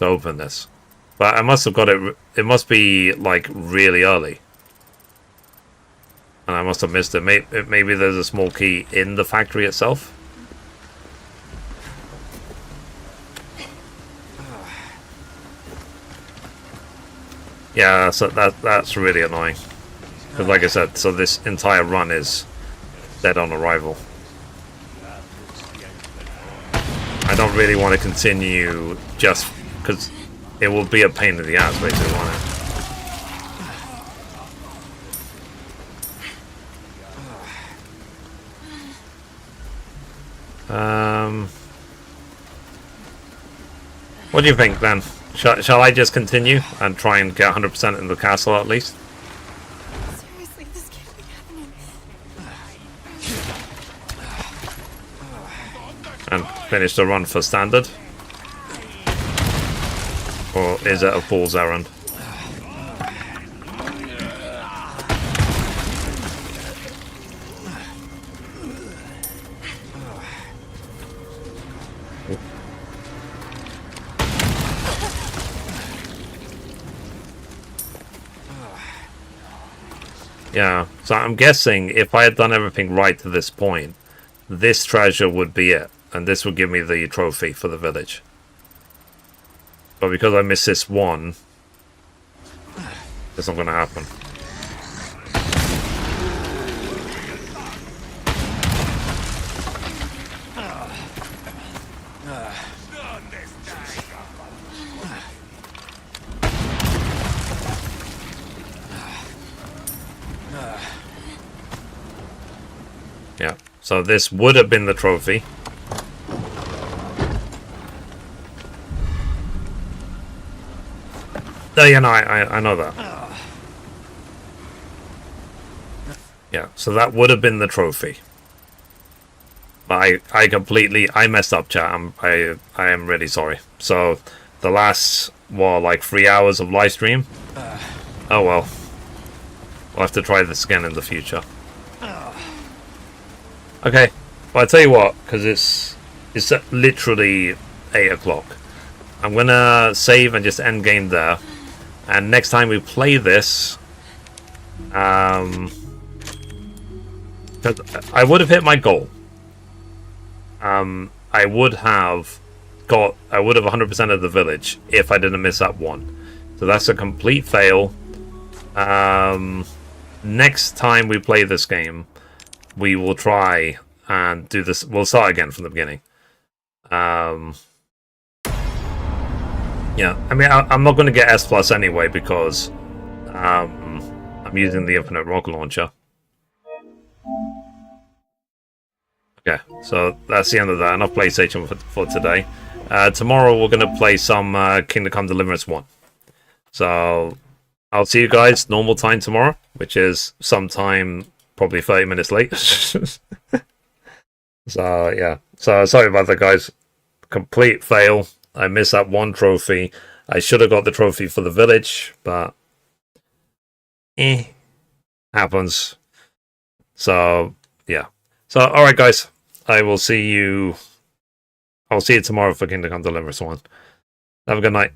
to open this. But I must have got it. It must be like really early, and I must have missed it. Maybe there's a small key in the factory itself. Yeah, so that's really annoying. Because, like I said, so this entire run is dead on arrival. I don't really want to continue just because. It will be a pain in the ass, basically, won't it? What do you think, then? Shall I just continue and try and get 100% in the castle, at least? Seriously, this can't be happening. And finish the run for standard? Or is it a fool's errand? Yeah, so I'm guessing if I had done everything right to this point, this treasure would be it, and this would give me the trophy for the village. But because I missed this one, it's not going to happen. Yeah, so this would have been the trophy. Oh, yeah, no, I know that. Yeah, so that would have been the trophy. But I messed up, chat. I am really sorry. So, the last, what, like 3 hours of live stream? Oh well. We'll have to try this again in the future. Okay, well, I'll tell you what, because it's literally 8 o'clock. I'm gonna save and just end game there. And next time we play this, because I would have hit my goal. I would have 100% of the village if I didn't miss that one. So that's a complete fail. Next time we play this game, we will try and do this. We'll start again from the beginning. Yeah, I mean, I'm not going to get S+ anyway because I'm using the Infinite Rocket Launcher. Okay, so that's the end of that. Enough PlayStation for today. Tomorrow we're going to play some Kingdom Come Deliverance 1. So I'll see you guys normal time tomorrow, which is sometime probably 30 minutes late. So yeah, so sorry about that, guys. Complete fail. I missed that one trophy. I should have got the trophy for the village, but happens. So yeah. So alright, guys. I'll see you tomorrow for Kingdom Come Deliverance 1. Have a good night.